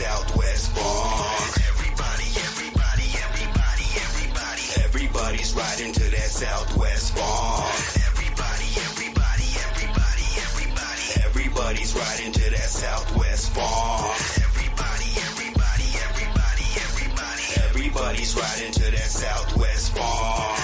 Southwest funk. Everybody's riding to that Southwest funk. Everybody's riding to that Southwest funk. Everybody's riding to that Southwest funk.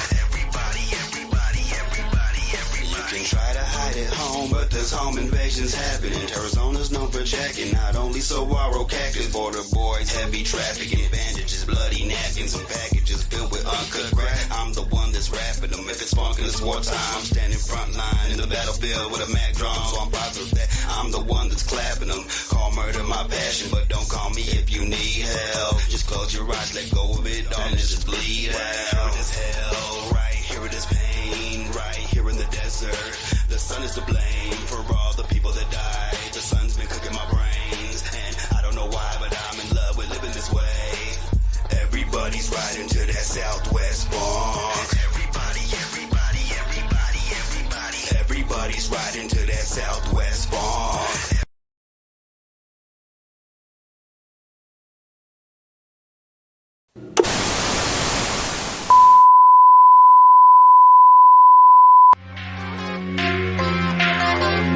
You can try to hide at home, but there's home invasions happening. Arizona's known for jacking, not only saguaro cactus, border boys, heavy trafficking, bandages, bloody napkins, and packages filled with uncut crack. I'm the one that's rapping them. If it's funk and it's wartime, I'm standing front line in the battlefield with a Mac drum, so I'm positive that I'm the one that's clapping them. Call murder my passion, but don't call me if you need help. Just close your eyes, let go of it all, and just bleed out. Here it is hell, right here it is pain, right here in the desert. The sun is to blame for all the people that died. The sun's been cooking my brains, and I don't know why, but I'm in love with living this way. Everybody's riding to that Southwest funk. Everybody's riding to that Southwest funk.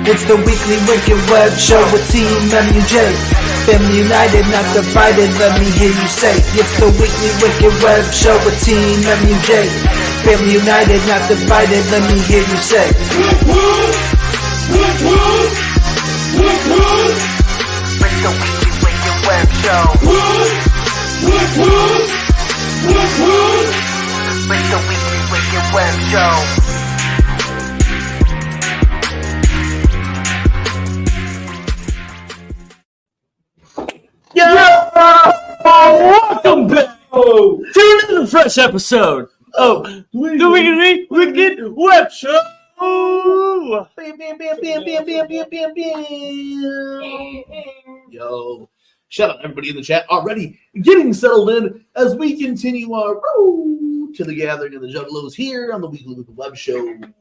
It's the Weekly Wicked Webshow with TeamMUJ. Family united, not divided, let me hear you say. It's the Weekly Wicked Webshow with TeamMUJ. Family united, not divided, let me hear you say. It's the Weekly Wicked Webshow. It's the Weekly Wicked Webshow. Welcome back to another fresh episode of the Weekly Wicked Webshow. Yo, shout out everybody in the chat already getting settled in as we continue our road to the gathering of the Juggalos here on the Weekly Wicked Webshow.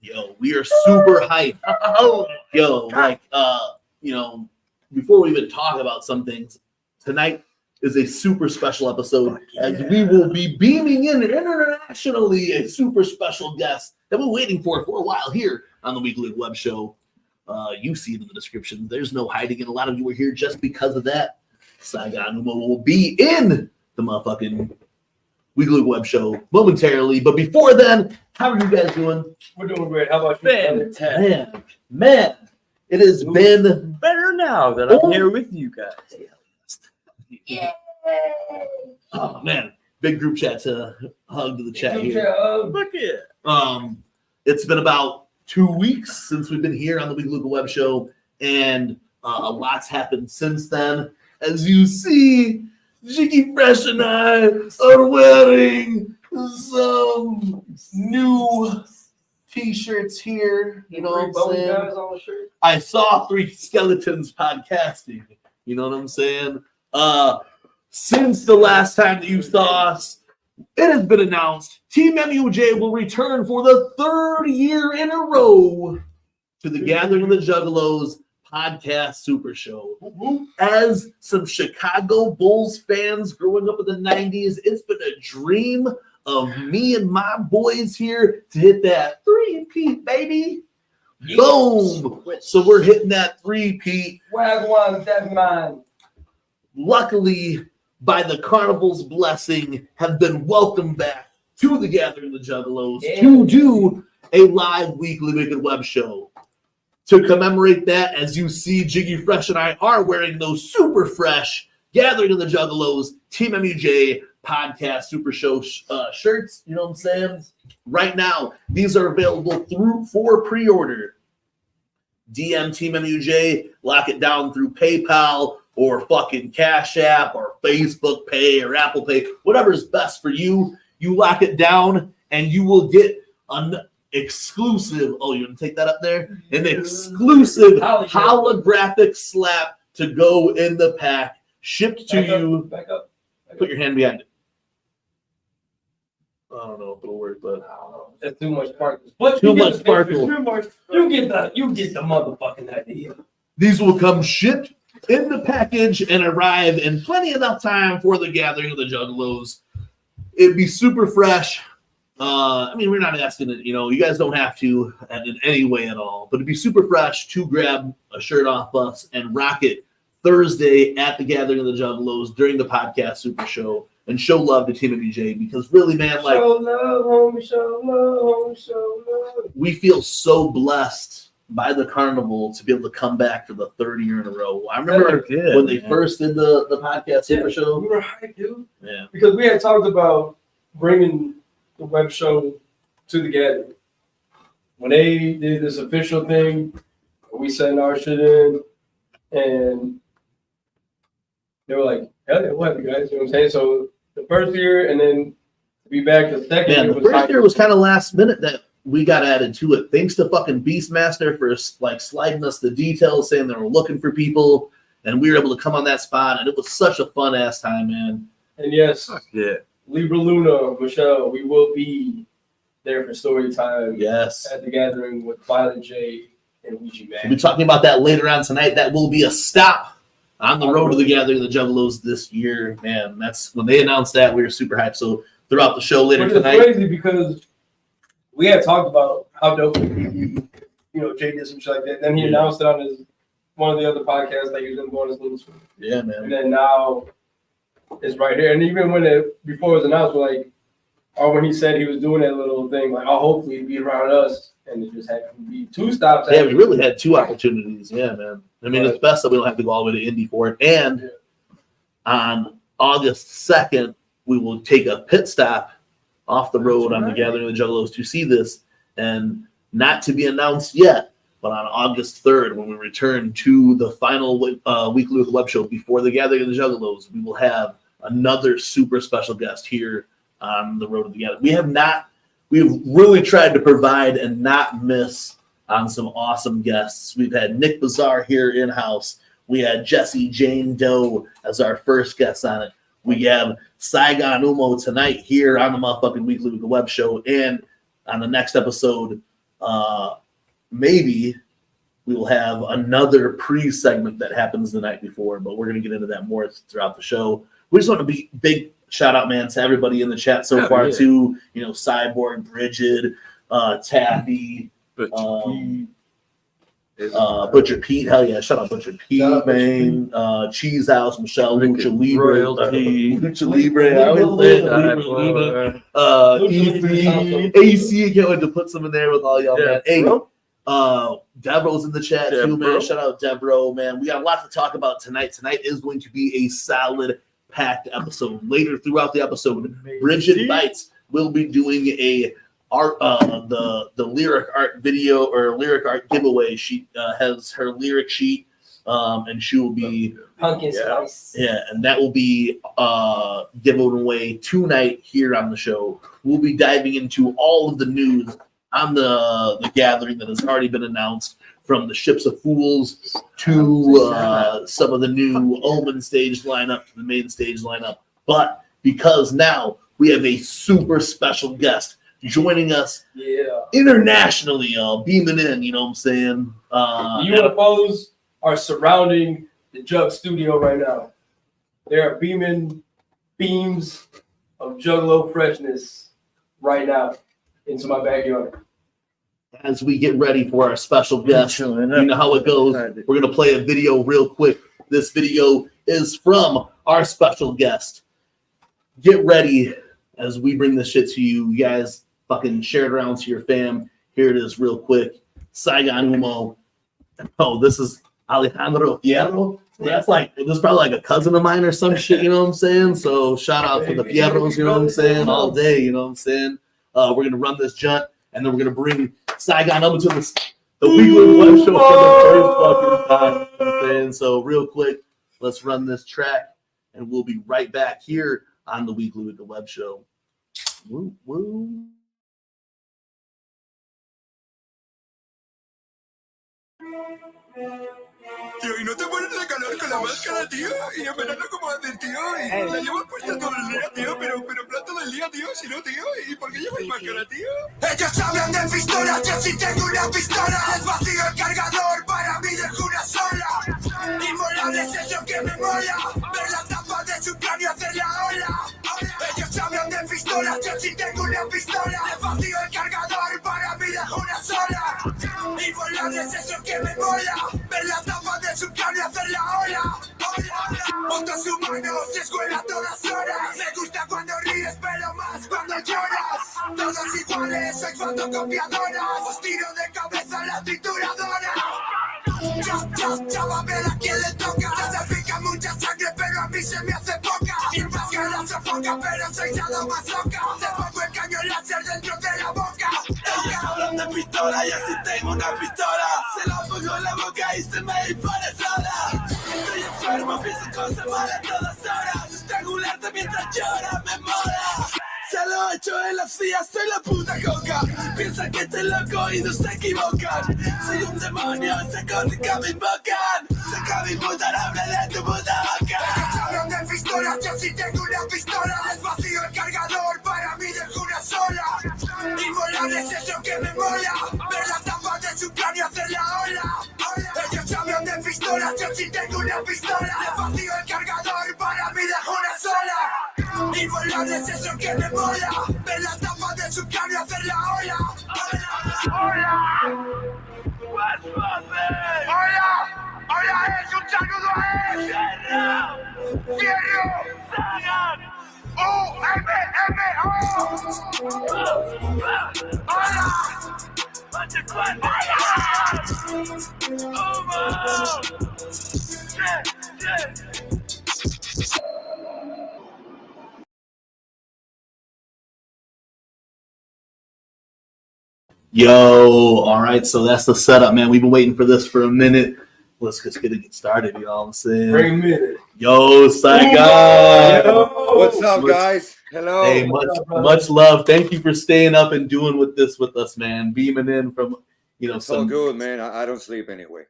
Yo, we are super hyped. Yo, like, before we even talk about some things, tonight is a super special episode as we will be beaming in internationally a super special guest that we're waiting for a while here on the Weekly Web Show. You see it in the description. There's no hiding it. A lot of you are here just because of that. Sagan UMMO will be in the motherfucking Weekly Web Show momentarily. But before then, how are you guys doing? We're doing great. How about you? Fantastic. Man, it has been Better now that I'm here with you guys. Yeah. Oh man, big group chat to hug to the chat here. Look at It's been about 2 weeks since we've been here on the Weekly Web Show, and a lot's happened since then. As you see, Jiggy Fresh and I are wearing some new t-shirts here. You know what I'm saying? I saw 3 skeletons podcasting. You know what I'm saying? Since the last time that you saw us, it has been announced TeamMUJ will return for the 3rd year in a row to the Gathering of the Juggalos podcast super show. As some Chicago Bulls fans growing up in the 90s, it's been a dream of me and my boys here to hit that 3-peat, baby. Boom. So we're hitting that 3-peat. Wagwan, that man. Luckily, by the Carnival's blessing, have been welcomed back to the Gathering of the Juggalos to do a live Weekly Wicked Web Show. To commemorate that, as you see, Jiggy Fresh and I are wearing those super fresh Gathering of the Juggalos TeamMUJ podcast super show shirts. You know what I'm saying? Right now, these are available for pre-order. DM TeamMUJ, lock it down through PayPal or fucking Cash App or Facebook Pay or Apple Pay, whatever is best for you. You lock it down and you will get an exclusive, oh, you're going to take that up there? An exclusive holographic slap to go in the pack, shipped to you. Back up. Put your hand behind it. I don't know if it'll work, but I don't know. That's too much sparkle. But too much sparkle. You get the motherfucking idea. These will come shipped in the package and arrive in plenty enough time for the gathering of the Juggalos. It'd be super fresh. I mean, we're not asking it, you guys don't have to in any way at all, but it'd be super fresh to grab a shirt off us and rock it Thursday at the gathering of the Juggalos during the podcast super show and show love to TeamMUJ, because really, man, like, show love, homie, show love, homie, show love. We feel so blessed by the carnival to be able to come back for the third year in a row. I remember when they first did the podcast super show. We were hyped, dude. Yeah. Because we had talked about bringing the web show to the gathering. When they did this official thing, we sent our shit in, and they were like, hell yeah, we'll have you guys. You know what I'm saying? So the first year, and then to be back the second year. The first year was kind of last minute that we got added to it. Thanks to fucking Beastmaster for like sliding us the details, saying they were looking for people, and we were able to come on that spot, and it was such a fun ass time, man. And yes, yeah, Libra Luna, Michelle, we will be there for story time. Yes, at the gathering with Violent J and Ouija Man. We'll be talking about that later on tonight. That will be a stop on the road to the gathering of the Juggalos this year. Man, that's when they announced that, we were super hyped. So throughout the show later tonight. It's crazy because we had talked about how dope it would be, Jay did some shit like that. Then he announced it on his one of the other podcasts that he was going to go on his little swim. Yeah, man. And then now it's right here. And even before it was announced, we're like, or when he said he was doing that little thing, like, oh, hopefully it'd be around us. And it just happened to be 2 stops. Yeah, we really had 2 opportunities. Yeah, man. I mean, it's best that we don't have to go all the way to Indy for it. And on August 2nd, we will take a pit stop off the road on the gathering of the Juggalos to see this. And not to be announced yet, but on August 3rd, when we return to the final Weekly Wicked Web Show before the gathering of the Juggalos, we will have another super special guest here on the road to the gathering. We've really tried to provide and not miss on some awesome guests. We've had Nick Bazaar here in-house. We had Jesse Jane Doe as our first guest on it. We have Sagan UMMO tonight here on the motherfucking Weekly Wicked Web Show. And on the next episode, maybe we will have another pre-segment that happens the night before, but we're going to get into that more throughout the show. We just want to be big shout out, man, to everybody in the chat so far too. Cyborg, Brigid, Taffy, Butcher Pete. Hell yeah! Shout out Butcher Pete, man. Cheese House, Michelle, Lucha Libre, AC. Can't wait to put some in there with all y'all, man. Hey, Devro's in the chat too, man. Shout out Devro, man. We got a lot to talk about tonight. Tonight is going to be a solid, packed episode. Later throughout the episode, Brigid Bites will be doing the lyric art video or lyric art giveaway. She has her lyric sheet, and she will be pumpkin spice. Yeah, and that will be given away tonight here on the show. We'll be diving into all of the news on the gathering that has already been announced, from the Ships of Fools to some of the new Omen Stage lineup to the main stage lineup. But because now we have a super special guest joining us internationally, beaming in, you know what I'm saying? UFOs are surrounding the Jug studio right now. There are beaming beams of Juggalo freshness right now into my backyard. As we get ready for our special guest, you know how it goes. We're going to play a video real quick. This video is from our special guest. Get ready as we bring this shit to you. You guys fucking share it around to your fam. Here it is real quick. Sagan UMMO. Oh, this is Alejandro Fierro. This is probably like a cousin of mine or some shit, you know what I'm saying? So shout out to the Fierros, you know what I'm saying? All day, you know what I'm saying? We're going to run this junt, and then we're going to bring Sagan up into the Weekly Web Show for the first fucking time. You know what I'm saying? So real quick, let's run this track, and we'll be right back here on the Weekly Wicked Web Show. Woo, woo. Tío, ¿y no te mueres de calor con la máscara, tío? Y en verano, ¿cómo haces, tío? Y la llevas puesta todo el día, tío, pero en plan todo el día, tío, si no, tío. ¿Y por qué llevas máscara, tío? Ellos hablan de pistolas, yo sí tengo una pistola. Es vacío el cargador, para mí dejo una sola. Inmolable es eso que me mola. Ver la tapa de su cráneo hacer la ola. Ellos hablan de pistolas, yo sí tengo una pistola. Le vacío el cargador, para mí dejo una sola. Inmolable es eso que me mola. Ver la tapa de su cráneo hacer la ola. Otros humanos, escuela a todas horas. Me gusta cuando ríes, pero más cuando lloras. Todos iguales, soy fotocopiadoras. Os tiro de cabeza la trituradora. Ya va a ver a quién le toca. Se pica mucha sangre, pero a mí se me hace poca. Mientras que la sofoca, pero soy sadomasoca. Te pongo el caño láser dentro de la boca. Ellos hablan de pistola y así tengo una pistola. Se la pongo en la boca y se me dispara sola. Estoy enfermo, pienso cosas malas todas horas. Estrangularte mientras llora, me mola. Se lo echo en la CIA, soy la puta coca. Piensan que estoy loco y no se equivocan. Soy un demonio, psicótica me invocan. Saca mi puta nombre de tu puta boca. Ellos hablan de pistolas, yo sí tengo una pistola. Les vacío el cargador, para mí dejo una sola. Inmolable es eso que me mola. Ver la tapa de su cráneo hacer la ola. Ellos hablan de pistolas, yo sí tengo una pistola. Les vacío el cargador, para mí dejo una sola. Inmolable es eso que me mola. Ver la tapa de su cráneo hacer la ola. ¡Hola! ¡Hola! ¡Hola! ¡Es un saludo a él! ¡Cierro! ¡Sagan UMMO! ¡Hola! Yo, all right, so that's the setup, man. We've been waiting for this for a minute. Let's just get it started, you know what I'm saying? Bring him in. Yo, Sagan! What's up, guys? Hello. Hey, much love. Thank you for staying up and doing with us, man. Beaming in from, It's all good, man. I don't sleep anyway.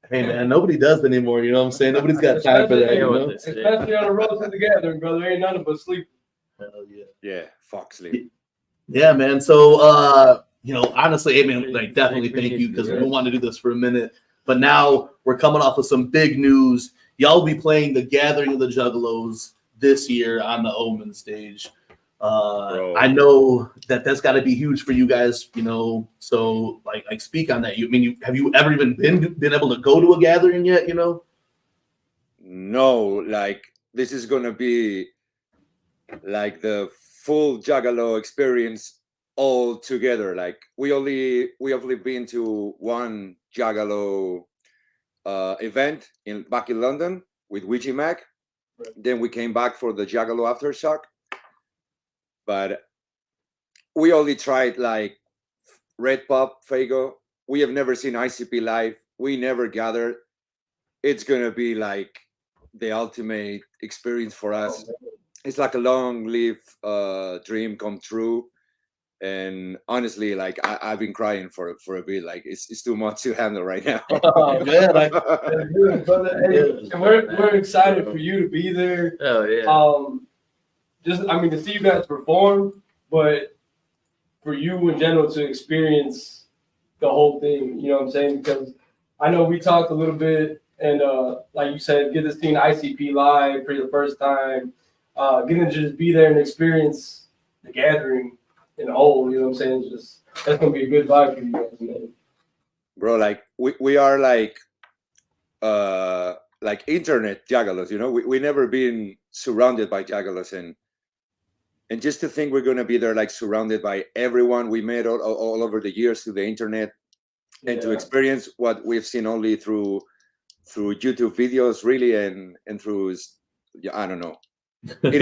Hey, man, nobody does anymore, you know what I'm saying? Nobody's got time for that, you know? Especially on the road to the gathering, brother. Ain't none of us sleep. Hell yeah. Yeah, fuck sleep. Yeah, man. So, you know, honestly, hey, man, like, definitely thank you because we wanted to do this for a minute. But now we're coming off of some big news. Y'all will be playing the Gathering of the Juggalos this year on the Omen Stage. I know that's got to be huge for you guys, you know. So, like speak on that. Have you ever even been able to go to a gathering yet? You know? No, like this is gonna be like the full Juggalo experience all together. Like we only been to one Juggalo event back in London with Ouija Mac. Right. Then we came back for the Juggalo Aftershock. But we only tried like Red Pop, Fago. We have never seen ICP live. We never gathered. It's gonna be like the ultimate experience for us. It's like a long-lived dream come true. And honestly, like I've been crying for a bit. Like it's too much to handle right now. Oh man, good, brother. Hey, and we're excited for you to be there. Oh yeah. To see you guys perform, but for you in general to experience the whole thing, you know what I'm saying? Because I know we talked a little bit, and like you said, get to see an ICP live for the first time, getting to just be there and experience the gathering in whole, you know what I'm saying? That's gonna be a good vibe for you guys, man. Bro, like we are like internet Juggalos, you know? We never been surrounded by Juggalos, and just to think we're going to be there, like surrounded by everyone we met all over the years through the internet, and to experience what we've seen only through YouTube videos, really, and through, I don't know. It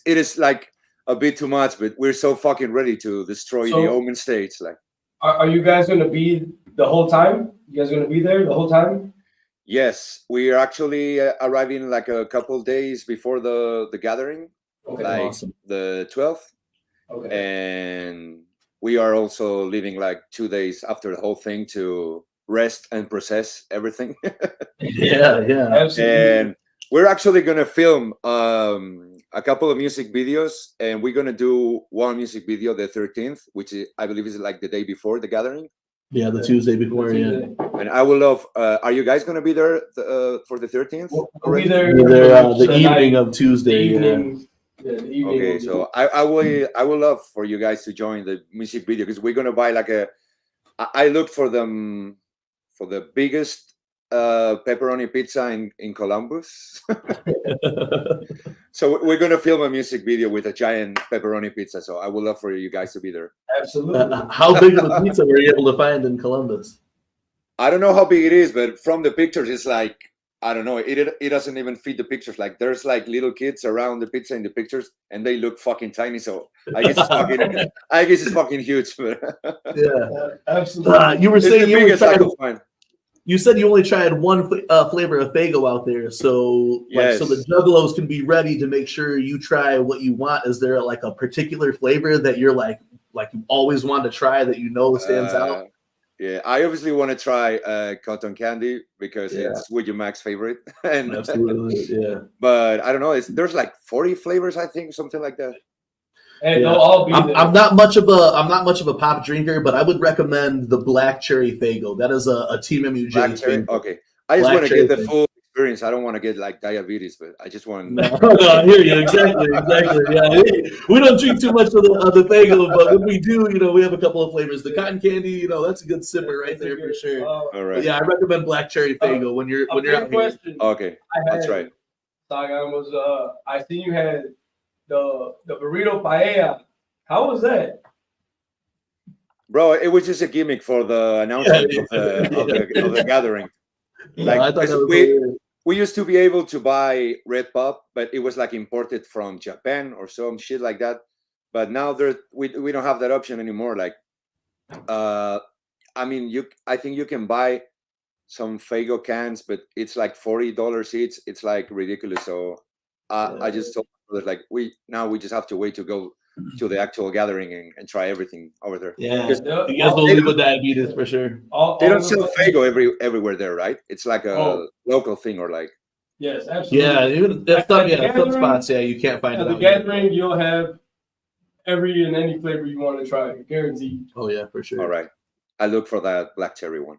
is like a bit too much, but we're so fucking ready to destroy the Omen Stage. Like, are you guys going to be the whole time? You guys going to be there the whole time? Yes, we are actually arriving like a couple days before the gathering. Okay, like awesome. The 12th, okay. And we are also leaving like 2 days after the whole thing to rest and process everything. Yeah, absolutely. And we're actually gonna film a couple of music videos, and we're gonna do one music video the 13th, which I believe is like the day before the gathering. Yeah, the Tuesday before. Tuesday. Yeah, And I would love. Are you guys gonna be there for the 13th? We'll be there the the evening night, of Tuesday. the evening. Yeah, the evening. Okay, will be- so I would love for you guys to join the music video because we're gonna buy like a. I looked for them for the biggest pepperoni pizza in Columbus. So we're gonna film a music video with a giant pepperoni pizza. So I would love for you guys to be there. Absolutely. How big of a pizza were you able to find in Columbus? I don't know how big it is, but from the pictures, it's like I don't know. It doesn't even fit the pictures. Like there's like little kids around the pizza in the pictures, and they look fucking tiny. So I guess it's fucking huge. But Yeah, Absolutely. you were it's saying the you only biggest I tried. could find. You said you only tried one flavor of Faygo out there, so Yes. so the Juggalos can be ready to make sure you try what you want. Is there like a particular flavor that you're like you always want to try that you know stands out? Yeah, I obviously want to try cotton candy because Yeah. it's Would You Mac's favorite. And Absolutely, yeah. but I don't know. There's like 40 flavors, I think, something like that. And Yeah. they'll all be there. I'm not much of a pop drinker, but I would recommend the black cherry Faygo. That is a TeamMUJ Black cherry. Faygo. Okay, I just Black want to get the cherry full experience. I don't want to get like diabetes, but I just want. No, I hear you exactly. Yeah, we don't drink too much of the Faygo, but when we do, we have a couple of flavors. The cotton candy, that's a good sipper right there for sure. All But right. yeah, I recommend black cherry Faygo when you're A out big here. question Okay, I I'll had, try. Sagan, was I seen you had the burrito paella. How was that? Bro, it was just a gimmick for the announcement of the gathering. Like, I thought that was we hilarious. we used to be able to buy red pop, but it was like imported from Japan or some shit like that. But now we don't have that option anymore. Like, I mean, I think you can buy some Faygo cans, but it's like $40 each. It's like ridiculous. So I just told them, like we just have to wait to go to the actual gathering and try everything over there. Yeah, Because you guys will leave with diabetes for sure. they don't sell Faygo everywhere there, right? It's like a local thing or like. Yes, absolutely. Yeah, even At the some gathering- spots, you can't find At it the out here. gathering, you'll have every and any flavor you want to try, guaranteed. Oh yeah, for sure. All right, I look for that black cherry one.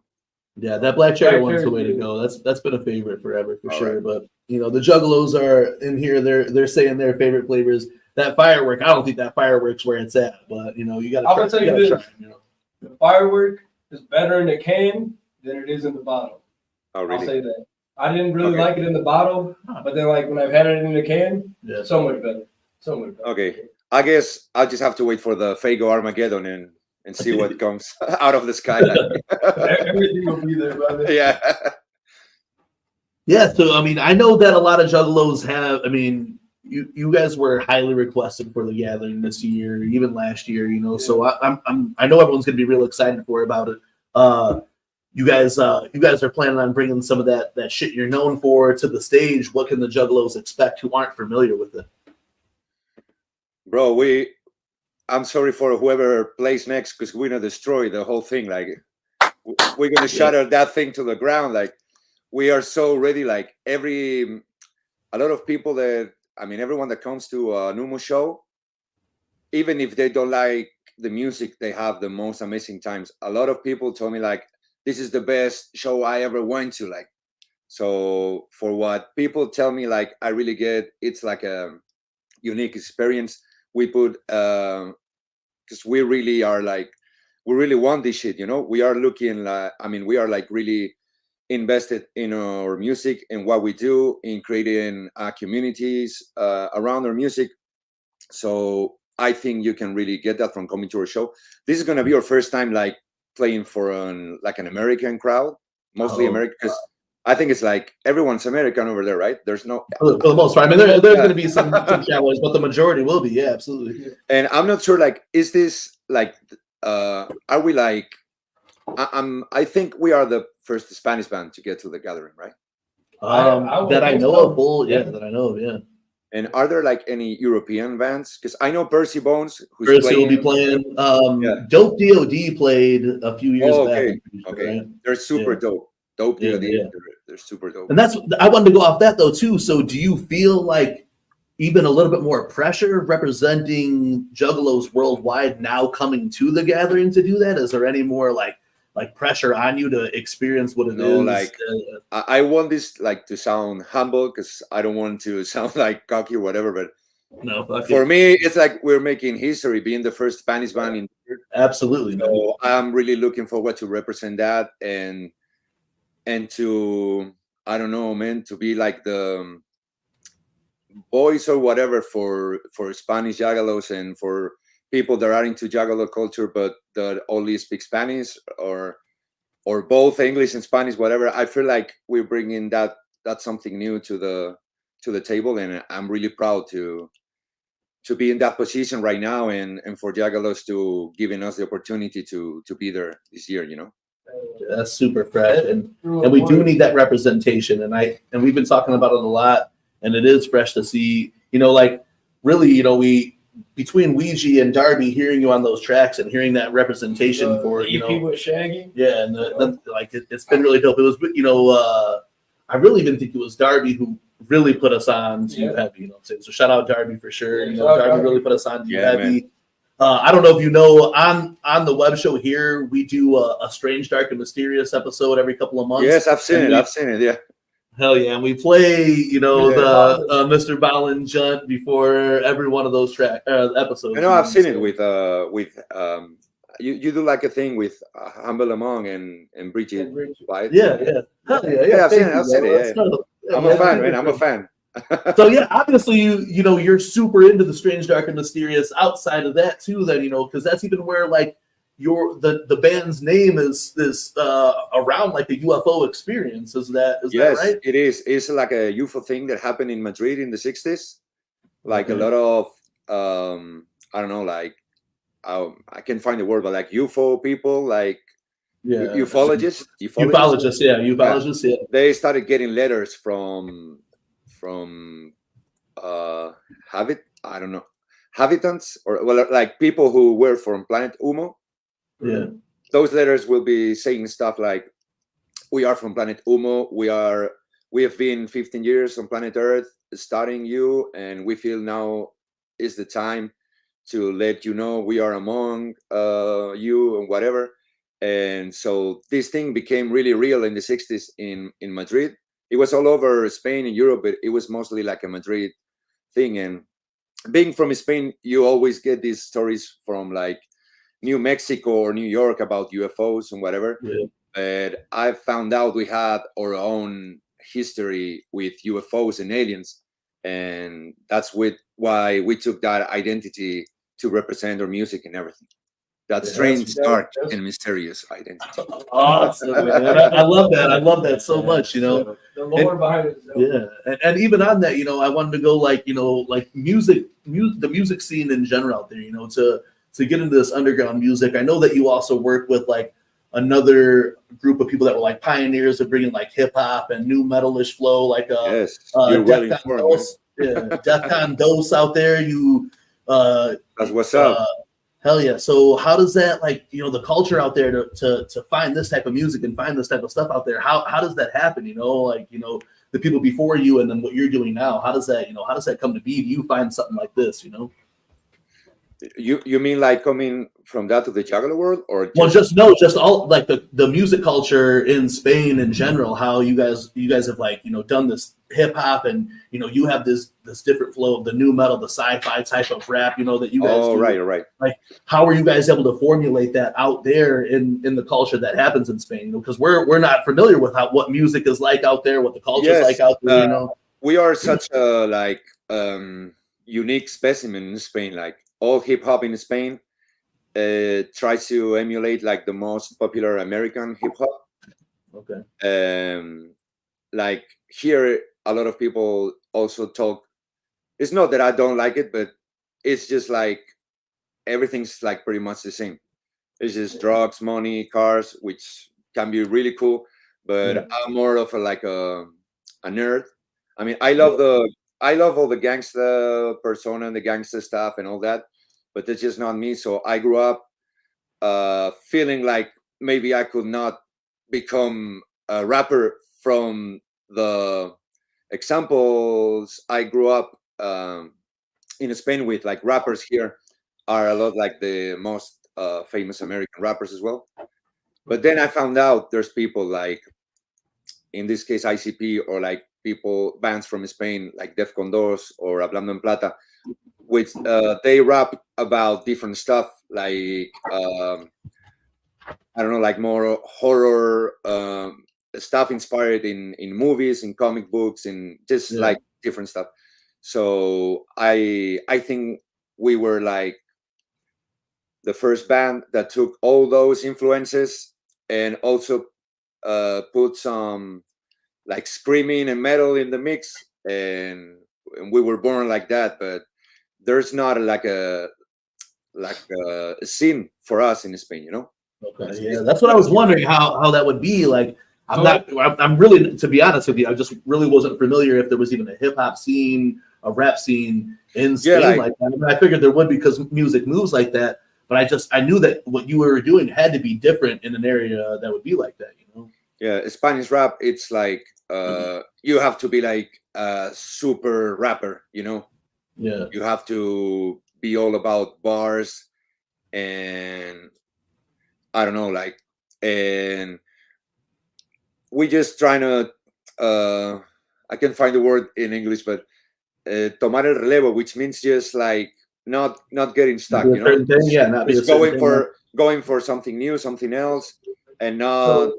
Yeah, that black cherry Black one's the cherry, way to yeah. go. That's been a favorite forever for All sure. right. But the Juggalos are in here. They're saying their favorite flavors. That firework, I don't think that firework's where it's at. But you got I'm gonna tell you this. try. The firework is better in the can than it is in the bottle. Oh, I'll really? say that. I didn't really Okay. like it in the bottle, but then like when I've had it in the can, Yeah. so much better. So much better. Okay, I guess I'll just have to wait for the Faygo Armageddon and see what comes out of the sky. Everything will be there, brother. Yeah. Yeah, so I mean, I know that a lot of Juggalos have. I mean, you guys were highly requested for the gathering this year, even last year. So I know everyone's gonna be real excited about it. You guys are planning on bringing some of that shit you're known for to the stage. What can the Juggalos expect who aren't familiar with it? Bro, I'm sorry for whoever plays next because we're gonna destroy the whole thing. Like, we're gonna shatter that thing to the ground. Like, we are so ready. Like, a lot of people everyone that comes to a UMMO show, even if they don't like the music, they have the most amazing times. A lot of people told me like, this is the best show I ever went to. Like, so for what people tell me, like, I really get, it's like a unique experience. We put, because we really are like, we really want this shit, we are looking like, we are like really invested in our music and what we do in creating communities around our music. So I think you can really get that from coming to our show. This is going to be our first time like playing for an American crowd, mostly American, because I think it's like everyone's American over there, right? There's no For the most part, I mean, there's going to be some Cowboys, but the majority will be. Yeah, absolutely. And I'm not sure, like, is this like, are we like, I think we are the first Spanish band to get to the gathering, right? I would That I think know so. of, full, Yeah. that I know of, yeah. And are there like any European bands? Because I know Percy Bones, who's Percy will playing. be playing. Yeah. Dope DOD played a few years Oh, back. okay. I'm pretty sure, Okay, right? they're super Yeah. dope. Dope Yeah, DOD. yeah. They're super dope. And I wanted to go off that though too. So do you feel like even a little bit more pressure representing Juggalos worldwide now coming to the gathering to do that? Is there any more like like pressure on you to experience what it No, is? like I want this like to sound humble because I don't want to sound like cocky or whatever. But No, fuck for it. me, it's like we're making history, being the first Spanish band in. Absolutely. No. So I'm really looking forward to represent that and to, I don't know, man, to be like the voice or whatever for Spanish Juggalos and for people that are into Juggalo culture but that only speak Spanish or both English and Spanish, whatever. I feel like we're bringing that's something new to the table, and I'm really proud to be in that position right now, and for Juggalos to giving us the opportunity to be there this year, you know. That's super fresh, and we do need that representation, and we've been talking about it a lot, and it is fresh to see, you know, like really, you know, we between Ouija and Darby, hearing you on those tracks and hearing that representation for, you know, with Shaggy. Yeah, and it's been really dope. It was, you know, I really even think it was Darby who really put us on to Heavy. You know what I'm saying? So shout out Darby for sure. You know, Darby really put us on to Heavy. I don't know if you know, on the web show here, we do a Strange, Dark, and Mysterious episode every couple of months. Yes, I've seen it. Yeah. Hell yeah, and we play, you know, the Mr. Ballin Junt before every one of those episodes. I know, I've seen it with you do like a thing with Humble Among and Brigid Bites. Yeah. Hell yeah. I've seen it. Yeah. I'm a fan, man. I'm a fan. So yeah, obviously you know you're super into the Strange, Dark, and Mysterious. Outside of that too, then, you know, because that's even where like the band's name is around like the UFO experience. Is that right? It is. It's like a UFO thing that happened in Madrid in the 60s. Like a lot of I don't know, like I can't find the word, but like UFO people, like ufologists. Ufologists. Yeah. They started getting letters from habitants, or well, like people who were from planet UMMO. Yeah. Those letters will be saying stuff like, we are from planet UMMO, we have been 15 years on planet Earth studying you, and we feel now is the time to let you know we are among you and whatever. And so this thing became really real in the 60s in Madrid. It was all over Spain and Europe, but it was mostly like a Madrid thing. And being from Spain, you always get these stories from like New Mexico or New York about UFOs and whatever. Yeah. But I found out we had our own history with UFOs and aliens. And that's why we took that identity to represent our music and everything. That strange, dark, and mysterious identity. Awesome, man. I love that. I love that so much, you know. The lore behind it. Yeah. And even on that, you know, I wanted to go like, you know, like the music scene in general out there, you know, to get into this underground music. I know that you also work with like another group of people that were like pioneers of bringing like hip hop and new metalish flow, like Defcon Dose out there. That's what's up. Hell yeah. So how does that, like, you know, the culture out there to find this type of music and find this type of stuff out there, how does that happen? You know, like, you know, the people before you and then what you're doing now, how does that come to be? Do you find something like this, you know? You mean like coming from that to the Juggalo world, or just all like the music culture in Spain in general, how you guys have, like, you know, done this hip hop, and, you know, you have this different flow of the new metal, the sci-fi type of rap, you know, that you guys do. Right. Like, how are you guys able to formulate that out there in the culture that happens in Spain? You know, because we're not familiar with what music is like out there, what the culture is like out there. You know, we are such a unique specimen in Spain. Like, all hip hop in Spain tries to emulate like the most popular American hip hop. Okay. Like here, a lot of people also talk. It's not that I don't like it, but it's just like everything's like pretty much the same. It's just drugs, money, cars, which can be really cool. But I'm more of a nerd. I mean, I love all the gangsta persona and the gangsta stuff and all that, but that's just not me. So I grew up feeling like maybe I could not become a rapper from the examples I grew up in Spain with. Like, rappers here are a lot like the most famous American rappers as well. But then I found out there's people like, in this case, ICP, or like bands from Spain, like Defcon 2 or Hablando en Plata, which they rap about different stuff, like I don't know, like more horror stuff inspired in movies, in comic books, and just like different stuff. So I think we were like the first band that took all those influences and also put some like screaming and metal in the mix, and we were born like that. But there's not like a scene for us in Spain, you know. Okay, yeah, that's what I was wondering how that would be. Like, I'm really, to be honest with you, I just really wasn't familiar if there was even a hip hop scene, a rap scene in Spain like that. I mean, I figured there would because music moves like that, but I knew that what you were doing had to be different in an area that would be like that, you know? Yeah, Spanish rap, it's like you have to be like a super rapper, you know? Yeah. You have to be all about bars and I don't know, like, and we just trying to I can't find the word in English, but tomar el relevo, which means just like not getting stuck, you know. Just going for something new, something else, and not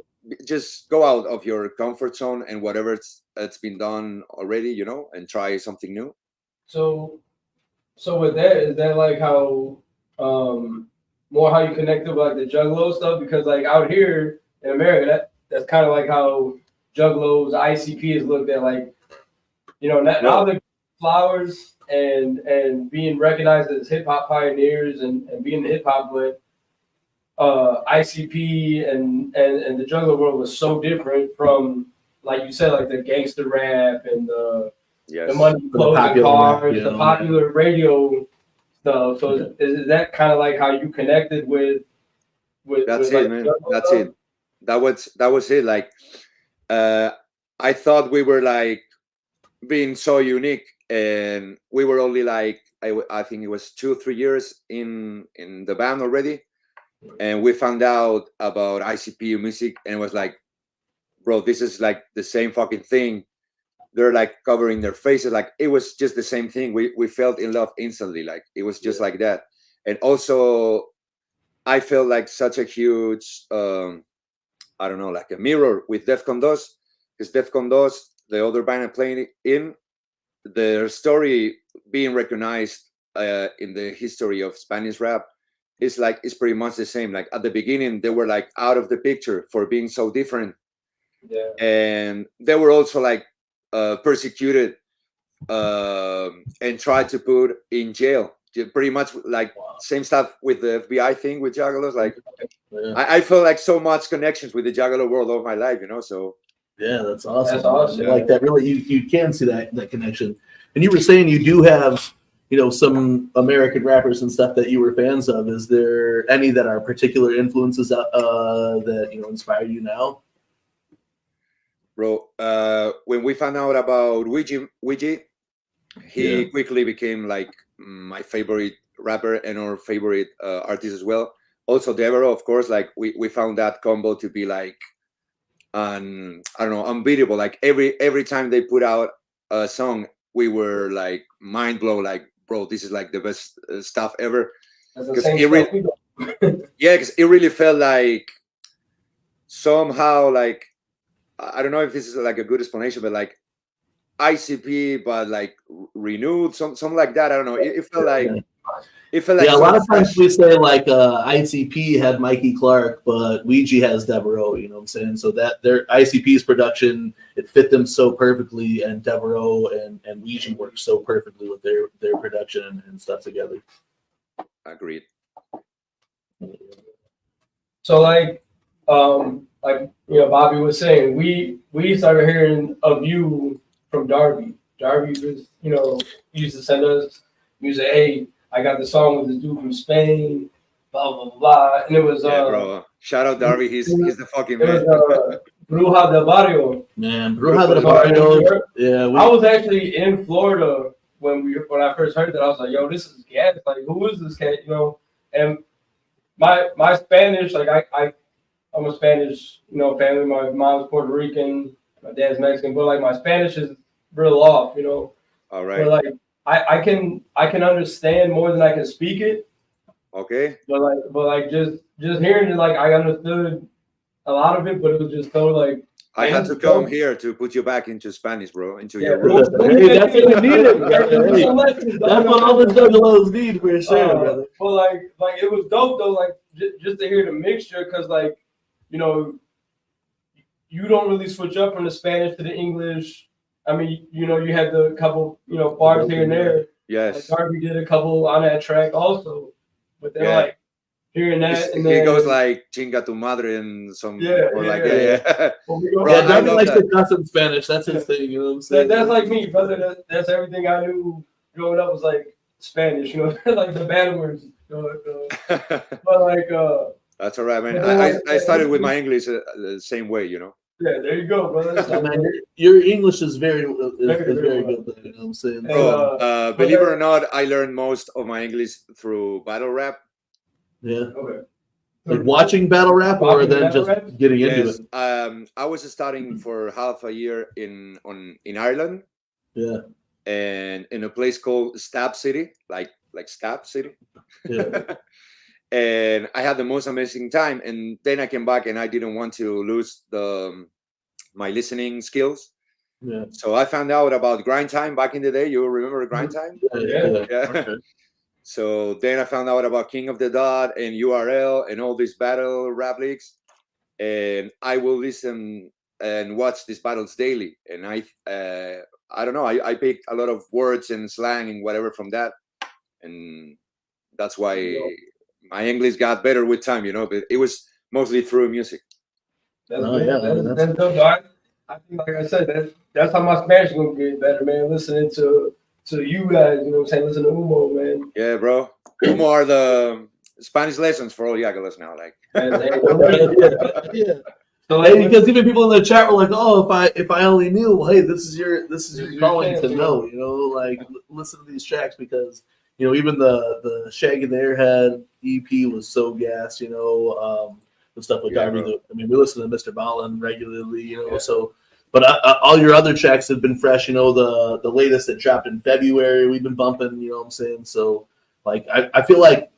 just go out of your comfort zone and whatever it's been done already, you know, and try something new. So with that, is that like how more how you connected with like the Juggalo stuff? Because like out here in America, that's kind of like how Juggalos, ICP is looked at, like, you know, now they're flowers and being recognized as hip hop pioneers and being hip hop, but ICP and the Juggalo world was so different from, like you said, like the gangster rap and the money, clothes, and cars, the popular radio stuff. So is that kind of like how you connected with That's it, like, man. That's stuff? It. That was it. Like, I thought we were like being so unique, and we were only like I think it was 2-3 years in the band already, and we found out about ICP music, and it was like, bro, this is like the same fucking thing. They're like covering their faces, like it was just the same thing. We felt in love instantly, like it was just like that. And also, I felt like such a huge I don't know, like a mirror with Defcon 2, because Defcon 2, the other band I played in, their story being recognized in the history of Spanish rap is like, it's pretty much the same. Like at the beginning, they were like out of the picture for being so different. Yeah. And they were also like persecuted and tried to put in jail. Pretty much like same stuff with the FBI thing with Juggalos. Like I felt like so much connections with the Juggalo world all my life, you know. So yeah, that's awesome. That's awesome. Like that, really, you can see that connection. And you were saying you do have, you know, some American rappers and stuff that you were fans of. Is there any that are particular influences that you know inspire you now? Bro, when we found out about Ouija, he quickly became like my favorite rapper and our favorite artist as well. Also, Devereaux, of course, like we found that combo to be like, I don't know, unbeatable. Like every time they put out a song, we were like mind blown. Like, bro, this is like the best stuff ever. Because it really felt like somehow like, I don't know if this is like a good explanation, but like ICP, but like renewed, something like that. I don't know. It felt like. It felt like a lot of times we say like ICP had Mikey Clark, but Ouija has Devereaux. You know what I'm saying? So that their ICP's production, it fit them so perfectly, and Devereaux and Ouija worked so perfectly with their production and stuff together. Agreed. So like you know, Bobby was saying, we started hearing of you from Darby. Darby was, you know, he used to send us music. Hey, I got the song with this dude from Spain, blah blah blah, and it was bro. Shout out Darby, he's the fucking man. Bruja del Barrio. Man, Bruja del Barrio. Yeah, I was actually in Florida when I first heard that. I was like, yo, this is gas. Like, who is this cat? You know, and my Spanish, like I I'm a Spanish, family. My mom's Puerto Rican, my dad's Mexican, but like my Spanish is real off, All But right. like I can understand more than I can speak it. Okay. But just hearing it, like I understood a lot of it, but it was just so like I had to come here to put you back into Spanish, bro, into your roots. Hey, that's what we needed, brother. Hey, that's what all the Juggalos need for sure, brother. But like it was dope though, like just to hear the mixture, because like you don't really switch up from the Spanish to the English. I mean, you had the couple bars here and there. Yes. Like Darby did a couple on that track also, but then like hearing that, and then he goes like "chinga tu madre" and some, or like Well, Yeah, Darby likes to cuss in Spanish. That's his thing. You know what I'm saying? That's like me, brother. That's everything I knew growing up was like Spanish. Like the bad words. But like, that's all right, man. I started with my English the same way, Yeah, there you go, brother. Man, your English is very good. You know what I'm saying? Bro, believe it or not, I learned most of my English through battle rap. Yeah. Okay. Like watching battle rap, or then just getting into it. I was studying for half a year in Ireland. Yeah. And in a place called Stab City, like Stab City. Yeah. And I had the most amazing time. And then I came back, and I didn't want to lose my listening skills. Yeah. So I found out about Grind Time back in the day. You remember Grind Time? Yeah. Okay. So then I found out about King of the Dot and URL and all these battle rap leagues, and I will listen and watch these battles daily. And I don't know, I picked a lot of words and slang and whatever from that, and that's why my English got better with time. But it was mostly through music. That's dope. I think, like I said, that's how my Spanish is gonna get better, man. Listening to you guys, you know what I'm saying? Listen to UMMO, man. Yeah, bro. UMMO are the Spanish lessons for all Juggalos now. Like, yeah. So, because even people in the chat were like, "Oh, if I only knew." Well, hey, this is your calling to know. Like listen to these tracks, because even the Shag and the Airhead EP was so gas. The stuff with Darby. I mean, we listen to Mr. Ballin regularly. So. But all your other tracks have been fresh. The latest that dropped in February, we've been bumping. You know what I'm saying? So, like, I feel like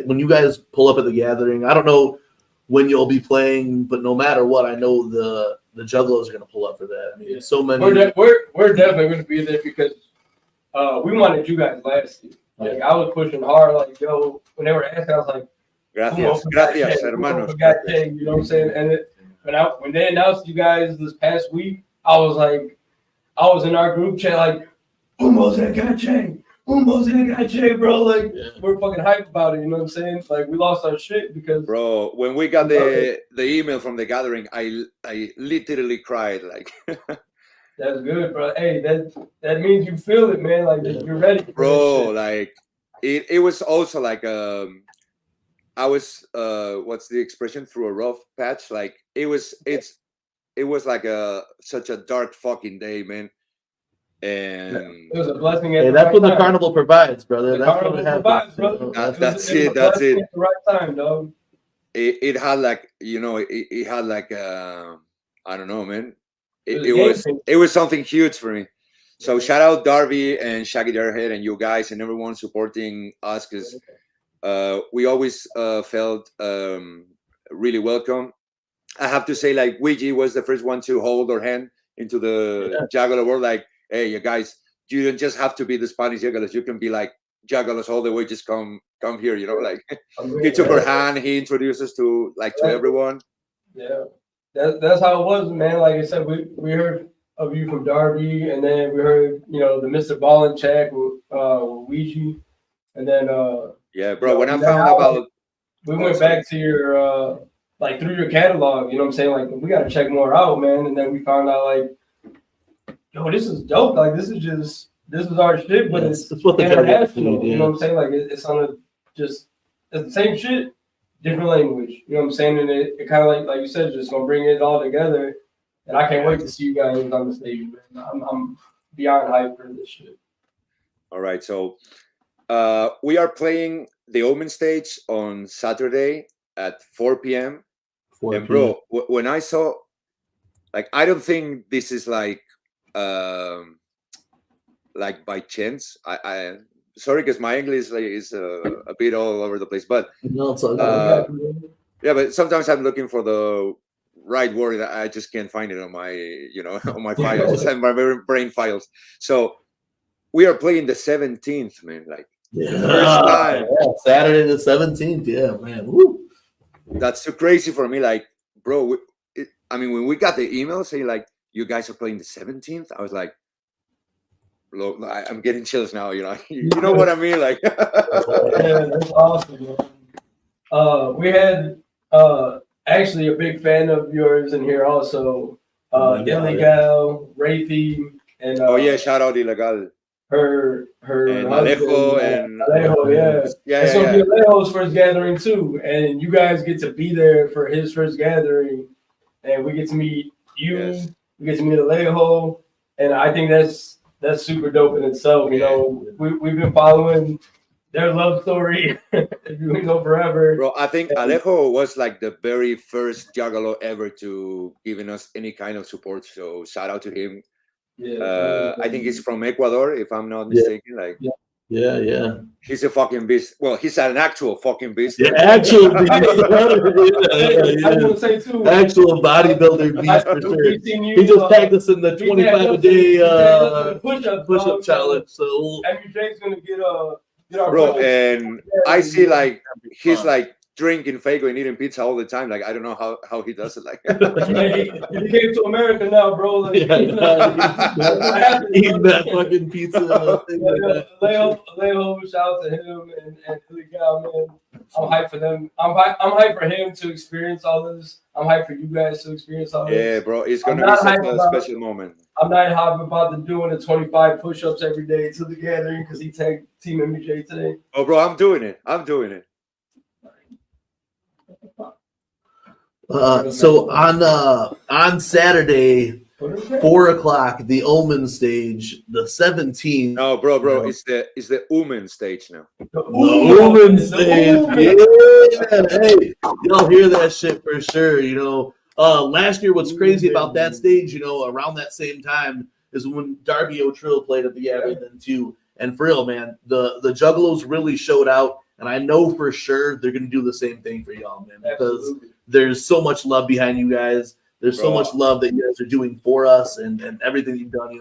when you guys pull up at the gathering, I don't know when you'll be playing, but no matter what, I know the Juggalos are going to pull up for that. I mean, so many. We're definitely going to be there, because we wanted you guys last year. Like, I was pushing hard. Like, when they were asking, I was like, gracias, hermanos. You know what I'm saying? And when they announced you guys this past week, I was in our group chat like, UMMO's at GOTJ, bro. Like, we're fucking hype about it. You know what I'm saying? Like, we lost our shit because, bro, when we got the email from the gathering, I literally cried. Like, that's good, bro. Hey, that means you feel it, man. Like, you're ready, bro. Like, it was also like I was what's the expression, through a rough patch. Like, it was like such a dark fucking day, man. And it was a blessing. That's what the carnival provides, brother. That's what happens, brother. That's it. That's it. At the right time, dog. It had like it had like I don't know, man. It was something huge for me. So shout out Darby and Shaggy Airhead and you guys and everyone supporting us, because we always felt really welcome. I have to say, like, Ouija was the first one to hold our hand into the Juggalo world. Like, hey, you guys, you don't just have to be the Spanish Juggalos. You can be like Juggalos all the way. Just come here, Like, he took our hand. He introduced us to everyone. Yeah, that's how it was, man. Like I said, we heard of you from Darby, and then we heard the Mr. Ballin check with Ouija, and then yeah, bro. When I found about, we went back to your like through your catalog. You know what I'm saying? Like, we got to check more out, man. And then we found out like, yo, this is dope. Like, this is our shit, but it's what the international. You know what I'm saying? Like, it's it's the same shit, different language. You know what I'm saying? And it kind of like you said, just gonna bring it all together. And I can't wait to see you guys on the stage, man. I'm beyond hyped for this shit. All right, so we are playing the Omen Stage on Saturday at 4 p.m. And bro, when I saw, like, I don't think this is like by chance. I sorry because my English is a bit all over the place, but No, it's all good. yeah, but sometimes I'm looking for the right word. I just can't find it on my, on my files and my brain files. So we are playing the 17th, man. Like the first time. Yeah, Saturday the 17th. Yeah, man. Woo. That's too crazy for me. Like, bro, when we got the email saying like you guys are playing the 17th, I was like, I'm getting chills now. You know what I mean? Like, yeah, that's awesome, man. We had actually a big fan of yours in here also. Illegal, Rafi, and oh yeah, shout out Illegal. Her and husband, Alejo and Alejo, yeah. And so it'll be Alejo's first gathering too, and you guys get to be there for his first gathering, and we get to meet you. Yes. We get to meet Alejo, and I think that's super dope in itself. You know, we've been following their love story, we know forever. Bro, I think Alejo was like the very first Juggalo ever to giving us any kind of support. So shout out to him. Yeah, I think he's from Ecuador, if I'm not mistaken. Yeah. He's a fucking beast. Well, he's an actual fucking beast. Yeah, actual beast. I want to say too. Actual bodybuilder beast for sure. He just practicing the 25 a day push-up challenge. So MUJ's gonna get our bro, and I see like he's like drinking Fago and eating pizza all the time. Like I don't know how he does it. Like he came to America now, bro. Like, eating that fucking pizza. Leo, shout out to him and Illegal, man. I'm hyped for them. I'm hyped for him to experience all this. I'm hyped for you guys to experience all this. Yeah, bro, it's gonna be such a special moment. I'm not hyped about the doing the 25 push-ups every day to the gathering because he tagged TeamMUJ today. Oh, bro, I'm doing it. So on Saturday, 4:00, the Omen Stage, the 17th. No, bro, it's the Omen Stage now. The Omen Stage, yeah. Hey, y'all hear that shit for sure. Last year, what's crazy about that stage, around that same time is when Darby O'Trill played at the gathering then too. And for real, man, the Juggalos really showed out. And I know for sure they're going to do the same thing for y'all, man, because there's so much love behind you guys. There's so much love that you guys are doing for us and everything you've done,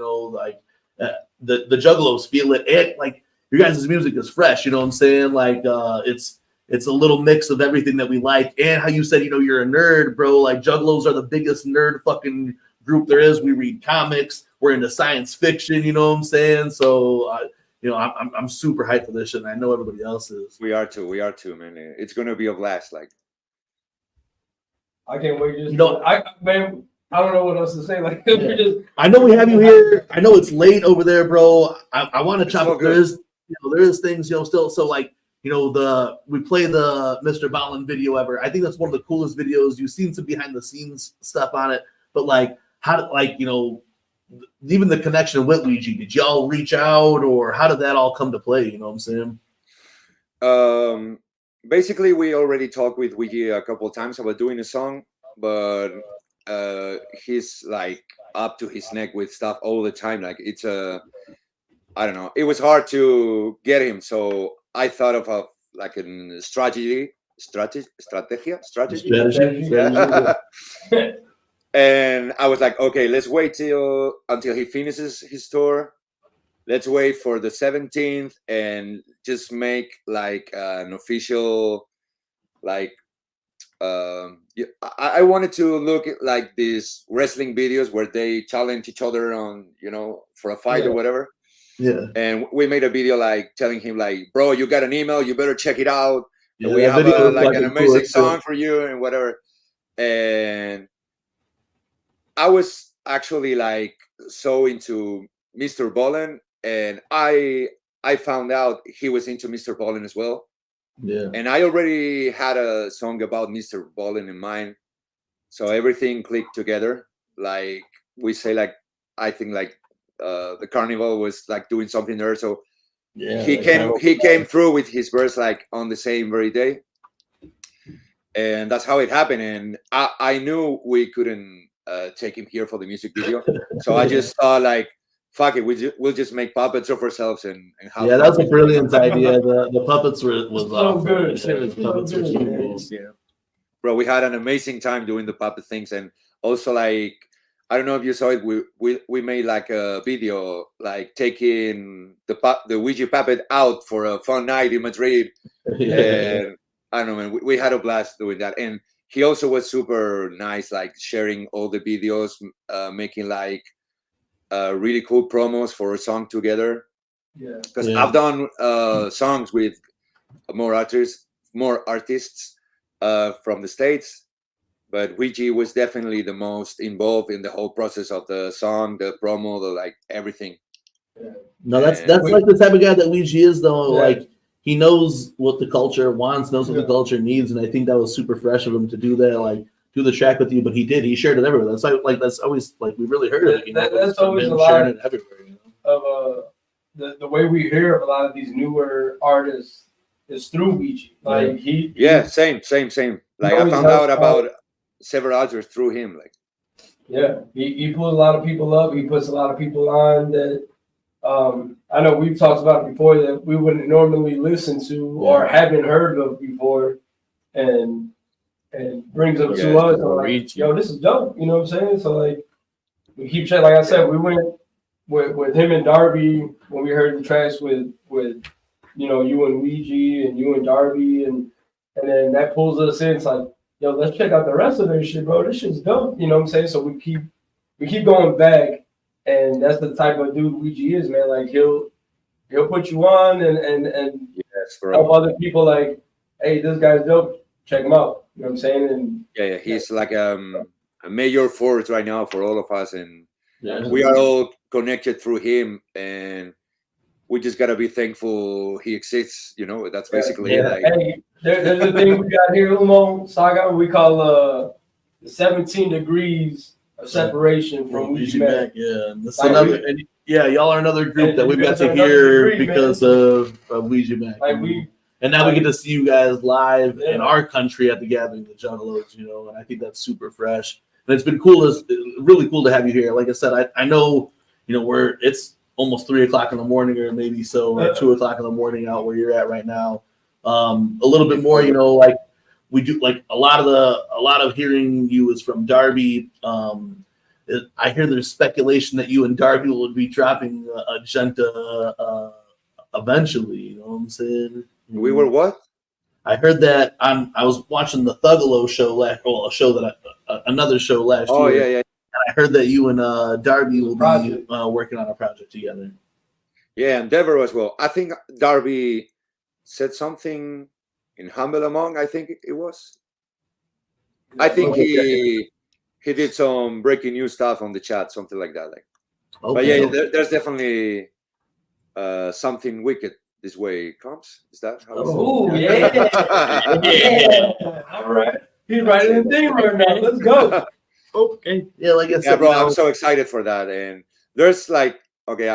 the Juggalos feel it. And like your guys' music is fresh, you know what I'm saying? Like it's a little mix of everything that we like. And how you said, you're a nerd, bro. Like Juggalos are the biggest nerd fucking group there is. We read comics. We're into science fiction, you know what I'm saying? So I'm super hyped for this shit, and I know everybody else is. We are too, man. It's gonna be a blast. Like, I can't wait. I don't know what else to say. Like, I know we have you here. I know it's late over there, bro. I want to chop up. There is things, still. So like, we play the Mr. Ballin video ever. I think that's one of the coolest videos. You've seen some behind the scenes stuff on it, but like, even the connection with Ouija, did y'all reach out or how did that all come to play? You know what I'm saying? Basically, we already talked with Ouija a couple of times about doing a song, but he's like up to his neck with stuff all the time. Like it's I don't know. It was hard to get him, so I thought of a strategy. And I was like, okay, let's wait until he finishes his tour. Let's wait for the 17th and just make like an official, like, I wanted to look at like these wrestling videos where they challenge each other on, for a fight or whatever. Yeah. And we made a video like telling him like, bro, you got an email, you better check it out. Yeah, we have an amazing song for you and whatever. And I was actually like so into Mr. Ballin, and I found out he was into Mr. Ballin as well. Yeah. And I already had a song about Mr. Ballin in mind, so everything clicked together. Like we say, like I think like the Carnival was like doing something there, so he came through with his verse like on the same very day. and that's how it happened. And I knew we couldn't take him here for the music video, so I just thought like, fuck it, we'll just make puppets of ourselves and have Yeah, fun. that was a brilliant idea. The puppets was So awesome. good. The puppets were so cool. Yeah, bro, we had an amazing time doing the puppet things, and also like, I don't know if you saw it, we made like a video like taking the Ouija puppet out for a fun night in Madrid. And I don't know, man, we had a blast doing that. And he also was super nice, like sharing all the videos, making like really cool promos for a song together. Yeah. Because I've done songs with more artists from the States, but Ouija was definitely the most involved in the whole process of the song, the promo, the like everything. No, that's like the type of guy that Ouija is, though. Yeah. Like, he knows what the culture wants, knows what the culture needs, and I think that was super fresh of him to do that. Like, do the track with you, but he shared it everywhere. That's like that's always like we really heard it. You know, That's always a lot sharing it everywhere. You know? Of the way we hear of a lot of these newer artists is through Ouija. Like Same. Like, I always found helps out about several artists through him. Like, he pulls a lot of people up. He puts a lot of people on that. I know we've talked about it before that we wouldn't normally listen to or haven't heard of before, and brings them to us. Like, yo, this is dope. You know what I'm saying? So like, we keep checking. Like I said, we went with him and Darby when we heard the tracks with you and Ouija and you and Darby, and then that pulls us in. It's like, yo, let's check out the rest of their shit, bro. This shit's dope. You know what I'm saying? So we keep going back. And that's the type of dude Ouija is, man. Like, he'll put you on and help other people. Like, hey, this guy's dope. Check him out. You know what I'm saying? And he's like a major force right now for all of us, and we are all connected through him, and we just gotta be thankful he exists. You know, that's basically it. Like, hey, there's a thing we got here, Ummo Saga. We call the 17 degrees of separation from Ouija Mac. Yeah, that's another. And y'all are another group that we've got to hear because of Ouija Mac. Like and now we get to see you guys live in our country at the gathering, the Juggalos, you know, and I think that's super fresh. And it's been cool. It's really cool to have you here. Like I said, I know, you know, it's almost 3 o'clock in the morning or maybe so, or 2 o'clock in the morning out where you're at right now. A little bit more, you know, like we do, like a lot of hearing you is from Darby. I hear there's speculation that you and Darby will be dropping a Genta eventually. You know what I'm saying? we were what? I heard that I was watching the Thuggalo show another show last year. Oh yeah. And I heard that you and Darby will be working on a project together. Yeah, and Dever as well. I think Darby said something in Humble Among, I think it was. I think he did some breaking news stuff on the chat, something like that. Like, but yeah, there's definitely something wicked this way comes. Is that how? Oh yeah. All right, he's writing the thing right now. Let's go. Okay. Yeah, like I said, bro, I'm so excited for that. And there's like, okay,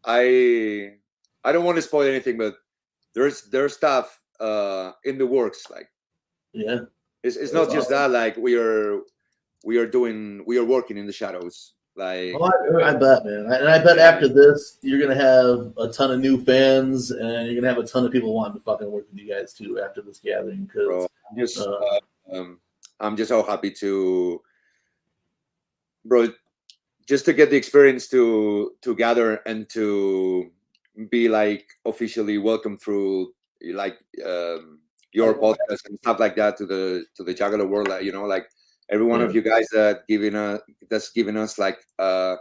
I don't want to spoil anything, but there's stuff in the works. Like, it's not just that. Like, we are working in the shadows. Like, I bet, man. And I bet after this, you're gonna have a ton of new fans, and you're gonna have a ton of people wanting to fucking work with you guys too after this gathering. Because I'm just so happy to, bro, just to get the experience to gather and to be like officially welcome through like your podcast and stuff like that to the Juggalo world. Like, you know, like every one of you guys that's giving us like a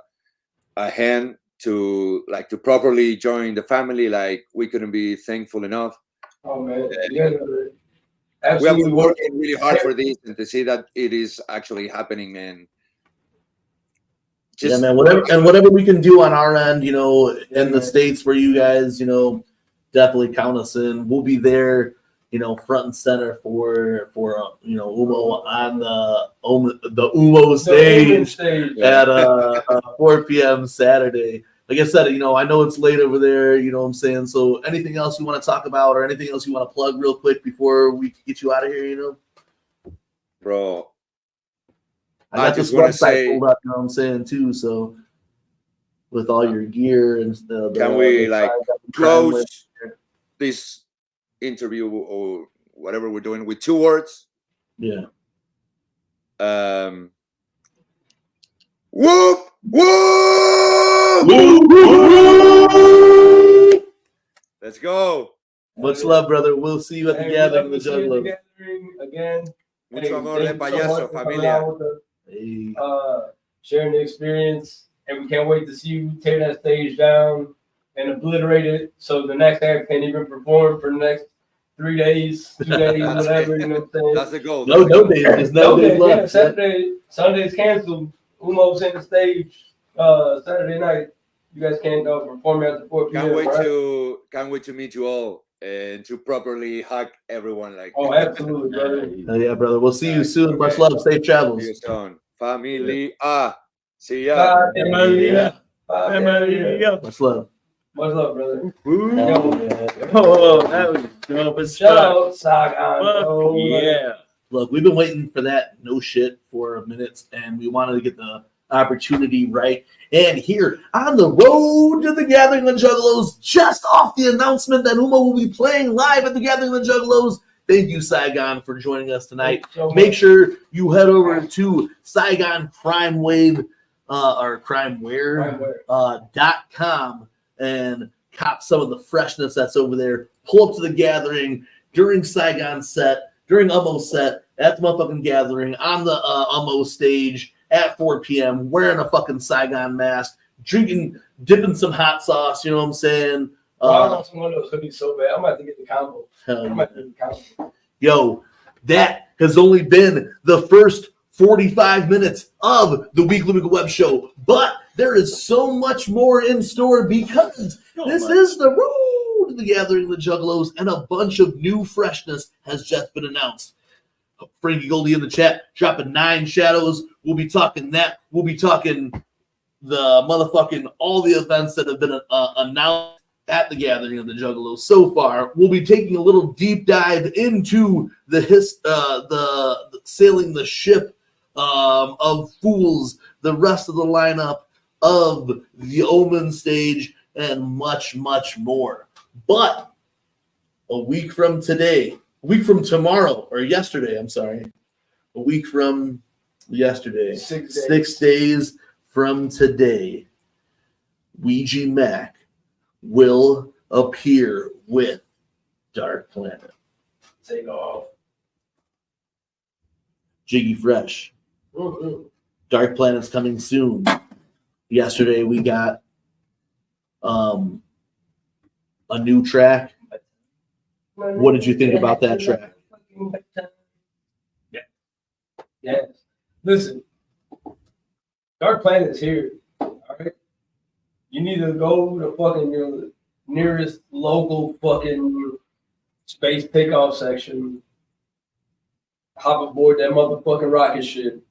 hand to properly join the family. Like, we couldn't be thankful enough. Oh man, we have been working really hard for this, and to see that it is actually happening, man. Yeah, man. Whatever we can do on our end, you know, in the States for you guys, you know, definitely count us in. We'll be there, you know, front and center for you know, Ummo on the Ummo stage at 4 p.m. Saturday. Like I said, you know, I know it's late over there, you know what I'm saying? So anything else you want to talk about or anything else you want to plug real quick before we get you out of here, you know? bro. I got this just wanna website say- pulled up, you know what I'm saying, too. So with all your gear and stuff. Can we like close? close this interview or whatever we're doing with 2 words? Yeah. Whoop whoop! Let's go. Much love, brother. We'll see you at the Hey, gathering of we the love to see you at Juggalos. the gathering again. Mucho Hey, amor de thank you so payaso, much for coming familia. out with us, Hey. sharing the experience, and we can't wait to see you tear that stage down and obliterate it so the next act can't even perform for the next 3 days, 2 days, whatever, you know what I'm saying? That's the goal. No, that's the no goal. days. There's no days Yeah, left. Saturday, Sunday's canceled. Umo's in the stage Saturday night. You guys can't perform after 4 p.m. Can't wait right? can't wait to meet you all and to properly hug everyone. Like, Oh, absolutely, brother. Oh, yeah, brother. We'll see you soon. Much Okay. love. Safe travels. see you soon. Familia. See ya. Bye, Yeah. Bye. Much love. Much love, brother. Oh, that was dope as Shout fuck. out Sagan. Fuck Oh, yeah. Look, we've been waiting for that no shit for a minute, and we wanted to get the opportunity right. And here on the road to the Gathering of the Juggalos, just off the announcement that Ummo will be playing live at the Gathering of the Juggalos. Thank you, Sagan, for joining us tonight. Make sure you head over to Saigon Crime Wave or crimeware.com and cop some of the freshness that's over there. Pull up to the gathering during Saigon set, during UMMO set, at the motherfucking gathering, on the UMMO stage at 4 p.m., wearing a fucking Saigon mask, dipping some hot sauce, you know what I'm saying? I want some one of those hoodies so bad. I'm about to get the combo. Hell I'm yeah. about to get the combo. Yo, that has only been the first 45 minutes of the Weekly Wicked Web Show, but there is so much more in store because this is the road to the Gathering of the Juggalos, and a bunch of new freshness has just been announced. Frankie Goldie in the chat, dropping 9 shadows. We'll be talking that. We'll be talking the motherfucking all the events that have been announced at the Gathering of the Juggalos so far. We'll be taking a little deep dive into the sailing the ship of fools, the rest of the lineup of the Omen Stage, and much, much more. But a week from tomorrow, or yesterday, I'm sorry, a week from yesterday, 6 days. 6 days from today, Ouija Mac will appear with Dark Planet. Take off. Jiggy Fresh. Mm-hmm. Dark Planet's coming soon. Yesterday we got a new track. What did you think about that track? Yeah. Yes. Listen, Dark Planet is here. All right. You need to go to fucking your nearest local fucking space takeoff section. Hop aboard that motherfucking rocket ship.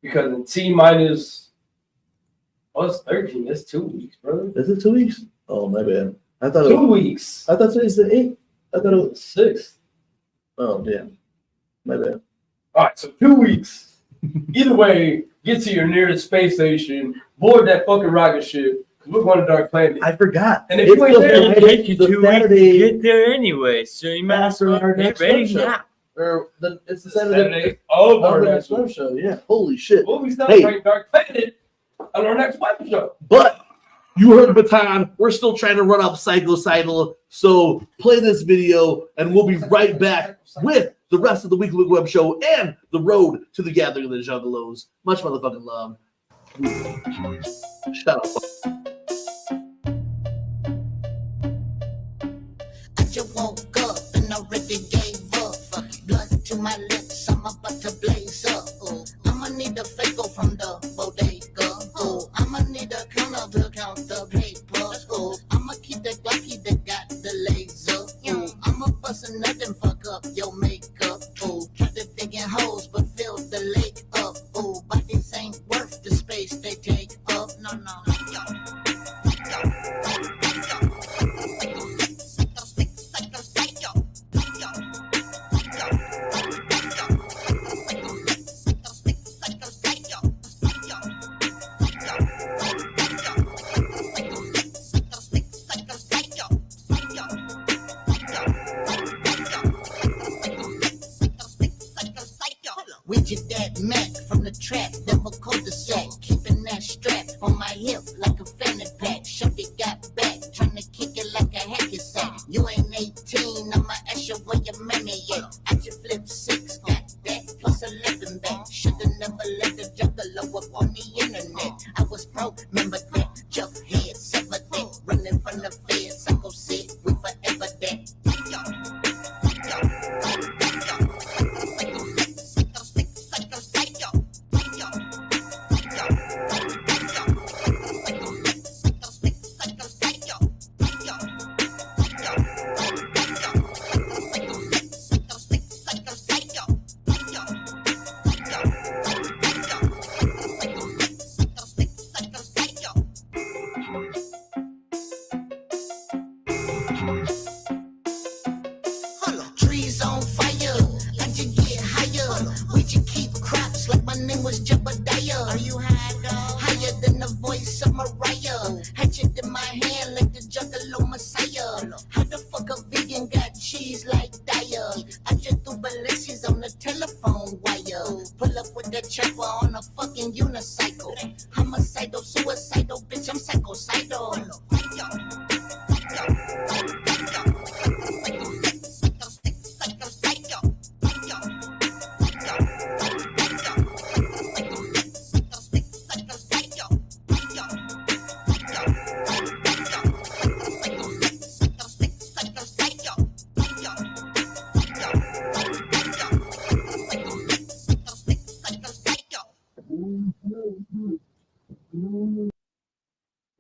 Because in T-minus, it's 13. That's 2 weeks, brother. Is it 2 weeks? Oh, my bad. I thought 2 weeks. I thought today's the 8th. I thought it was 6. Oh, damn. My bad. All right, so 2 weeks. Either way, get to your nearest space station, board that fucking rocket ship, because we're going to Dark Planet. I forgot. And if you ain't there, It'll take you the 2 weeks to Saturday get there anyway, so you might as after well our get next ready web show. now. Or it's the Saturday Saturday of our of the next next web web show. Yeah. Holy shit. We'll be celebrating Dark Planet on our next web show. But you heard the baton. We're still trying to run up Psychocidal. So play this video, and we'll be right back with the rest of the Weekly Web Show and the road to the Gathering of the Juggalos. Much motherfucking love. Shut up. I just woke up and already gave up. Blood to my lips, I'm about to blaze up. Ooh, I'ma need a Faco from the bodega. Ooh, I'ma need a counter to count the paper. Ooh, I'ma keep that Glocky that got the laser. Ooh, I'ma bust a nut and fuck up your makeup. Ooh, try to dig in holes but fill the lake up. Ooh, bodies ain't worth the space they take up. No. yeah, psycho sick, we forever dead. Trees on fire, I just get higher. We just keep crops like my name was Jebediah. Are you high, dog? Higher than the voice of Mariah. Hatchet in my hand like the Juggalo Messiah. How the fuck a vegan got cheese like Dyer? I just threw Balenci's on the telephone wire. Pull up with the chopper on a fucking unicycle. Homicidal, suicidal, bitch, I'm psychocidal.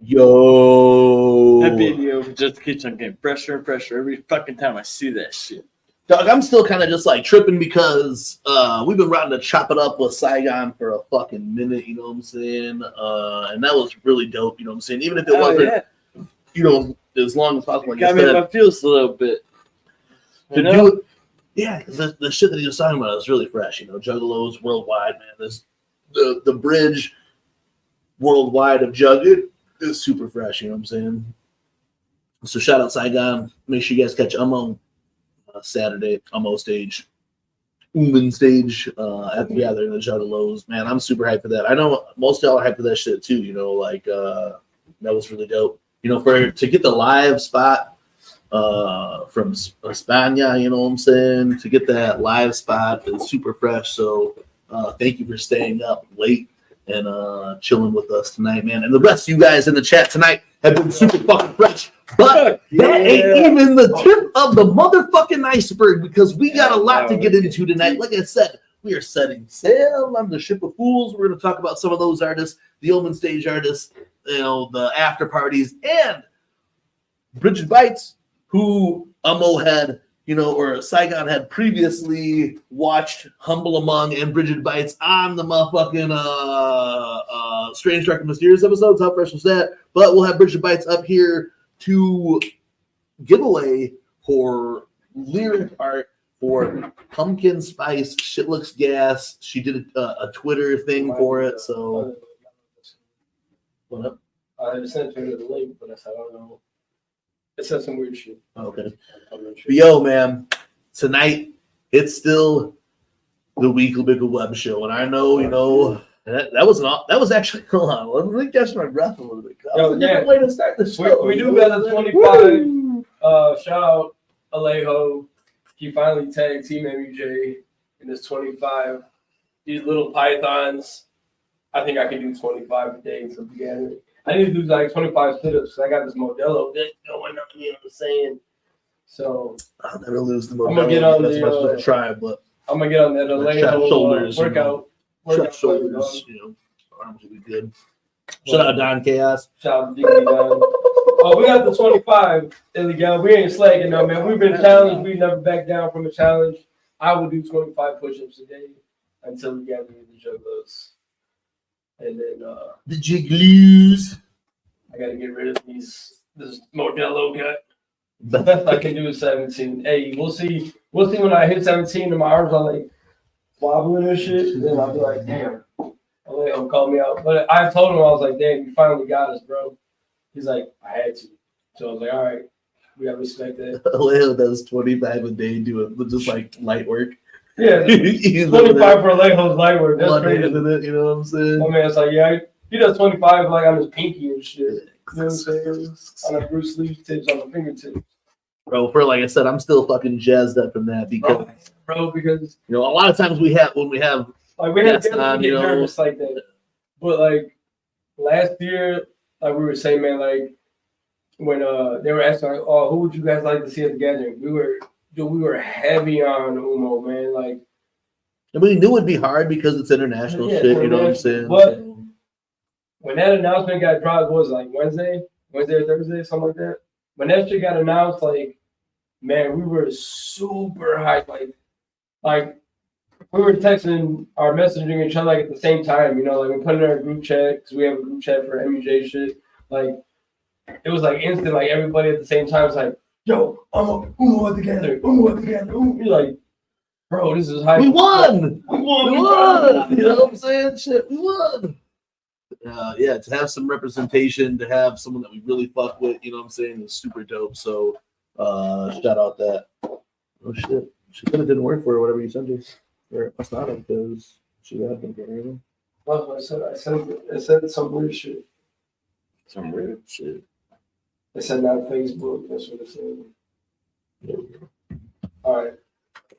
Yo, That video just keeps on getting fresher and fresher every fucking time I see that shit. Doug, I'm still kind of just like tripping because we've been riding to chop it up with Sagan for a fucking minute, you know what I'm saying? And that was really dope, you know what I'm saying? Even if it wasn't, you know, as long as possible. Like Got me in my feels a little bit. To do it, yeah, because the shit that he was talking about is really fresh, you know, Juggalos worldwide, man. This the bridge worldwide of Juggalos is super fresh, you know what I'm saying? So shout out Sagan. Make sure you guys catch UMMO Saturday, Omen Stage, Omen Stage at the gathering of the Juggalos. Man, I'm super hyped for that. I know most of y'all are hyped for that shit too, you know, like that was really dope. You know, to get the live spot from España, you know what I'm saying? To get that live spot is super fresh. So thank you for staying up late and chilling with us tonight, man. And the rest of you guys in the chat tonight have been super fucking fresh. But that ain't even the tip of the motherfucking iceberg, because we got a lot to get into tonight. Like I said, we are setting sail on the ship of fools. We're going to talk about some of those artists, the Omen Stage artists, you know, the after parties, and Brigid Bites, who UMMO had, you know, or Sagan had previously watched Humble Among and Brigid Bites on the motherfucking Strange, Dark, and Mysterious episodes. How fresh was that? But we'll have Brigid Bites up here to give away her lyric art for Pumpkin Spice Shit Looks Gas. She did a Twitter thing for it. So, what up? I sent her the link, but I said, I don't know. It said some weird shit. Okay. I'm not sure. But yo, man, tonight it's still the Weekly Wicked Web Show, and I know, you know, that was actually, hold on, let me catch my breath a little bit. That was a different way to start the show. We do got a 25. Shout out Alejo. He finally tagged TeamMUJ in this 25. These little pythons. I think I can do 25 a day until the beginning. I need to do like 25 sit-ups. I got this Modelo bit going on, you know what I'm saying? So I'll never lose the Modelo. I'm gonna get on as the much as I try, but I'm gonna get on that Alejo shoulders, workout. Shut shoulders, you know, arms will be good. Shout out Don Chaos. Shout out Diggity Don. Oh, we got the 25. Illegal. We ain't slacking though, man. We've been challenged. We never back down from a challenge. I will do 25 push-ups a day until we get the Juggalos. And then the Juggalos. I gotta get rid of this Modelo gut. The best I can do is 17. Hey, we'll see. We'll see when I hit 17 and my arms are like wobbling and shit. And then I'll be like, damn. I'll let him call me out. But I told him, I was like, damn, you finally got us, bro. He's like, I had to. So I was like, all right, we gotta respect that. Alejo does 25 a day doing just like light work. Yeah, 25 for Alejo's light work. That's crazy. It, you know what I'm saying? My man's like, yeah, he does 25 like on his pinky and shit. You know what I'm saying? On a Bruce Lee tips on the fingertips. Bro, for like I said, I'm still fucking jazzed up from that because because you know a lot of times we have like we had to get nervous like that. But like last year, like we were saying, man, like when they were asking, like, oh, who would you guys like to see at the gathering? We were heavy on Ummo, man. Like, and we knew it'd be hard because it's international shit. You know what I'm saying? But when that announcement got dropped, what was it, like Wednesday or Thursday, something like that? When that shit got announced, like, man, we were super hyped. Like we were texting our messaging each other like at the same time, you know, like we put in our group chat because we have a group chat for MUJ shit. Like it was like instant, like everybody at the same time was like, yo, Ummo together. You're like, bro, this is hype. We won. We won. You know what I'm saying? Shit, we won. Yeah, to have some representation, to have someone that we really fuck with, you know what I'm saying, is super dope. So shout out that. Oh shit. She could have didn't work for her, whatever you sent her. Or it must not have, because she had been getting her. That's what I said. I said some weird shit. Some weird shit. I said not Facebook. That's what I said. All right.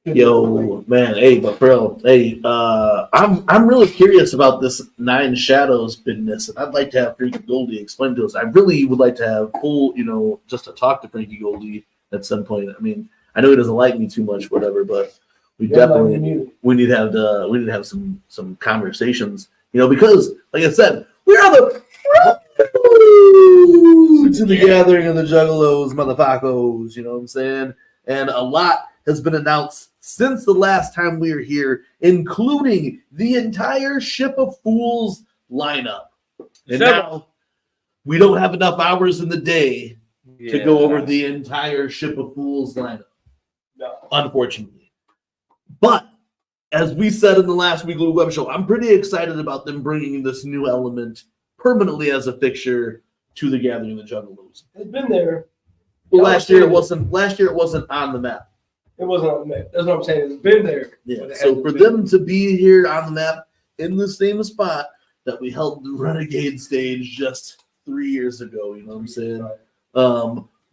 Yo, man, hey, but bro, hey, I'm really curious about this Nine Shadows business, and I'd like to have Frankie Goldie explain to us. I really would like to have full, you know, just to talk to Frankie Goldie at some point. I mean, I know he doesn't like me too much, whatever, but we definitely we need to have some conversations, you know, because like I said, we are the to the gathering of the Juggalos, motherfuckers, you know what I'm saying? And a lot has been announced since the last time we were here, including the entire Ship of Fools lineup. And now we don't have enough hours in the day to go over the entire Ship of Fools lineup. No. Unfortunately. But as we said in the last Weekly Web Show, I'm pretty excited about them bringing this new element permanently as a fixture to the Gathering of the Juggalos. It's been there. Well, last year it wasn't on the map. It wasn't on the map. That's what I'm saying. It's been there. Yeah. So for them to be here on the map in the same spot that we held the Renegade stage just 3 years ago, you know what I'm saying?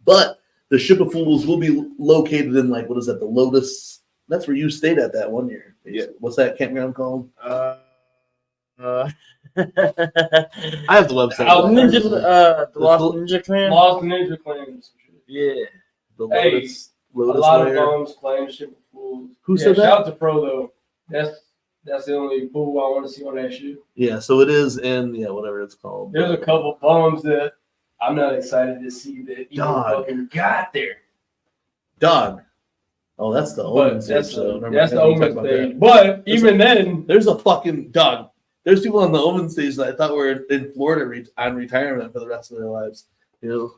But the Ship of Fools will be located in, like, what is that? The Lotus. That's where you stayed at that 1 year. Yeah. What's that campground called? I have the website. The Lost Ninja Clan. Lost Ninja Clan. Yeah. The Lotus. A lot of bums playing Ship of Fools. Who said that? Shout out to Pro though. That's the only fool I want to see on that shit. Yeah, so it is in whatever it's called. There's a couple bums that I'm not excited to see that even fucking got there. Dog. Oh, that's the Omen Stage. That's the Omen Stage. But even then, there's a fucking dog. There's people on the Omen Stage that I thought were in Florida on retirement for the rest of their lives. You know,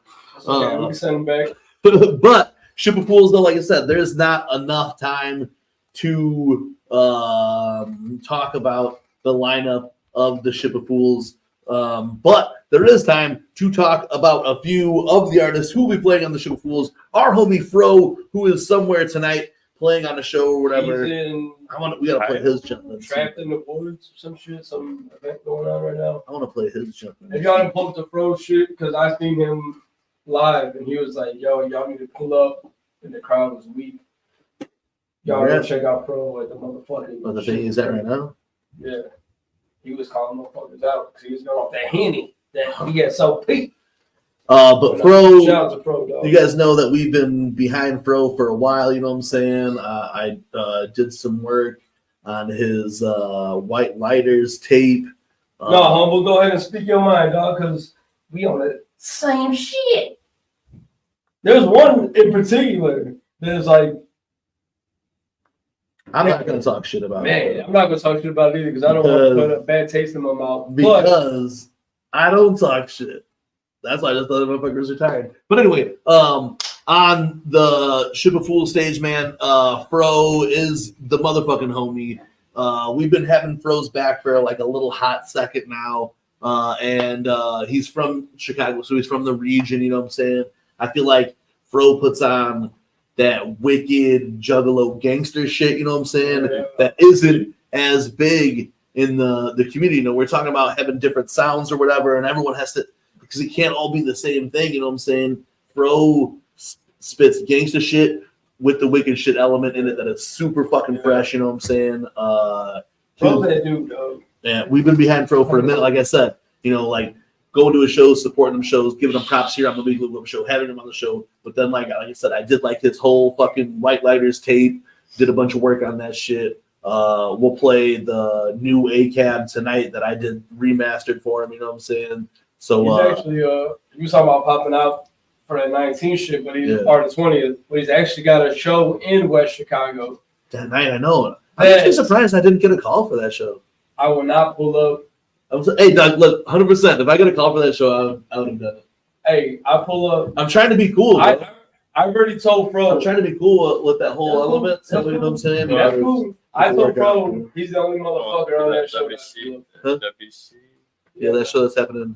okay, we can send them back. But Ship of Fools, though, like I said, there's not enough time to talk about the lineup of the Ship of Fools. But there is time to talk about a few of the artists who will be playing on the Ship of Fools. Our homie Fro, who is somewhere tonight playing on the show or whatever. We gotta play his jump. Trapped in the woods or some shit, some event going on right now. I want to play his jump. If y'all didn't pull up the Fro shit, because I seen him live and he was like, yo, y'all need to pull up, and the crowd was weak. Y'all gotta check out Pro at the motherfucking. Oh, the thing is that right now? Yeah. He was calling motherfuckers out because he was going off that Henny that he got so peaked. But Fro, shout out to Fro, dog. You guys know that we've been behind Fro for a while, you know what I'm saying? I did some work on his White Lighters tape. No, Humble, go ahead and speak your mind, dog, because we on the same shit. There's one in particular that's like, I'm not going to talk shit about it. I'm not going to talk shit about it either because I don't want to put a bad taste in my mouth. Because I don't talk shit. That's why I just thought the motherfuckers retired. But anyway, on the Ship of Fools stage, man, Fro is the motherfucking homie. We've been having Fro's back for like a little hot second now. And he's from Chicago, so he's from the region, you know what I'm saying? I feel like Fro puts on that wicked Juggalo gangster shit, you know what I'm saying? Yeah. That isn't as big in the community. You know, we're talking about having different sounds or whatever, and everyone has to, because it can't all be the same thing, you know what I'm saying? Fro spits gangster shit with the wicked shit element in it that is super fucking fresh, you know what I'm saying? Fro's that dude, though. Yeah, we've been behind Fro for a minute, like I said. You know, like going to his shows, supporting them shows, giving them props here on the Weekly Wicked Show, having him on the show. But then, like I said, I did like his whole fucking White Lighters tape. Did a bunch of work on that shit. We'll play the new ACAB tonight that I did remastered for him. You know what I'm saying? So he's actually you was talking about popping out for that 19 shit, but he's part of 20th. But he's actually got a show in West Chicago that night. I know. I'm actually surprised I didn't get a call for that show. I will not pull up. Hey, Doug, look, 100%. If I get a call for that show, I would have done it. Hey, I pull up. I'm trying to be cool. I already told Fro. I'm trying to be cool with that whole element. Cool. You know what I'm saying? That's cool. I told Fro he's the only motherfucker on that show. WC. Yeah, that show that's happening.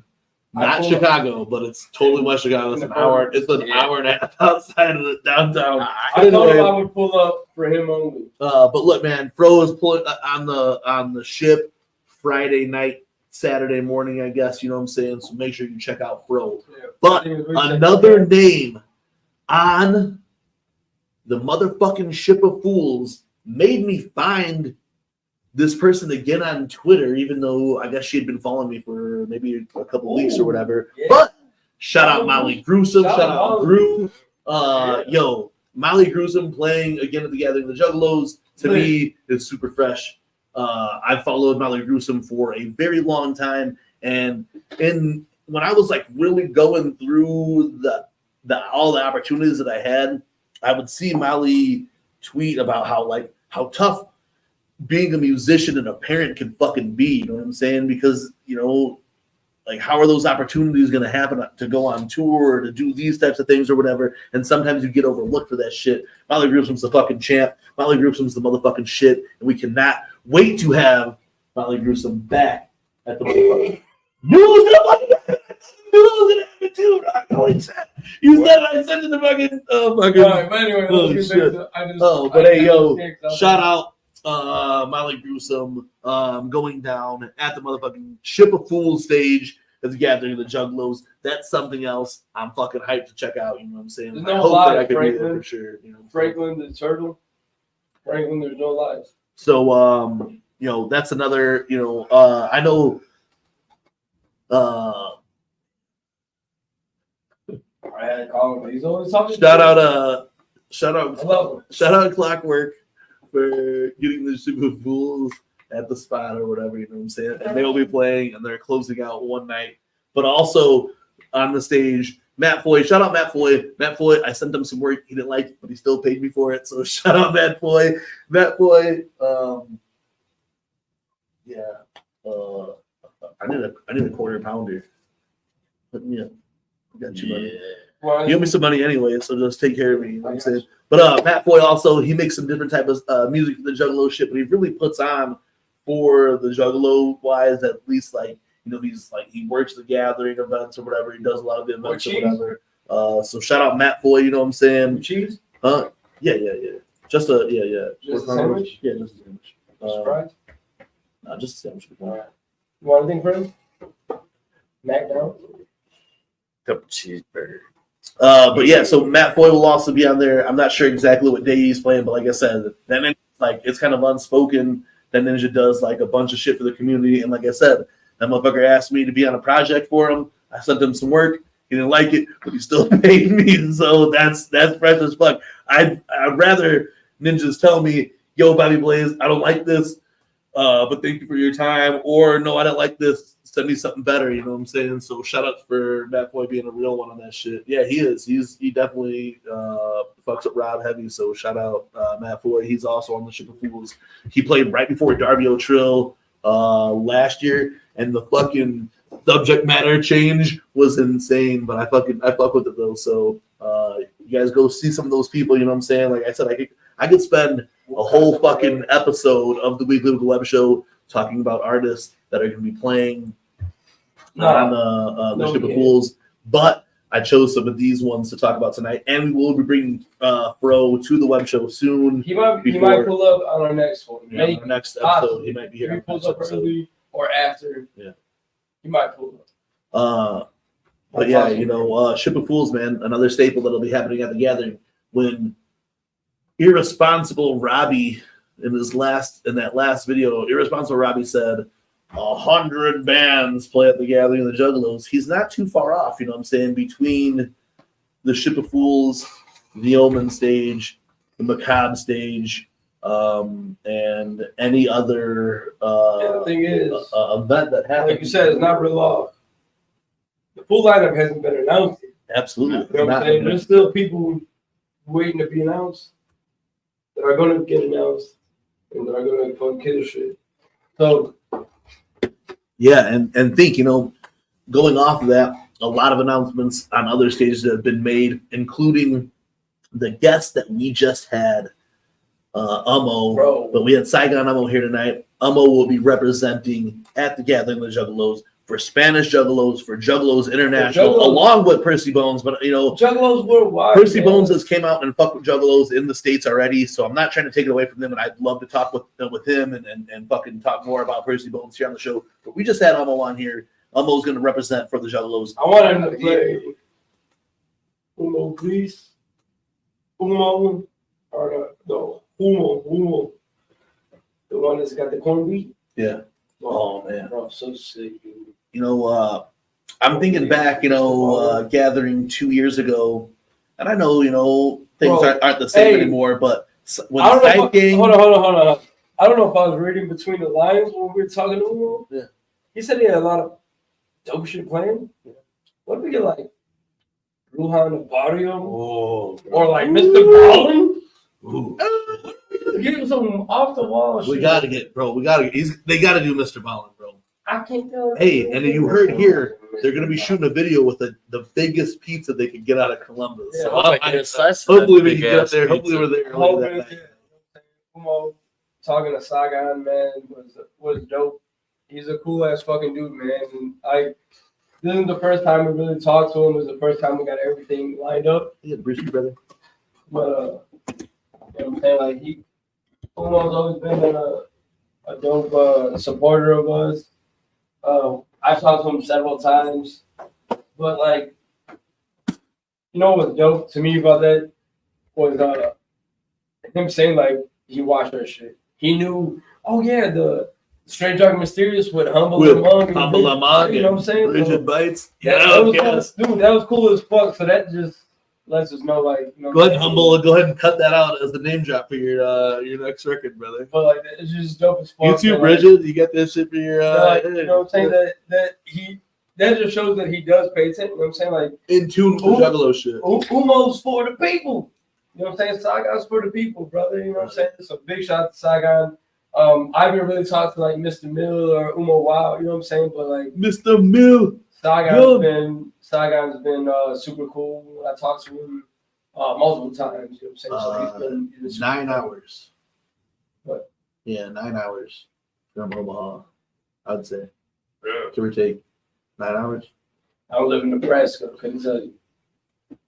Not Chicago, but it's totally West Chicago. It's an hour. It's an hour and a half outside of the downtown. I told him I would pull up for him only. But look, man, Fro is pulling on the ship Friday night, Saturday morning, I guess. You know what I'm saying? So make sure you check out Fro. Yeah. But another name on the motherfucking ship of fools made me find this person again on Twitter, even though I guess she had been following me for maybe a couple weeks or whatever. Yeah. But shout out Molly Gruesome, shout out Gru. Yo, Molly Gruesome playing again at the Gathering, the Juggalos, to me is super fresh. I followed Molly Gruesome for a very long time, and when I was like really going through all the opportunities that I had, I would see Molly tweet about how tough being a musician and a parent can fucking be, you know what I'm saying? Because, you know, like, how are those opportunities going to happen to go on tour or to do these types of things or whatever? And sometimes you get overlooked for that shit. Molly Gruesome's the fucking champ. Molly Gruesome's the motherfucking shit. And we cannot wait to have Molly Gruesome back at the motherfucking You said I sent it to fucking fucking. All right, but anyway, shit. But hey, yo, shout out Molly Gruesome going down at the motherfucking Ship of Fools stage at the Gathering of the Juggalos. That's something else I'm fucking hyped to check out. You know what I'm saying? There's no lies, I could be there for sure. You know, Franklin the Turtle. Franklin, there's no lies. So you know, that's another. You know, I know. I had to call him. He's always talking. Shout out Clockwork for getting the Super Fools at the spot or whatever, you know what I'm saying? And they'll be playing and they're closing out one night. But also on the stage, Matt Foy. Shout out Matt Foy. Matt Foy, I sent him some work. He didn't like it, but he still paid me for it. So shout out Matt Foy. Matt Foy, I need a quarter pounder. But yeah, I got you money. Well, you owe me some money anyway, so just take care of me. You know what I'm saying? But Matt Foy also, he makes some different type of music for the Juggalo shit, but he really puts on for the Juggalo wise, at least, like, you know, he's like, he works the Gathering events or whatever. He does a lot of the events or whatever. So shout out Matt Foy, you know what I'm saying? Cheese? Yeah. Just a Just a sandwich? Yeah, just a sandwich. Surprise? No, just a sandwich. All right. You want anything, friend? McDonald's? Couple cheeseburger. But yeah, so Matt Foy will also be on there. I'm not sure exactly what day he's playing, but like I said, that ninja, like, it's kind of unspoken. That Ninja does like a bunch of shit for the community, and like I said, that motherfucker asked me to be on a project for him. I sent him some work. He didn't like it, but he still paid me. So that's fresh as fuck. I'd rather ninjas tell me, "Yo, BobeBlaze, I don't like this, but thank you for your time," or "No, I don't like this. Send me something better." You know what I'm saying? So shout out for Matt Foy being a real one on that shit. Yeah, he is. He definitely fucks with Rob heavy. So shout out Matt Foy. He's also on the Ship of Fools. He played right before Darby O'Trill last year, and the fucking subject matter change was insane. But I fuck with it though. So you guys go see some of those people. You know what I'm saying? Like I said, I could spend a whole fucking episode of the Weekly Wicked Web Show talking about artists that are going to be playing on the Ship of Fools, but I chose some of these ones to talk about tonight, and we will be bringing Fro to the web show soon. He might pull up on our next one. Yeah, on our next episode, he might be here. He pulls up early or after. Yeah, he might pull up. But yeah, you know, Ship of Fools, man, another staple that'll be happening at the Gathering. When irresponsible Robbie in that last video, irresponsible Robbie said, 100 bands play at the Gathering of the Juggalos, he's not too far off, you know what I'm saying, between the Ship of Fools, the Omen Stage, the Macabre Stage, and any other the thing is, event that happens. like you said, it's not real off. The full lineup hasn't been announced. Absolutely. You know what I'm saying? There's still people waiting to be announced that are going to get announced and that are going to fucking kill shit. So, yeah, and think, you know, going off of that, a lot of announcements on other stages that have been made, including the guest that we just had, UMMO. Bro. But we had Sagan UMMO here tonight. UMMO will be representing at the Gathering of the Juggalos for Spanish Juggalos, for Juggalos International, Juggalos. along with Percy Bones. But, you know, Juggalos worldwide. Percy man. Bones has came out and fucked with Juggalos in the States already, so I'm not trying to take it away from them, and I'd love to talk with him and fucking talk more about Percy Bones here on the show. But we just had UMMO on here. UMMO's going to represent for the Juggalos. I want him to play Ummo, please. Ummo, or no, Ummo. The one that's got the corn beat. Yeah. Oh, man. Bro, so sick, dude. You know, I'm thinking back, you know, Gathering 2 years ago, and I know, you know, things Bro, aren't the same hey, anymore, but when I don't know. Skype game, Hold on. I don't know if I was reading between the lines when we were talking to him. Yeah. He said he had a lot of dope shit playing. Yeah. What if we get like Ruhan Barrio or like Mr. Ballin? Give him some off the wall shit. we got to get, bro, they got to do Mr. Ballin, bro. I can't tell. Hey, and you heard here, they're going to be shooting a video with the biggest pizza they could get out of Columbus. Yeah, So Hopefully we can get there. Hopefully we're there early that night. Ummo talking to Sagan, man, was dope. He's a cool ass fucking dude, man. And this isn't the first time we really talked to him. It was the first time we got everything lined up. Yeah, Brigid, brother. But you know what I'm saying? Like Ummo's always been a dope supporter of us. I've talked to him several times, but like, you know what's dope to me about that was him saying like he watched our shit. He knew, oh yeah, the Straight Dark Mysterious with Humble Among, you know what I'm saying? Brigid Bites. Yeah, that was cool. Dude, that was cool as fuck. So that just lets us know, like, you know, Go ahead, Humble. Go ahead and cut that out as the name drop for your next record, brother. But like, it's just dope as fuck. You too, like, Brigid. You got this shit for your. you know what I'm saying? That just shows that he does pay attention. You know what I'm saying? Like, in tune with the Juggalo shit. Ummo's for the people. You know what I'm saying? Sagan's for the people, brother. You know what I'm saying? So big shout out to Sagan. I haven't really talked to like Mr. Mill or Ummo Wow, you know what I'm saying? But like Mr. Mill, Sagan's been super cool. I talked to him multiple times, you know what I'm saying? So he's been 9 hours. What? Yeah, 9 hours from Omaha, I'd say. Give or take 9 hours. I don't live in Nebraska, couldn't tell you.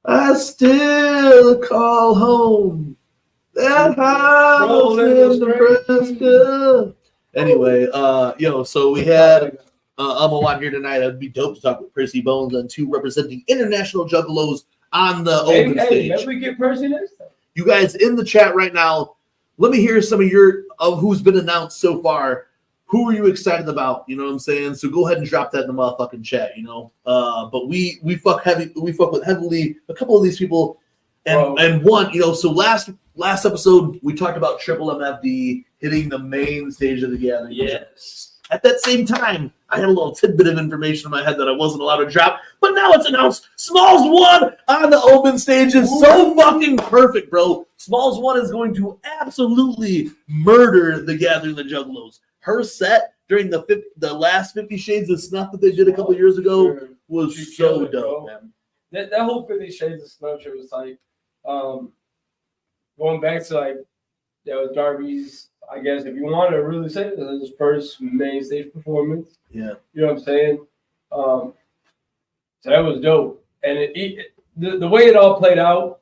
I still call home that house in Nebraska. Anyway, so we had Ummo on here tonight. It'd be dope to talk with Percy Bones and two representing international Juggalos on the Omen Stage. Maybe we get Percy next time. You guys in the chat right now, let me hear some of who's been announced so far. Who are you excited about? You know what I'm saying? So go ahead and drop that in the motherfucking chat, you know. But we fuck with heavily a couple of these people, and one, you know. So last episode we talked about Triple MFD hitting the main stage of the gathering. Yes. At that same time, I had a little tidbit of information in my head that I wasn't allowed to drop, but now it's announced. Smalls 1 on the Omen Stage is so fucking perfect, bro. Smalls 1 is going to absolutely murder the Gathering of the Juggalos. Her set during the last 50 Shades of Snuff that they did a couple years ago was so dope, man. That whole 50 Shades of Snuff shit was like, going back to like, that was Darby's, I guess, if you want to really say it, his first main stage performance. Yeah. You know what I'm saying? So that was dope. And the way it all played out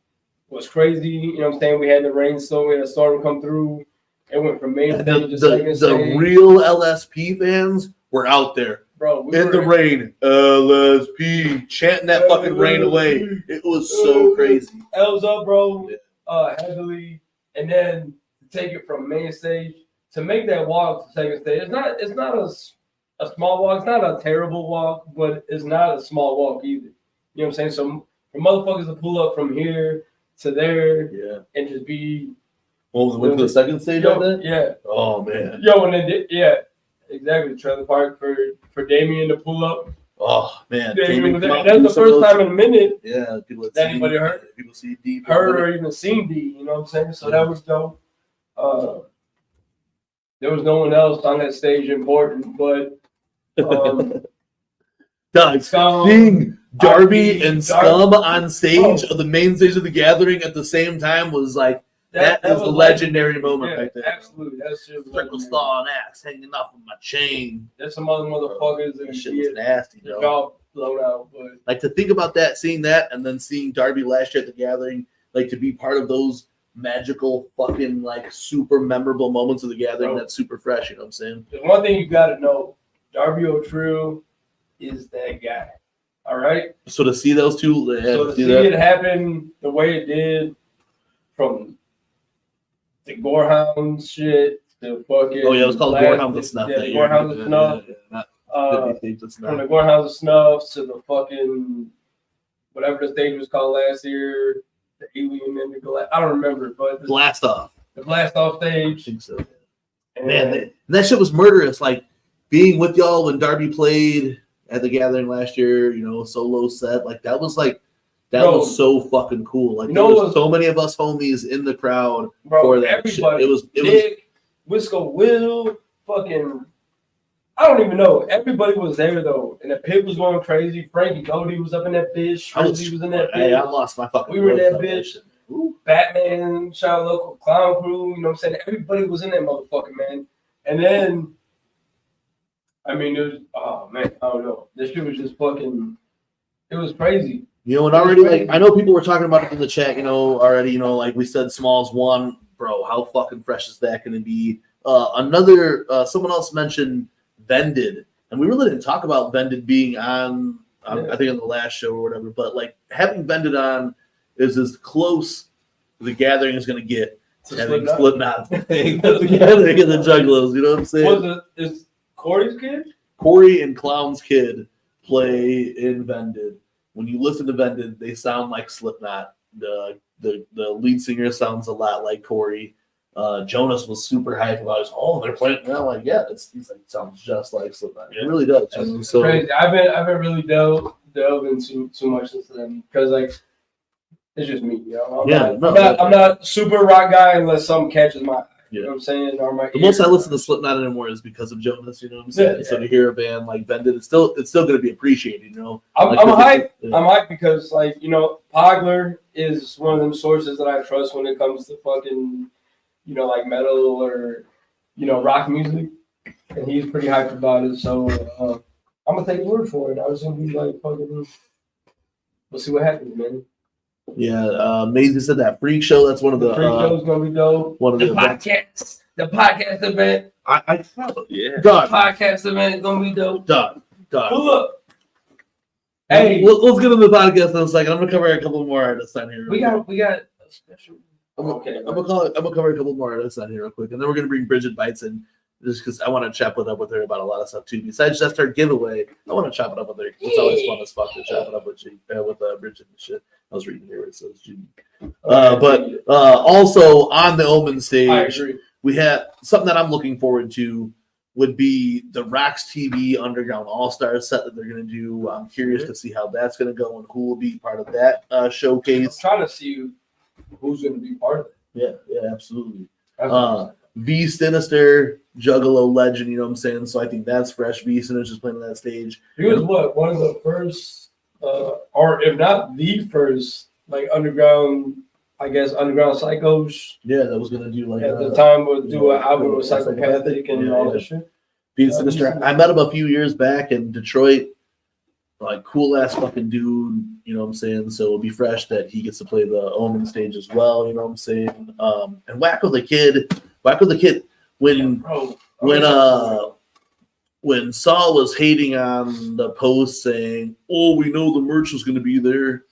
was crazy. You know what I'm saying? We had the rainstorm, we had a storm come through. It went from main stage to second stage. The real LSP fans were out there. Bro, in the rain, LSP, chanting that fucking rain away. It was so crazy. L's up, bro, heavily. And then to take it from main stage to make that walk to second stage, it's not a a small walk. It's not a terrible walk, but it's not a small walk either. You know what I'm saying? So for motherfuckers to pull up from here to there, Yeah. and just be. What was went to the second stage of that? Yeah. Oh man. Yo, when they did, yeah, exactly. Trailer park for Damien to pull up. Oh man. Damien was there. come out, That's do the some of first those- time in a minute Yeah. People had that seen- anybody heard. People see deep. heard or even seen D. You know what I'm saying? So that was dope. There was no one else on that stage important, but Doug, Scum, seeing Darby Darby, and Scum on stage Oh. of the main stage of the gathering at the same time was like that is was a legendary moment Yeah, right there. absolutely. That shit was Trickle legendary. Star and axe hanging off of my chain. There's some other motherfuckers That that shit was get nasty, their bro. jaw blown out, but Like to think about that, seeing that, and then seeing Darby last year at the gathering, like to be part of those magical fucking like super memorable moments of the gathering. Bro. That's super fresh. You know what I'm saying? there's one thing you gotta know: Darby O'True is that guy. All right. So to see those two, So to see it happen the way it did, from the Gorehound shit to fucking Oh yeah, it was called Blast- Gorehound of Snuff. Yeah, that the year. Gorehound of Snuff. Not Uh, 50 States of Snuff. from the Gorehound of Snuff to the fucking whatever the stage was called last year, the Alien and the Galactic. I don't remember, but the Blast off. Blast Off I stage. think so. And Man, that shit was murderous. Like being with y'all when Darby played at the gathering last year, you know, solo set. Like that was Bro, was so fucking cool. Like you there know was what- so many of us homies in the crowd bro, for that everybody, shit. It was Nick, Wisco Will, fucking, I don't even know. Everybody was there though, and the pit was going crazy. Frankie Cody was up in that bitch. I was, Shrizzy was in that hey, I bitch. lost my fucking We were in voice that on bitch. shit. Ooh. Batman, shout out local clown crew. You know what I'm saying? Everybody was in that motherfucker, man. And then, I mean, it was, oh man, I don't know. This shit was just fucking. It was crazy. You know, and already like I know people were talking about it in the chat, you know, already, you know, like we said Smalls won, bro. How fucking fresh is that gonna be? Someone else mentioned Vended, and we really didn't talk about Vended being on I think on the last show or whatever, but like having Vended on is as close the gathering is gonna get to having Slipknot playing at the gathering and the Juggalos, you know what I'm saying? Is Corey's kid? Corey and Clown's kid play in Vended. When you listen to Vended, they sound like Slipknot. The lead singer sounds a lot like Corey. Jonas was super hyped about it. Oh, they're playing. And I'm like, yeah, he's like sounds just like Slipknot. It really does. So Crazy. I've been really delving too much into them because like it's just me, you know. I'm not super rock guy unless something catches my eye. You know what I'm saying? Or my the most I listen to Slipknot anymore is because of Jonas. You know what I'm saying? Yeah. So to hear a band like Vended, it's still going to be appreciated. You know, I'm like, hyped. yeah. I'm hyped because like you know, Pogler is one of them sources that I trust when it comes to fucking, you know, like metal or you know rock music, and he's pretty hyped about it. So I'm gonna take your word for it. I was gonna be like fucking. We'll see what happens, man. Yeah, Maisie said that freak show. That's one of the Freak show's gonna be dope. one of the podcast event. I Yeah. Doug, Podcast event is gonna be dope. Doug. Pull up. Hey, Let's get into the podcast in a second. I'm gonna cover a couple more artists on here. we got a special. I'm Okay, gonna cover a couple more artists on here real quick, and then we're gonna bring Brigid Bites in, just because I want to chop it up with her about a lot of stuff too. Besides just our giveaway, I want to chop it up with her. It's always fun as fuck to chop it up with Brigid and shit. I was reading here where it says Judy. But also on the Omen I stage, agree. we have something that I'm looking forward to. Would be the Rocks TV Underground All Stars set that they're going to do. I'm curious to see how that's going to go and who will be part of that I'm showcase. trying to see who's going to be part of it. Yeah, absolutely. That's V Sinister, Juggalo legend, you know what I'm saying? So I think that's fresh. V Sinister's playing on that stage. he was one of the first, or if not the first, like underground psychos. Yeah, that was going to do like At the time, would do an album with Psychopathic and all that shit. V Sinister. I met him a few years back in Detroit. Like cool ass fucking dude, you know what I'm saying? So it'll be fresh that he gets to play the Omen stage as well, you know what I'm saying? And Wacko the Kid, when Saul was hating on the post saying, "Oh, we know the merch was going to be there."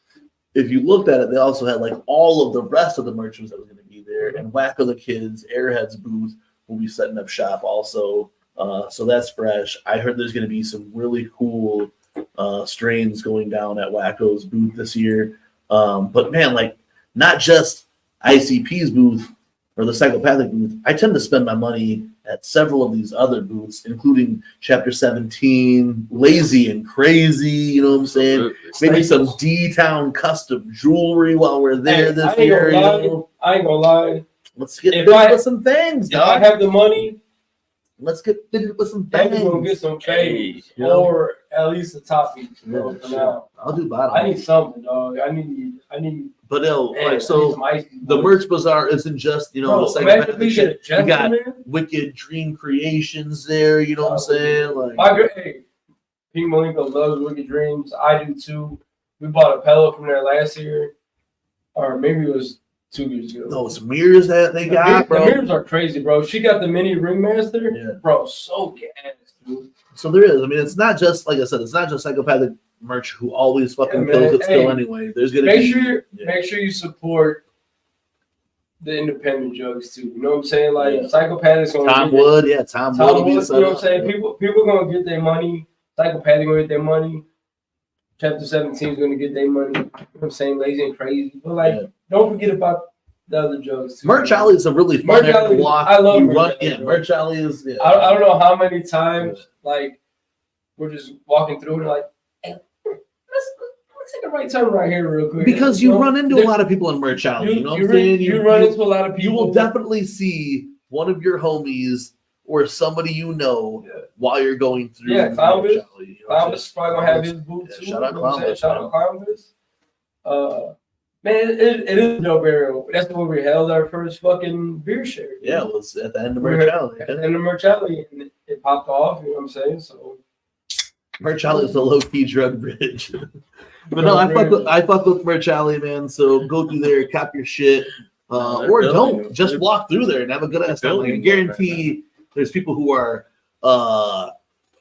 If you looked at it, they also had like all of the rest of the merch that was going to be there. And Wacko the Kid's Airheads booth will be setting up shop also So that's fresh. I heard there's going to be some really cool strains going down at Wacko's booth this year. But man, like not just ICP's booth or the Psychopathic booth. I tend to spend my money at several of these other booths, including Chapter 17, Lazy and Crazy, you know what I'm saying? Maybe some D-Town custom jewelry while we're there this year. I ain't gonna lie. Let's get fitted with some things, If I have the money, let's get fitted with some I'm things. gonna get some cake or at least a top each. For now. I'll do bottom. I need something, dog. I need. But no, Man, like so, the merch bazaar isn't just Bro, the imagine if we shit. get a You got gentleman. Wicked Dream Creations there. You know what I'm saying? Like, Hey, Pete Malenko loves Wicked Dreams. I do too. We bought a pillow from there last year, or maybe it was 2 years ago. those mirrors that they got, The bro. mirrors are crazy, bro. She got the mini ringmaster, bro. So gas, dude. So there is. I mean, it's not just like I said. It's not just Psychopathic merch who always fucking kills it still anyway. There's gonna make sure you support the independent jugs too. You know what I'm saying? Like Psychopathic gonna Tom Wood, Tom Wood. You know what I'm saying? People gonna get their money. Psychopathic gonna get their money. Chapter 17 is gonna get their money. You know what I'm saying? Lazy and Crazy. But like, don't forget about the other jugs too. Merch Alley is a really fun area to walk. I love Merch Alley is. Yeah. I don't know how many times like we're just walking through and like, hey, let's take a right turn right here real quick. Because you run into a lot of people in Merch Alley. You know what I'm saying? You run into a lot of people. You will definitely see one of your homies or somebody you know while you're going through. Yeah, Clownvis. Clownvis probably gonna have his booth too. Shout out Clownvis. Shout out Clownvis. Man, it is a dope area. That's where we held our first fucking beer share. Yeah, it was at the end of Merch Alley. At the end of Merch Alley, and it popped off. You know what I'm saying? So Merch Alley is the low key drug bridge. But no, I fuck with Merch Alley, man. So go through there, cop your shit, or don't. Just walk through there and have a good ass time. Like, I guarantee there's people who are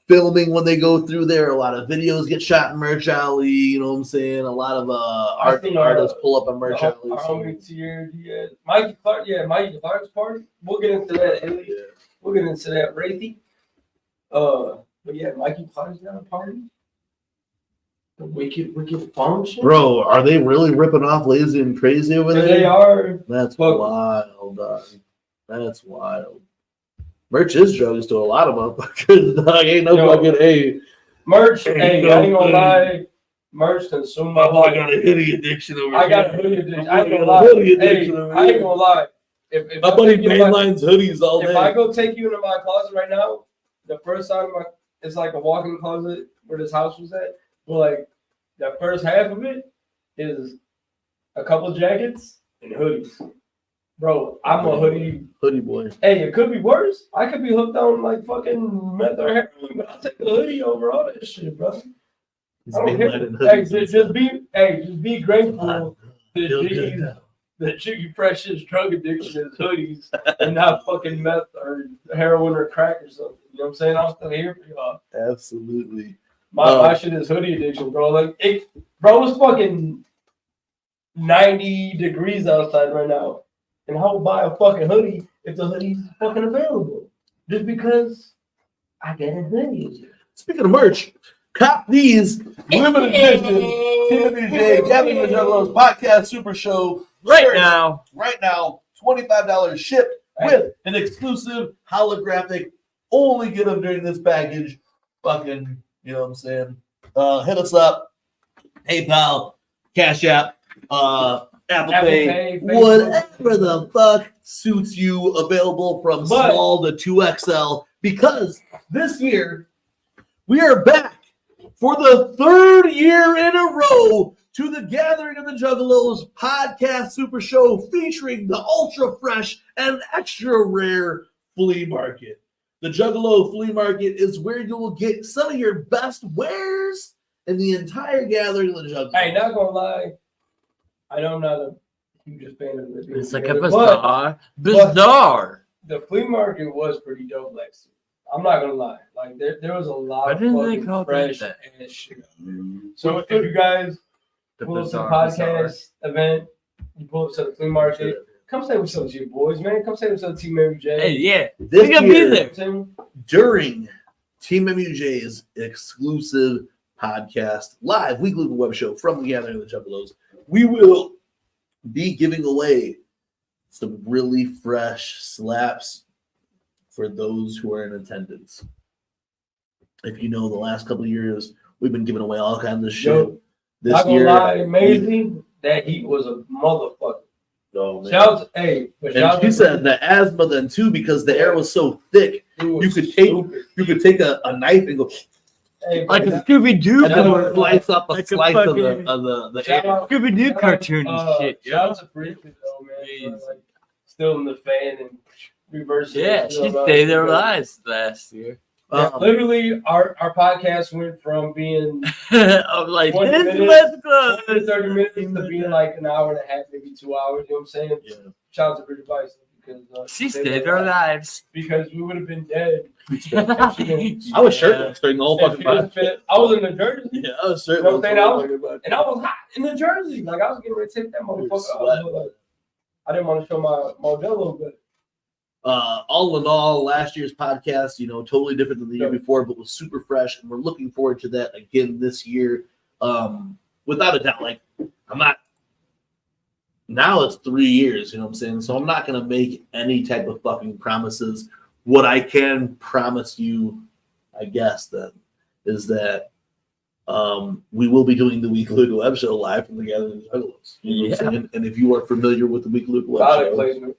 filming when they go through there. A lot of videos get shot in Merch Alley. You know what I'm saying? A lot of artists pull up on Merch Alley. Our homie here, Mikey Clark, Mikey Clark's party. We'll get into that. Yeah. We'll get into that, Wraithy. But yeah, Mikey Clark's got a party. The wicked function. Bro, are they really ripping off Lazy and Crazy over there? They are. That's wild, dog. That's wild. Merch is drugs to a lot of motherfuckers, dog. Ain't no fucking merch. Hey, I ain't gonna lie. Merch consume my life. I got a hoodie addiction over here. I got a hoodie addiction. I ain't gonna lie. I ain't gonna lie. If my buddy mainlines hoodies all day. If I go take you into my closet right now, the first side of it's like a walk-in closet where this house was at. But like that first half of it is a couple jackets and hoodies. Bro, I'm a hoodie boy. Hey, it could be worse. I could be hooked on like fucking meth or heroin, but I'll take the hoodie over all that shit, bro. I don't care. Hey, just be grateful that Jiggy Precious drug addiction is hoodies and not fucking meth or heroin or crack or something. You know what I'm saying? I'm still here for y'all. Absolutely. My shit is hoodie addiction, bro. Like it's fucking 90 degrees outside right now. And I would buy a fucking hoodie if the hoodie's fucking available. Just because I get a hoodie. Speaking of merch, cop these limited edition TeamMUJ Gavin and Juggalos podcast super show right now, $25 shipped with an exclusive holographic. Only get them during this package. Fucking, you know what I'm saying? Hit us up. PayPal, Cash App, Apple Pay, whatever the fuck suits you, available from small to 2XL, because this year we are back for the third year in a row to the Gathering of the Juggalos podcast super show featuring the ultra fresh and extra rare flea market. The Juggalo flea market is where you will get some of your best wares in the entire Gathering of the Juggalos. Hey, not gonna lie, I know I'm not a huge fan of it. It's like a bizarre. The flea market was pretty dope last year. I'm not gonna lie. Like there was a lot of fucking fresh and shit. So if you guys pull up to the podcast event, you pull up to the flea market, come say what's up to your boys, man. Come say what's up to TeamMUJ. Hey, yeah. This year, be there. during TeamMUJ's exclusive podcast, live weekly web show from the Gathering of the Juggalos, we will be giving away some really fresh slaps for those who are in attendance. If you know, the last couple of years, we've been giving away all kinds of shit. Yo, This not gonna year, lie, amazing. That heat was a motherfucker. oh, man. Shout out, hey, but shout And out she to said the asthma then too, because the air was so thick, it was you could take stupid. you could take a knife and go, Hey, Like but a Scooby Doo, and then Shout it out- slice up a like a slice of fucking- the shout air. out- Scooby Doo shout out, cartoon and shit. Shout out to Brigid though, man. Jeez. For, like, still in the fan and reversing. Yeah, she saved their lives last year. Literally, our podcast went from being I'm like, 20 this minutes, was good. 20, 30 minutes to being like an hour and a half, maybe 2 hours. You know what I'm saying? Yeah. Shout out to Brigid Bites because She saved our lives. because we would have been dead. I was shirtless during the whole If fucking she didn't podcast. fit- I was in the jersey. Yeah, I was You know shirtless. what I'm saying? And I was hot in the jersey. Like I was getting ready to take that motherfucker. sweating. Like, I didn't want to show my Modelo, but All in all, last year's podcast, totally different than the year Yeah. before, but was super fresh, and we're looking forward to that again this year. Without a doubt, like I'm not. Now it's 3 years, you know what I'm saying? So I'm not gonna make any type of fucking promises. What I can promise you, I guess, then, is that we will be doing the Weekly Wicked Web Show live from the Gathering of the Juggalos. You know what I'm saying? And if you are familiar with the Weekly Wicked Web product Show, placement.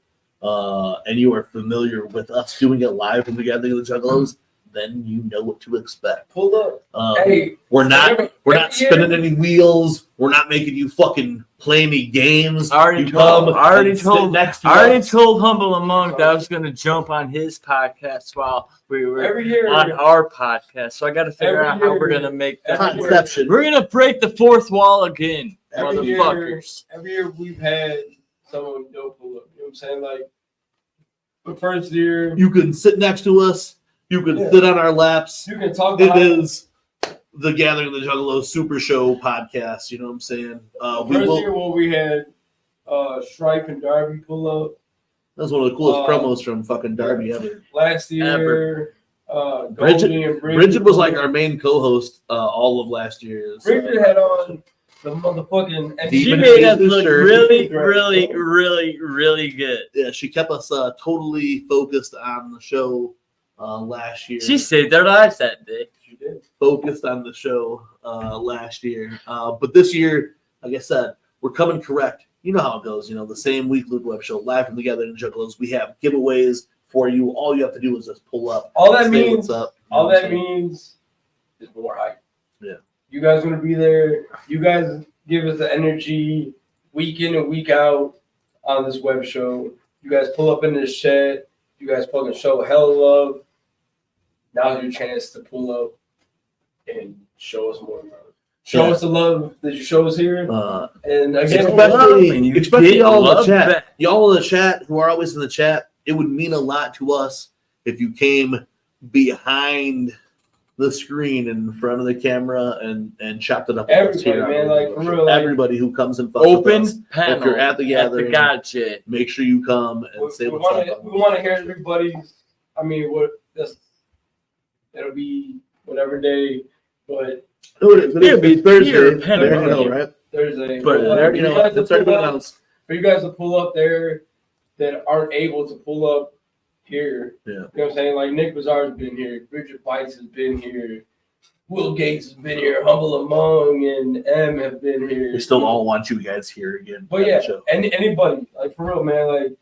and you are familiar with us doing it live from the Gathering of the Juggalos, then you know what to expect. Pull up. Hey, We're not every year- spinning any wheels. We're not making you fucking play any games. I already You told- come I already and sit told- next to I already us. told Humble Among that I was going to jump on his podcast while we were every year, on our podcast. So I got to figure Every out how we're year- going to make every that year- work. Conception. We're going to break the fourth wall again, Every year- motherfuckers. every year we've had someone dope pull up. You know what I'm saying? Like the first year, You can sit next to us. You can Yeah. sit on our laps. you can talk It about is the Gathering of the Juggalos Super Show podcast. You know what I'm saying? We first will. year where we had Stripe and Darby pull up. That's one of the coolest uh, promos from fucking Darby ever. Last year, Ever. Brigid- Goldie and Brigid was like pulled our up. main co-host all of last year. So. Brigid had on the motherfucking. And She Demon made us Faces look shirt. really, really, really, really good. Yeah, she kept us totally focused on the show last year. She saved their lives that day. She did. Focused on the show last year. But this year, like I said, we're coming correct. You know how it goes. The same Weekly Web Show live from the Gathering Juggalos. We have giveaways for you. All you have to do is just pull up. All that say means- what's up. All that means is more hype. Yeah. You guys gonna be there. You guys give us the energy week in and week out on this web show. You guys pull up in this chat. You guys fucking show hell of love. Now's your chance to pull up and show us more love. Show Yeah. us the love that you show us here. And again, Especially get y'all in the love chat. back. Y'all in the chat who are always in the chat, it would mean a lot to us if you came behind the screen in front of the camera and chopped it up with us everybody, here on man, the like show. for real, like, Everybody who comes and fucks with us, Open panel if you're at the gathering, GOTJ. make sure you come and say we what's up. we want to hear everybody's. I mean, it'll be whatever day, but It'll be Thursday. here, Penn There you Road. go, right? Thursday. But There you know, it's already been announced. For you guys to pull up there that aren't able to pull up here. Yeah. You know what I'm saying? Like Nick Bazaar's been here, Brigid Bites has been here, Will Gates has been here, Humble Among and M have been here. We still all want you guys here again. But at the yeah, show. anybody, like for real, man, like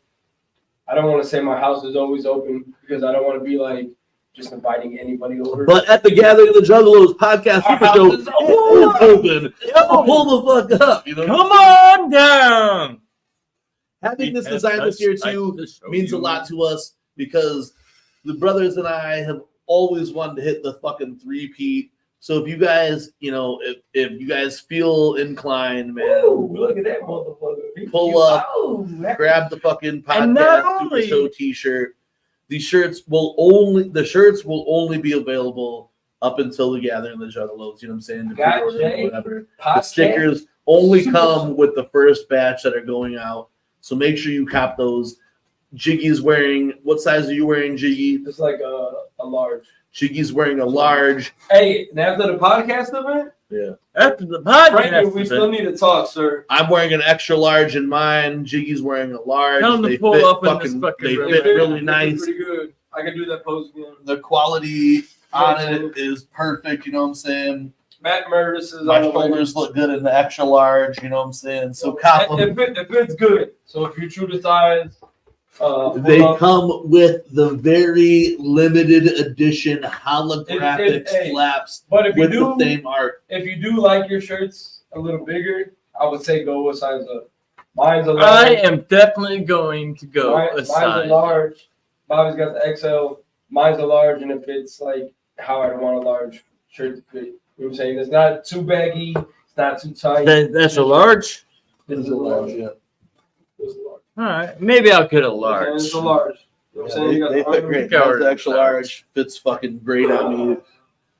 I don't want to say my house is always open because I don't want to be like just inviting anybody over. But at the Gathering of the Juggalos podcast Our super house show is is open. open. Pull the fuck up, you know. Come on down. Having this design this year too means a lot to us because the brothers and I have always wanted to hit the fucking three-peat. So if you guys, if you guys feel inclined, man, Ooh, look at that motherfucker. Pull up, Oh, that- grab the fucking And not podcast only- Super Show T-shirt. The shirts will only be available up until the Gathering of the Juggalos. You know what I'm saying? The Gotcha. pre-order or whatever. The podcast. stickers only come with the first batch that are going out. So make sure you cop those. Jiggy's wearing, what size are you wearing, Jiggy? It's like a large. Jiggy's wearing a large. Hey, and after the podcast event, After the podcast, Frankie, we still need to talk, sir. I'm wearing an extra large in mine. Jiggy's wearing a large. Tell him to They pull fit up in fucking, this fucking they room. fit really They nice. Pretty good. I can do that pose again. The quality on it is perfect. You know what I'm saying? Matt Murdis is My on the way. shoulders look good in the extra large. You know what I'm saying? So It compliment. fits good. So if you're true to size, They come with the very limited edition holographic Hey, flaps but if you with do, the same art. if you do like your shirts a little bigger, I would say go a size up. Mine's a large. I am definitely going to go Mine's a aside. large. Bobby's got the XL. Mine's a large, and it fits like how I want a large shirt to fit. You know what I'm saying? It's not too baggy. It's not too tight. That's a large. This is a large. Yeah. This is a large. All right, maybe I'll get a And large. it's a large. You know what I'm saying? They, You got they the fit arm- great. Covered. The extra large fits fucking great on me.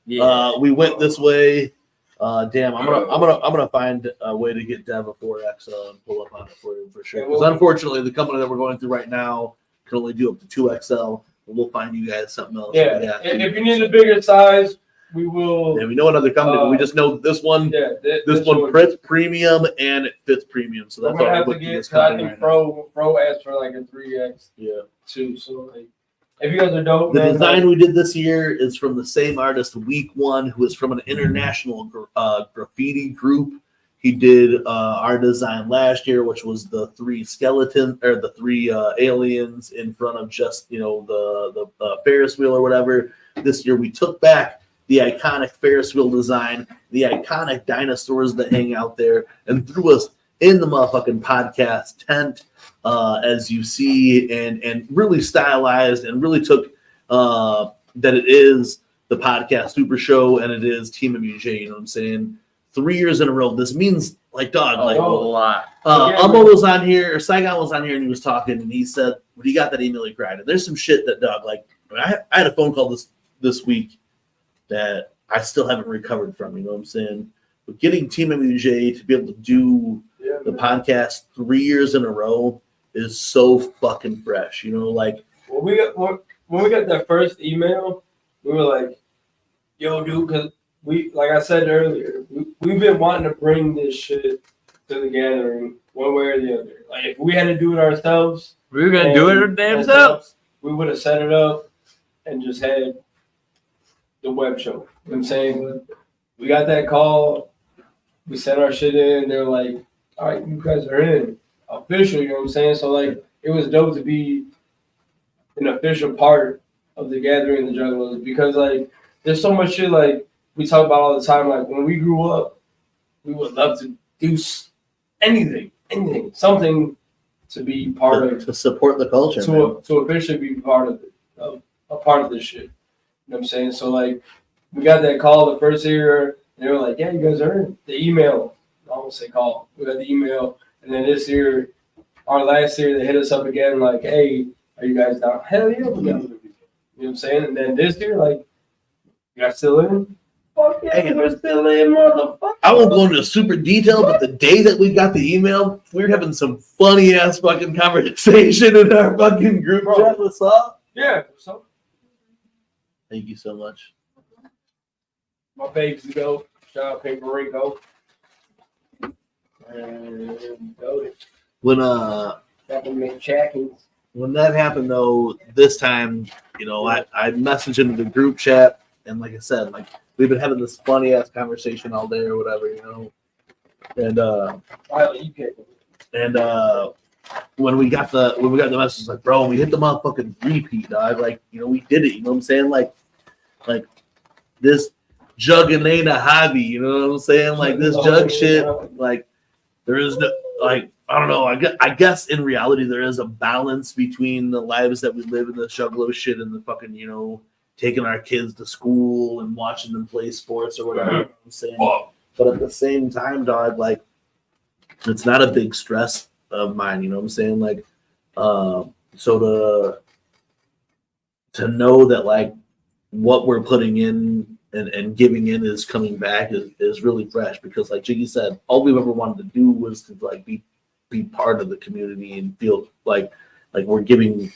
Yeah. We went this way. Damn, I'm gonna find a way to get Dev a 4XL and pull up on it for you for sure. Because unfortunately, the company that we're going through right now can only do up to 2XL. We'll find you guys something else. Yeah. If you need a bigger size, we will. Yeah, we know another company, but we just know this one. Yeah. This one fits premium and it fits premium, so We're that's gonna why have we to went to get. this Cause I company think right now. Pro asked for like a 3X Yeah. too. So like, if you guys are dope, The man, design we did this year is from the same artist, Week One, who is from an international graffiti group. He did our design last year, which was the three skeleton or the three aliens in front of just the Ferris wheel or whatever. This year we took back the iconic Ferris wheel design, the iconic dinosaurs that hang out there, and threw us in the motherfucking podcast tent, as you see, and really stylized and really took that it is the podcast super show and it is TeamMUJ. You know what I'm saying? 3 years in a row. This means like dog. A Like lot. UMMO was on here, or Sagan was on here, and he was talking, and he said, "When he got that email, he cried." And there's some shit that dog. Like I had a phone call this week that I still haven't recovered from. You know what I'm saying? But getting TeamMUJ to be able to do the podcast 3 years in a row is so fucking fresh. You know, like when we got that first email, we were like, "Yo, dude," because we, like I said earlier, we've been wanting to bring this shit to the gathering one way or the other. Like if we had to do it ourselves, We were gonna do it our damn and selves. we would have set it up and just had the web show. You know what I'm saying? But we got that call, we sent our shit in, they're like, "All right, you guys are in official," you know what I'm saying? So like it was dope to be an official part of the gathering, the Juggalos, because like there's so much shit like we talk about all the time. Like when we grew up, we would love to do anything, something to be part of, to support the culture. man. to officially be part of it, a part of this shit. You know what I'm saying? So like we got that call the first year, and they were like, "Yeah, you guys are in." The email, I won't say call. We got the email, and then this year, our last year, they hit us up again, like, "Hey, are you guys down?" Hell yeah, we down. You know what I'm saying? And then this year, like, you guys still in? Fuck yeah, we're still in, motherfucker. I won't go into super detail, but the day that we got the email, we were having some funny ass fucking conversation in our fucking group chat. What's up? Yeah, so Thank you so much. my babes to go. Shout out Paper Rico. And go When to make chackins. when that happened though, this time, I messaged into the group chat, and like I said, like we've been having this funny ass conversation all day or whatever, and when we got the message, like, bro, we hit the motherfucking repeat, dog. Like, we did it. You know what I'm saying? Like this jugging ain't a hobby. You know what I'm saying? Like this jug shit. Like there is no, like, I don't know. I guess in reality there is a balance between the lives that we live in the juggalo shit and the fucking taking our kids to school and watching them play sports or whatever. You know what I'm saying? But at the same time, dog, like it's not a big stress of mine, you know what I'm saying? Like, so to know that like what we're putting in and giving in is coming back is really fresh, because like Jiggy said, all we've ever wanted to do was to like be part of the community and feel like like we're giving,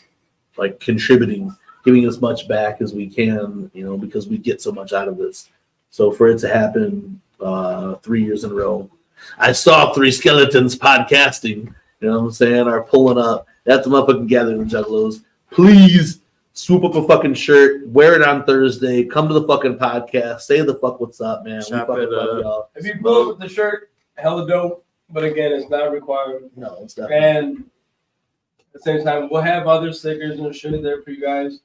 like contributing, giving as much back as we can, you know, because we get so much out of this. So for it to happen 3 years in a row, I saw 3 skeletons podcasting, you know what I'm saying, are pulling up. That's the motherfucking gathering, Juggalos. Please swoop up a fucking shirt, wear it on Thursday, come to the fucking podcast, say the fuck what's up, man. Shop we fucking it love up. y'all. If you pull up with the shirt, hella dope. But again, it's not required. No, it's not. And at the same time, we'll have other stickers and shit there for you guys.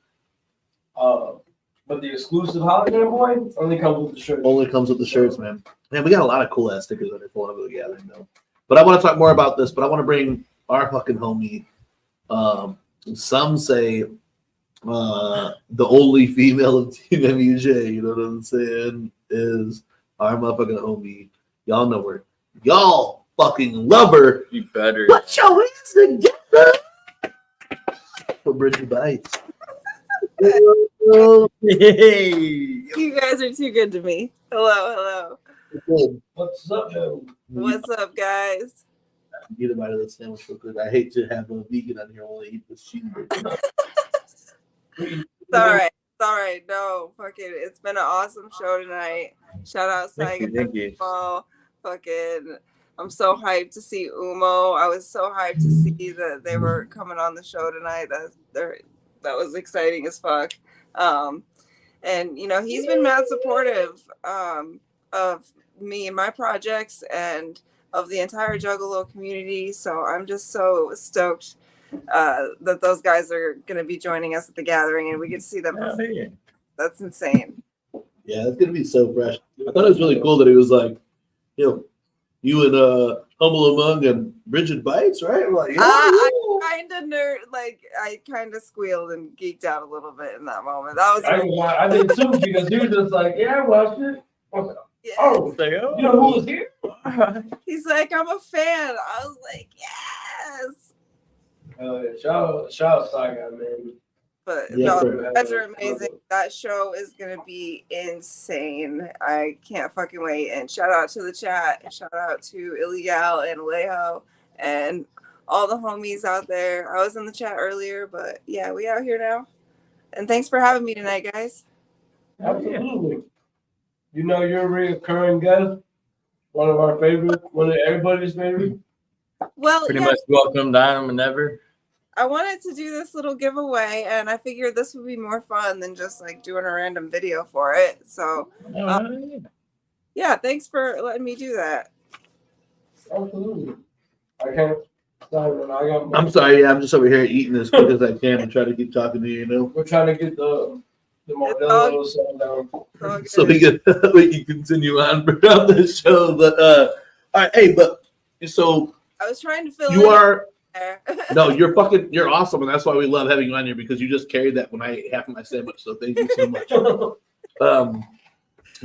But the exclusive hologram boy only comes with the shirt. Only comes with the shirts, man. Man, we got a lot of cool ass stickers that are pulling up at the gathering, though. But I want to talk more about this. But I want to bring our fucking homie. Some say the only female of TeamMUJ, you know what I'm saying, is our motherfucking homie. Y'all know her. Y'all fucking love her. You better. Put your hands together for Brigid Bites. Hey. You guys are too good to me. Hello. What's up, though? What's up, guys? Get a bite of this sandwich real quick. I hate to have a vegan on here while they eat this cheeseburger. It's all right. No, fucking, it's been an awesome show tonight. Shout out Sagan UMMO. Fucking, I'm so hyped to see UMMO. I was so hyped to see that they were coming on the show tonight. That was exciting as fuck. And you know, he's been mad supportive of me and my projects and of the entire Juggalo community. So I'm just so stoked that those guys are going to be joining us at the gathering and we get to see them. Yeah. That's insane. Yeah, it's gonna be so fresh. I thought it was really cool that he was like, you know, you and Humble Among and Brigid Bites, right? I'm like, yeah, I kind of squealed and geeked out a little bit in that moment. That was I did too because he was just like, yeah, I watched it. yeah. Oh, you know who was here? He's like, I'm a fan. I was like, yes. Shout out Sagan, man. But Yeah, no, guys are amazing. That show is gonna be insane. I can't fucking wait. And shout out to the chat. Shout out to Illegal and Alejo and all the homies out there. I was in the chat earlier, but yeah, we out here now. And thanks for having me tonight, guys. Absolutely. You know, you're a recurring guest. One of our favorites. One of everybody's favorite. Well, Pretty yeah, much welcome down whenever. I wanted to do this little giveaway, and I figured this would be more fun than just like doing a random video for it. So, yeah, thanks for letting me do that. Absolutely. I can't. I'm sorry, yeah, I'm just over here eating as quick as I can and try to keep talking to you, you know. We're trying to get the Modelo song down. So we can continue on throughout the show. But all right, hey, but so I was trying to fill you in are there. no, you're awesome, and that's why we love having you on here because you just carried that when I ate half of my sandwich. So thank you so much.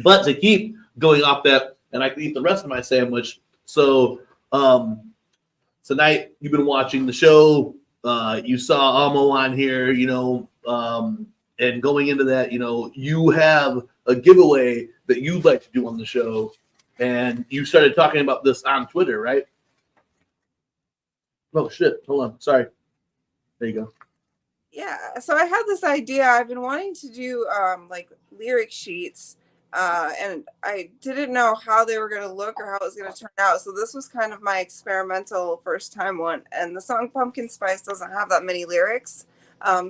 But to keep going off that, and I can eat the rest of my sandwich. So tonight you've been watching the show. You saw Amo on here, you know, and going into that, you know, you have a giveaway that you'd like to do on the show, and you started talking about this on Twitter, right? Oh shit! Hold on, sorry. There you go. Yeah, so I had this idea. I've been wanting to do like lyric sheets, and I didn't know how they were going to look or how it was going to turn out. So this was kind of my experimental first time one. And the song Pumpkin Spice doesn't have that many lyrics.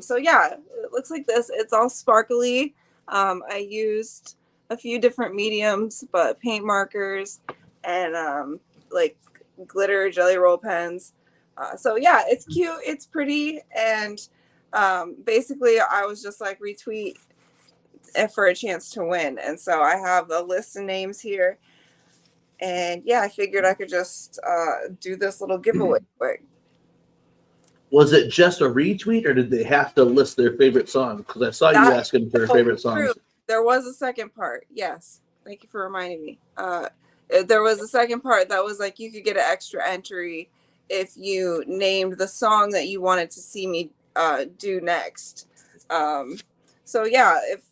So yeah, it looks like this. It's all sparkly. I used a few different mediums, but paint markers and like glitter jelly roll pens. So yeah, it's cute. It's pretty. And basically I was just like retweet for a chance to win. And so I have a list of names here. And yeah, I figured I could just do this little giveaway quick. Was it just a retweet, or did they have to list their favorite song? Because I saw you asking for their favorite songs. True. There was a second part. Yes. Thank you for reminding me. There was a second part that was like you could get an extra entry if you named the song that you wanted to see me do next. So yeah, if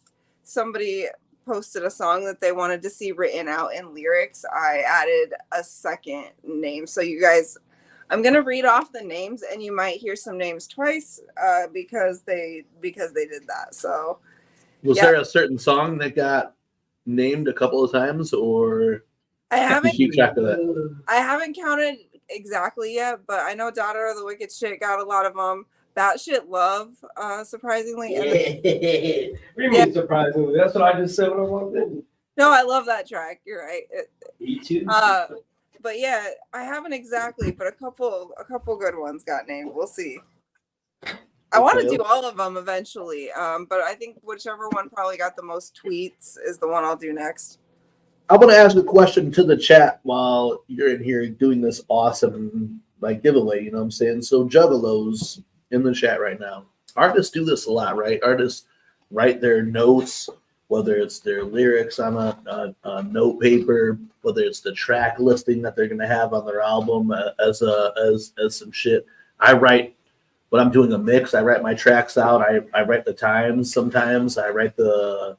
somebody posted a song that they wanted to see written out in lyrics, I added a second name. So you guys, I'm gonna read off the names, and you might hear some names twice because they did that. So, Was there a certain song that got named a couple of times, or I haven't keep track of that? I haven't counted exactly yet, but I know Daughter of the Wicked Shit got a lot of them. Batshit Love, surprisingly. And What do you mean surprisingly? That's what I just said when I walked in. no, I love that track. You're right. Me too. But yeah, I haven't exactly, but a couple good ones got named. We'll see. I want to do all of them eventually, but I think whichever one probably got the most tweets is the one I'll do next. I want to ask a question to the chat while you're in here doing this awesome like giveaway. You know what I'm saying? So Juggalos in the chat right now. Artists do this a lot, right? Artists write their notes, whether it's their lyrics on a note paper, whether it's the track listing that they're going to have on their album as some shit. I write when I'm doing a mix. I write my tracks out. I write the times sometimes. I write the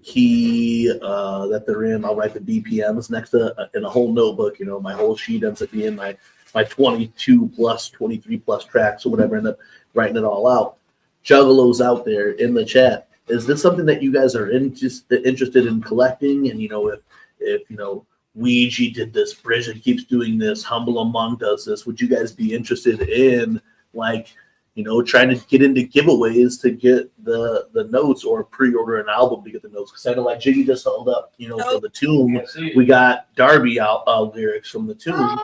key that they're in. I'll write the BPMs next to in a whole notebook. You know, my whole sheet ends up being my 22 plus 23 plus tracks or whatever. End up writing it all out. Juggalos out there in the chat, is this something that you guys are interested in collecting? And you know, if you know Ouija did this, Brigid keeps doing this, Humble Among does this, would you guys be interested in like, you know, trying to get into giveaways to get the notes, or pre-order an album to get the notes? Because I know like Jiggy just held up, you know, for the Tomb, we got Darby out lyrics from the Tomb.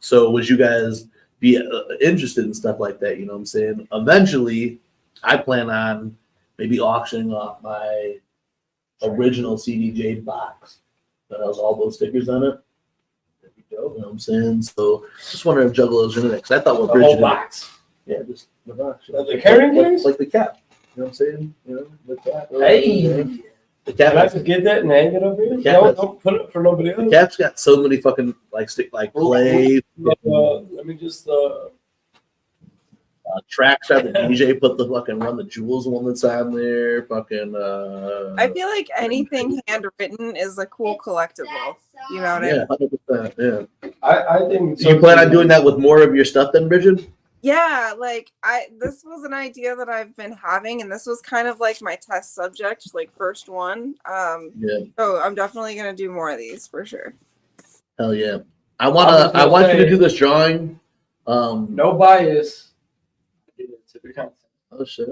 So would you guys be interested in stuff like that? You know what I'm saying? Eventually, I plan on maybe auctioning off my original CDJ box that has all those stickers on it. There we go. You know what I'm saying? So just wondering if Juggalos in it, because I thought what the whole box. Yeah, just the box. The carrying case? Like the cap. You know what I'm saying? You know, the cap. Hey. The cap. Can I just get that and hang it up here? Don't put it for nobody else. The cap's got so many fucking like play. Let me just tracks out the DJ put the fucking Run the Jewels one that's on there. Fucking I feel like anything handwritten is a cool collectible. You know what I mean? 100%. Yeah. I think So you plan on doing that with more of your stuff then, Brigid? Yeah, like this was an idea that I've been having, and this was kind of like my test subject, like first one. So I'm definitely gonna do more of these for sure. Hell yeah. I want you to do this drawing. No bias. Oh shit.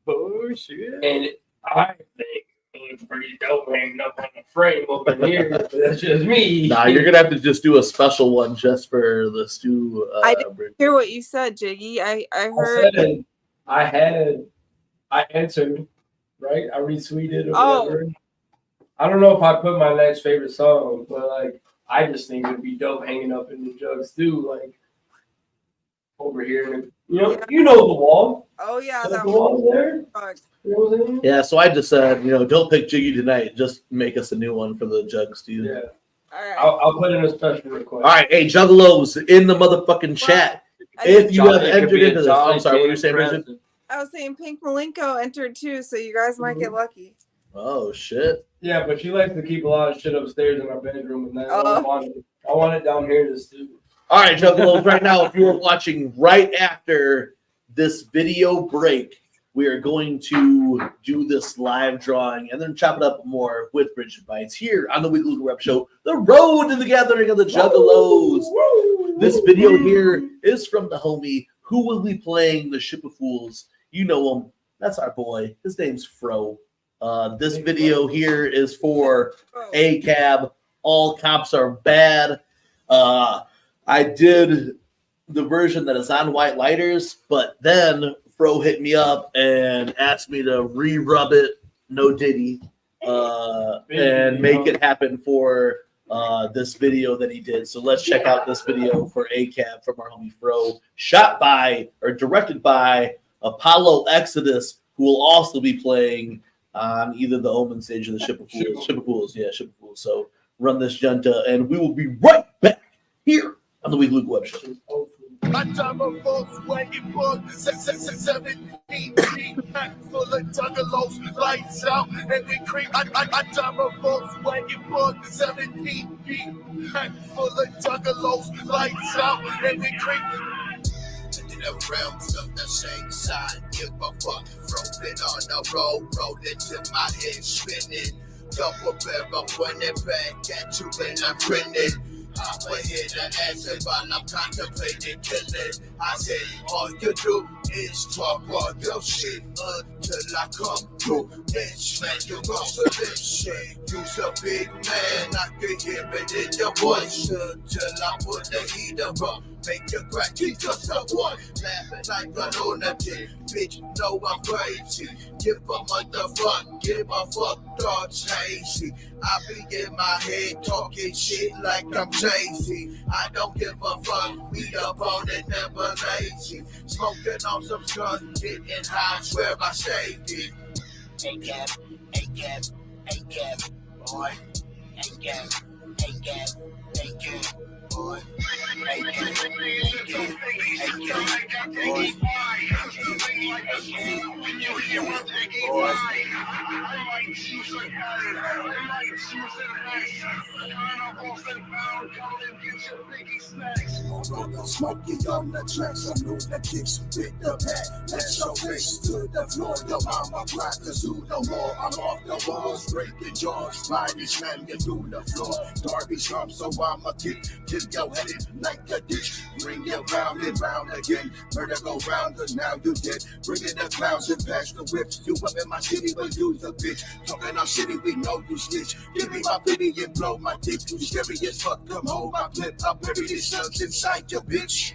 Oh shit. And I think it looks pretty dope hanging up on the frame over here. But that's just me. Nah, you're gonna have to just do a special one just for the Stu. I didn't hear what you said, Jiggy. I heard. I answered, right? I retweeted or whatever. I don't know if I put my next favorite song, but like I just think it'd be dope hanging up in the jugs too, like over here. You know the wall. Oh yeah, that wall there. You know what I'm saying? Yeah, so I just said, you know, don't pick Jiggy tonight. Just make us a new one for the jugs, dude. Yeah. All right. I'll put in a special request. All right, hey, Juggalos in the motherfucking chat. If you have entered into this, I'm sorry, what were you saying, Brigid? I was saying Pink Malenko entered too, so you guys might get lucky. Oh shit. Yeah, but she likes to keep a lot of shit upstairs in our bedroom, and then I want it down here in the studio. All right, Juggalos, right now, if you are watching right after this video break, we are going to do this live drawing and then chop it up more with Brigid Bites here on the Weekly Wicked Webshow, the road to the gathering of the Juggalos. This video here is from the homie who will be playing the Ship of Fools. You know him. That's our boy. His name's Fro. This video here is for ACAB. All cops are bad. I did the version that is on White Lighters, but then Fro hit me up and asked me to re-rub it, no Diddy, and make it happen for this video that he did. So let's check out this video for ACAB from our homie Fro, shot by or directed by Apollo Exodus, who will also be playing on either the Omen Stage or the Ship of Fools. Ship of Fools, yeah, Ship of Fools. So run this junta, and we will be right back here on the Weekly Wicked Webshow. My time of Volkswagen Bug 17 Pack full of Juggalos, lights out, and we creep. I drive a Volkswagen Bug 17 feet. Pack full of Juggalos, lights out, and we creep. To the realms of the same side, give a fuck. Throw it on the road, roll it till my head spinning. Double barrel, point it back at you and I'm grinning. I'm ahead of acid while I'm contemplating killing. I said, all you do is talk all your shit until I come through. Bitch, man, you gon' flip shit. You's a big man, I can hear it in your voice until I put the heater up. Make you crack, he's just a one. Laughing like a lunatic. Bitch, know I'm crazy. Give a motherfucker, give a fuck thoughts hazy. I be in my head talking shit like I'm Jay-Z. I don't give a fuck, we up on it, never lazy. Smoking on some sun, getting high, swear I stayed it. A-Gap, A-Gap, A-Gap, boy. A-Gap, A-Gap, A-Gap, boy. Smoking on the tracks, I know the kicks with the pack. Let's show face to the floor, your mama crack, cause who no more? I'm off the walls, breaking jaws, riding, slamming through the floor. Darby's home, so I'ma kick your head in like a ditch. Bring it round and round again. Murder go round, cause now you dead. Bringing the clowns and pass the whips. You up in my city, but you the bitch. Talking our city, we know you snitch. Give me my pity and blow my dick. You scary as fuck, come hold my clip. I'll bury these sons inside your bitch.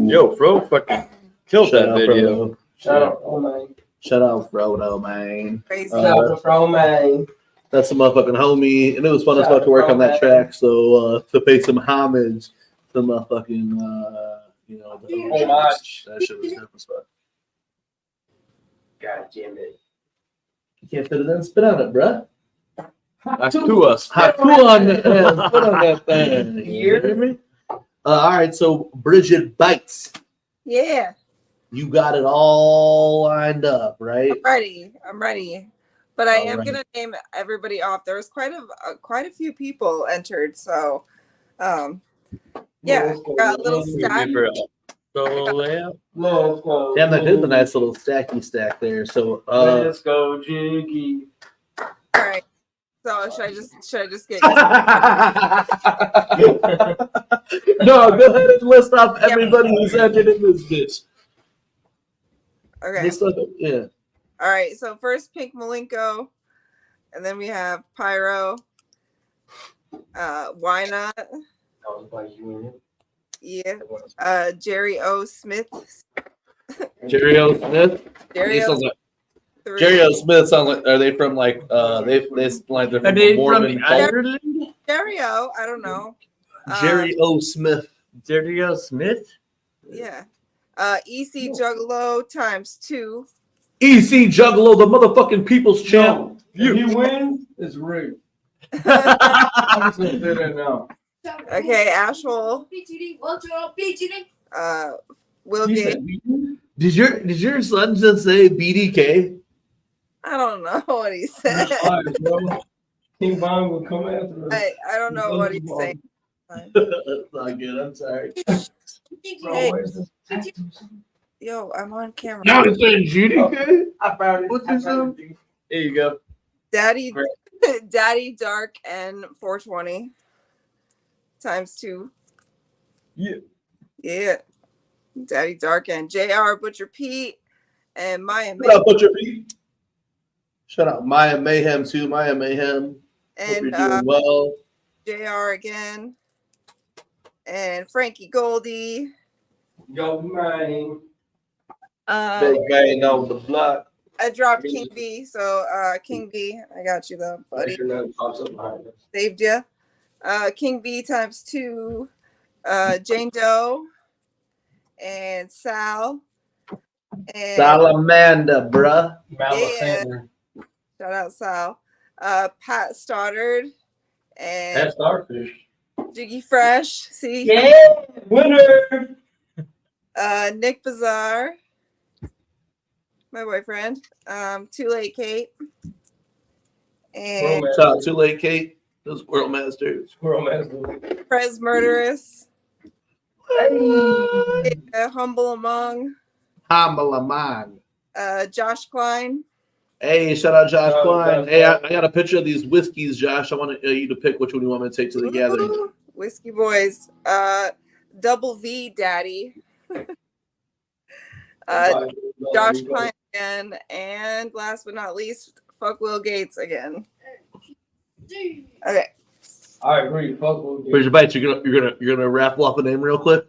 Yo, bro, fucking killed that video. Shout out, oh man. Shout out Frodo, man. Crazy. Shout out to Fro man. That's a motherfucking homie, and it was fun as fuck to work on that track. So to pay some homage to motherfucking, you know, Homage. that shit was dope as fuck. God damn it. You can't fit it in, spit on it, bruh. Hakuas. Haku on the end, put on that thing. You hear me? All right, so Brigid Bites, Yeah, you got it all lined up, right? I'm ready. But I am Alright. gonna name everybody off. There was quite a few people entered, so yeah, got a little stack. Solo layout. Let's go. Damn, that is a nice little stacky stack there. So Let's go, Jiggy. All right. So should I just get No, go ahead and list off everybody who's entered in this bitch. okay? List off, yeah. All right. So first, Pink Malenko, and then we have Pyro. Why not? I was by you. Yeah. Jerry O. Smith. Jerry O. Smith. Jerry O. Like, Jerry O. Smith sounds like, are they from like they like they're from Mormon cult? Ireland? Jerry O. I don't know. Jerry O. Smith. Jerry O. Smith? Yeah. EC Juggalo ×2. EC Juggalo, the motherfucking people's champ. If he wins, it's rigged. I'm just gonna say that now. Okay, Ashwell. Will He Gates. said, Did your son just say BDK? I don't know what he said. all right, bro. King Bong will come after us. I don't know what he's saying. That's not good. I'm sorry. Bro, Hey, where's this? yo, I'm on camera. Now he's saying GDK? I found it. What's I this found one? it. There you go. Daddy Dark and 420 ×2. Yeah. Yeah. Daddy Dark and JR Butcher Pete and Maya Shut up, Mayhem. Butcher Pete. Shut up. Maya Mayhem too. Maya Mayhem. Hope you're And doing well. JR again. And Frankie Goldie. Yo, man. Big bang on the block. I dropped King B, so King B, I got you though, buddy. Make sure nothing pops up behind us. Saved you. King B times 2, Jane Doe, and Sal. And Salamander, bruh. yeah, shout out Sal. Pat Stoddard and That's Starfish. Jiggy Fresh. See? Yeah, winner. Nick Bazaar, my boyfriend. Too Late Kate. And Shout out Too Late Kate, the Squirrel Master. Squirrel Master. Prez Murderous. Humble Among. Hamalaman. Josh Klein. Hey, shout out Josh Shout out Klein. Josh Hey, I Klein. got a picture of these whiskeys, Josh. I want you to pick which one you want me to take to the gathering. Ooh, Whiskey Boys. Double V Daddy. Josh Klein again. And last but not least, fuck Will Gates again. Okay. I agree. Fuck Will Gates. Brigid Bites, you're gonna raffle off a name real quick.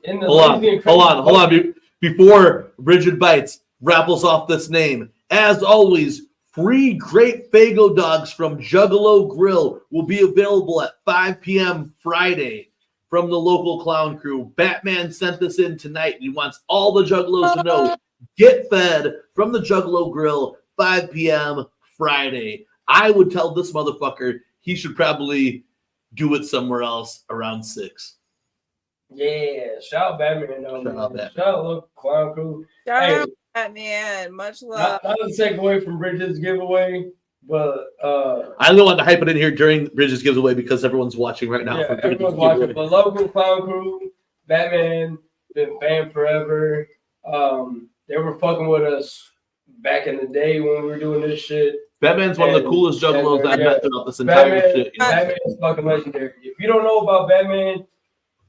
In the Hold on. Before Brigid Bites raffles off this name, as always, free great Fago dogs from Juggalo Grill will be available at 5 p.m. Friday from the local clown crew. Batman sent this in tonight. He wants all the Juggalos to know. Get fed from the Juggalo Grill 5 p.m. Friday. I would tell this motherfucker he should probably do it somewhere else around 6. Yeah, shout out Batman. Though, Shout out Batman. Shout out local clown crew. Shout Hey. out Batman. Much love. Not to take away from Bridget's giveaway, but I only wanted to hype it in here during Bridges giveaway because everyone's watching right now. yeah, for Bridges everyone's watching. giveaway. But local clown crew, Batman, been fan forever. They were fucking with us back in the day when we were doing this shit. Batman's one of the And- coolest Juggalos and, I've yeah. met throughout this entire Batman, shit. You know? Batman is fucking legendary. If you don't know about Batman,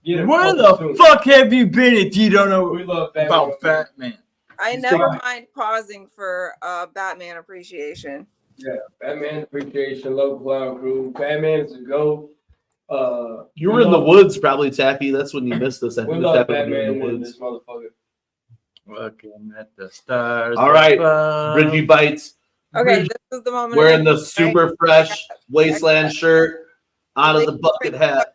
get it. Where fucking the soon. fuck have you been if you don't know We love Batman. about Batman? I never mind pausing for Batman appreciation. Yeah, Batman appreciation, local clown crew. Batman is a GOAT. You were in the woods, probably, Taffy. That's when you missed us. I We think this love happened when you were in Batman the in woods. this motherfucker. Looking at the stars. All right, above. Bridgie Bites Okay, this is the moment. wearing the of super fresh Wasteland shirt out of the bucket hat.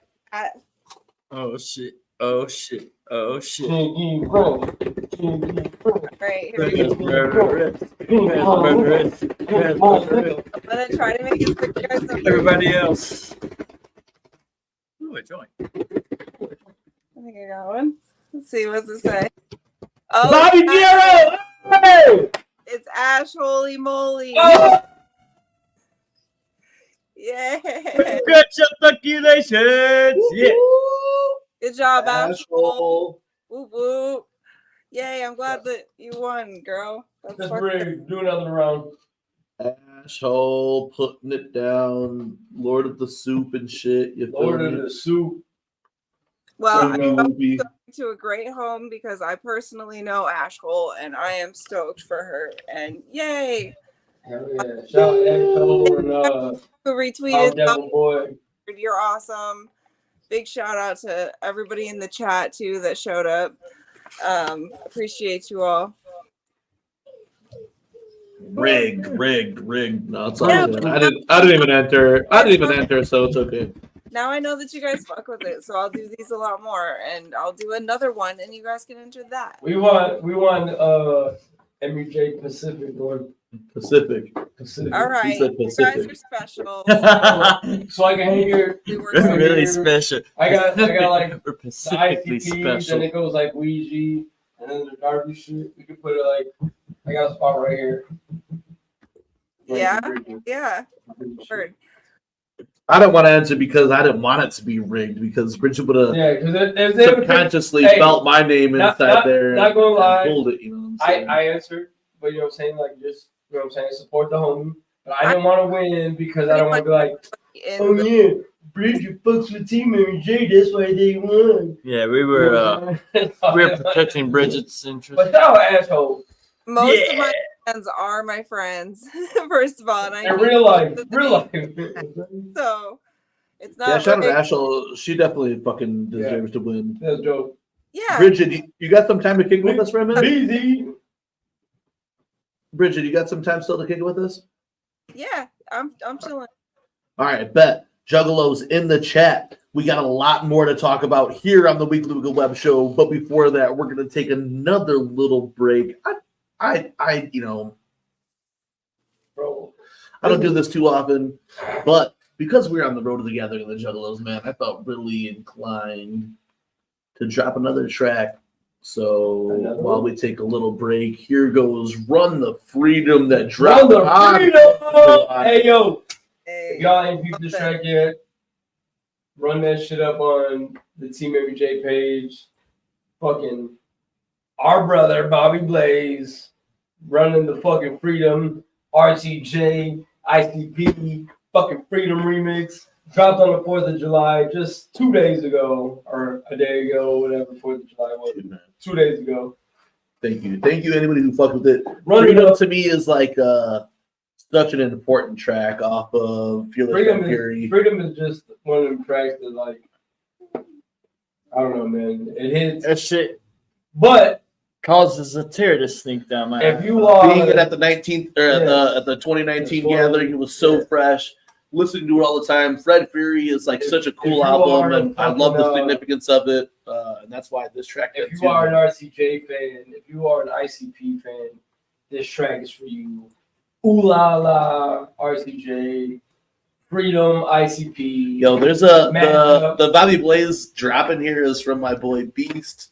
Oh shit! Oh shit! Oh shit! King Bro. Right, here we That's go. murderous. That's murderous. That's murderous. I'm gonna try to make it so you guys don't. Everybody else. Ooh, a joint. I think I got one. Let's see, what's it say? Oh, Bobby it's Giro! Hey! It's Ash Holy Moly. Oh! Yeah. Congratulations! Yeah. Good job, Ash. Asshole. Whoop whoop. Yay, I'm glad that you won, girl. That's Let's fucking- bring do another round. Asshole, putting it down. Lord of the soup and shit. You feel Lord me? of the soup. Well, I hope Movie. to a great home because I personally know Ash Hole and I am stoked for her. And yay! Hell yeah. Shout out Echo and Who our retweeted? devil boy. You're awesome. Big shout out to everybody in the chat too that showed up. Appreciate you all. Rigged. No, it's all Yeah, good. but- I didn't even enter, so it's okay. Now I know that you guys fuck with it, so I'll do these a lot more, and I'll do another one, and you guys can enter that. We won MUJ Pacific one. Pacific. All right, said you guys Pacific. are special. So I can hang here. We work We're really together. special. I got like We're the specifically ICPs, special. and it goes like Ouija, and then the Darby shit. We could put it like, I got a spot right here. Yeah, yeah. Word. I don't want to answer because I didn't want it to be rigged because Bridget would have Yeah, because if they would subconsciously Hey, felt my name not- inside not- there not gonna and lie, pulled it. You know what I'm saying? I answered, but you know what I'm saying? Like, just, you know what I'm saying? Support the homie. But I didn't want to win because I don't want to be like, In oh the- yeah, Bridget fucks with TeamMUJ, that's why they won. Yeah, we were protecting Bridget's interest. But y'all asshole. Most Yeah. of my friends are my friends, first of all, and I In need real life. to- Real life. So it's Yeah, not. shout out to rigged. Ashel. She definitely fucking deserves to win. That's dope. Yeah. Bridget, you got some time to kick it with us for a minute? Easy. Bridget, you got some time still to kick it with us? Yeah. I'm chilling. All right, bet. Juggalos in the chat. We got a lot more to talk about here on the Weekly Wicked Web Show, but before that, we're going to take another little break. I don't do this too often, but because we're on the road to the gathering of the Juggalos, man, I felt really inclined to drop another track. So while we take a little break, here goes "Run the Freedom" that dropped. Run the Freedom! Hey yo, Hey, if y'all ain't viewed this track yet, run that shit up on the TeamMUJ page. Fucking our brother BobeBlaze running the fucking Freedom RTJ ICP fucking Freedom remix. Dropped on the 4th of July just 2 days ago, or a day ago, whatever 4th of July was. 2 days ago. Thank you, anybody who fucked with it. Run Freedom it up. to me is like such an important track off of Fearless Freedom is just one of them tracks that, like, I don't know, man. It hits. That shit But causes a tear to sneak down my if eye. you are being it at the 19th or at the 2019 gathering, it was so fresh. Listening to it all the time. Fred Fury is like such a cool album, and I love the significance of it, and that's why this track. If you are an RTJ fan, if you are an ICP fan, this track is for you. Ooh la la, RTJ, Freedom, ICP. Yo, there's the BobeBlaze drop in here is from my boy Beast.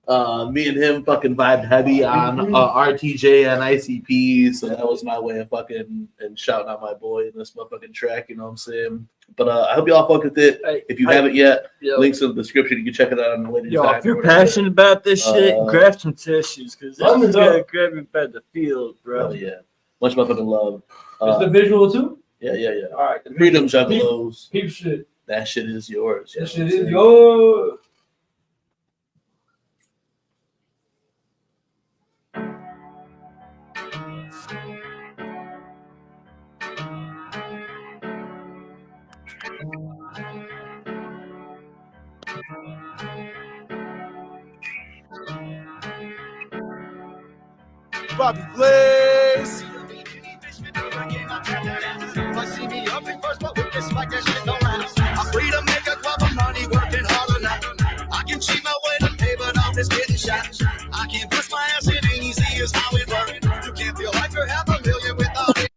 Me and him fucking vibed heavy on RTJ and ICP, so that was my way of fucking and shouting out my boy in this motherfucking track, you know what I'm saying? But I hope y'all fuck with it. If you haven't yet, links in the description. You can check it out on the later time. If you're passionate about this shit, grab some tissues, because this is gonna grab you by the field, bro. Oh, yeah. Much motherfucking love. Is the visual too? Yeah. All right. Freedom Juggalos. Peep shit. That shit is yours. That shit is yours. BobeBlaze. See me up in first, but with this like that shit don't last. I'm free to make a club of money, working hard enough. I can cheat my way to pay, but I'm just getting shot. I can't bust my ass, it ain't easy as how it works. You can't feel like you're $500,000 without it.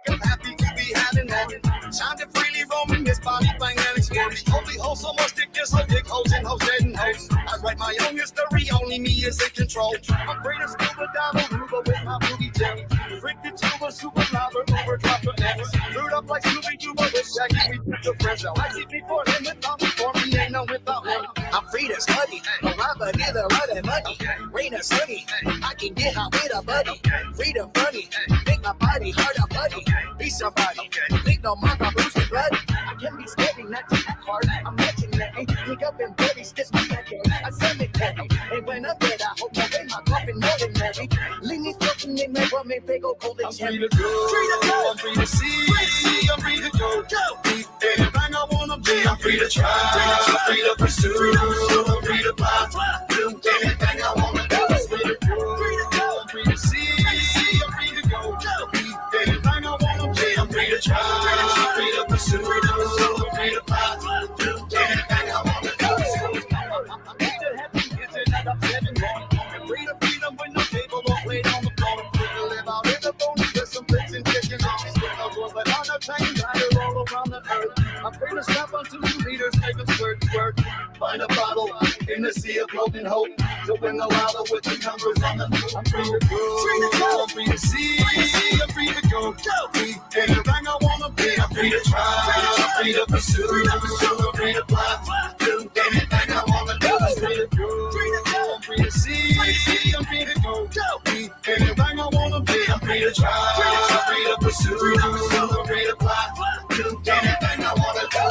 I'm happy to be having that. Time to freely roam in this body, bang and explode. Holy hoes, so much dick, just so dick hoes and hoes, dead and hoes. I write my own history, only me is in control. I'm free to scuba dive Aruba with my booty jet. Freaked to a super lover, overdrop the nets. Brewed up like Scooby-Doo, but with Shaggy, we put the fresh out. I see before him without me, for me ain't no without him. I'm free to study, I'm but either running money. Rain or sunny, I can get hot with a buddy. Freedom funny, make my body hard up buddy. Be somebody, think no more, I'm losing blood. I can be steady, not too hard. I'm legendary, dig up and bloody, stiff me that day. I send it heavy, and when I'm dead, I hope I weigh my coffin ordinary. Leave me floating in my rum and big old cold and cherry. I'm free to go, I'm free to see, I'm free to go. Be anything I wanna be, I'm free to try, I'm free to pursue, I'm free to fly, do anything I wanna do. I'm free to go, I'm free to see, I'm free to go. Be anything I wanna be, I'm free to try, I'm free to pursue, I'm free to fly, do anything I wanna do. I'm free to have kids and that I'm 7 born. I'm free to freedom with no table or plate on the floor. I'm free to live out in the bonus with some fits and chicken on. But on a train, ride all around the earth. I'm free to step on 2 liters, make them squirt, squirt. Find a bottle in the sea of broken hope. To win the lava with the numbers on the. I'm free to go, I'm free to see, I'm free to go. Be anything I wanna be, I'm free to try, I'm free to pursue, I'm free to fly, do anything I wanna do. I'm free to go, I'm free to see, I'm free to go. Be anything I wanna be, I'm free to try, I'm free to pursue, I'm free to fly, do anything I wanna do.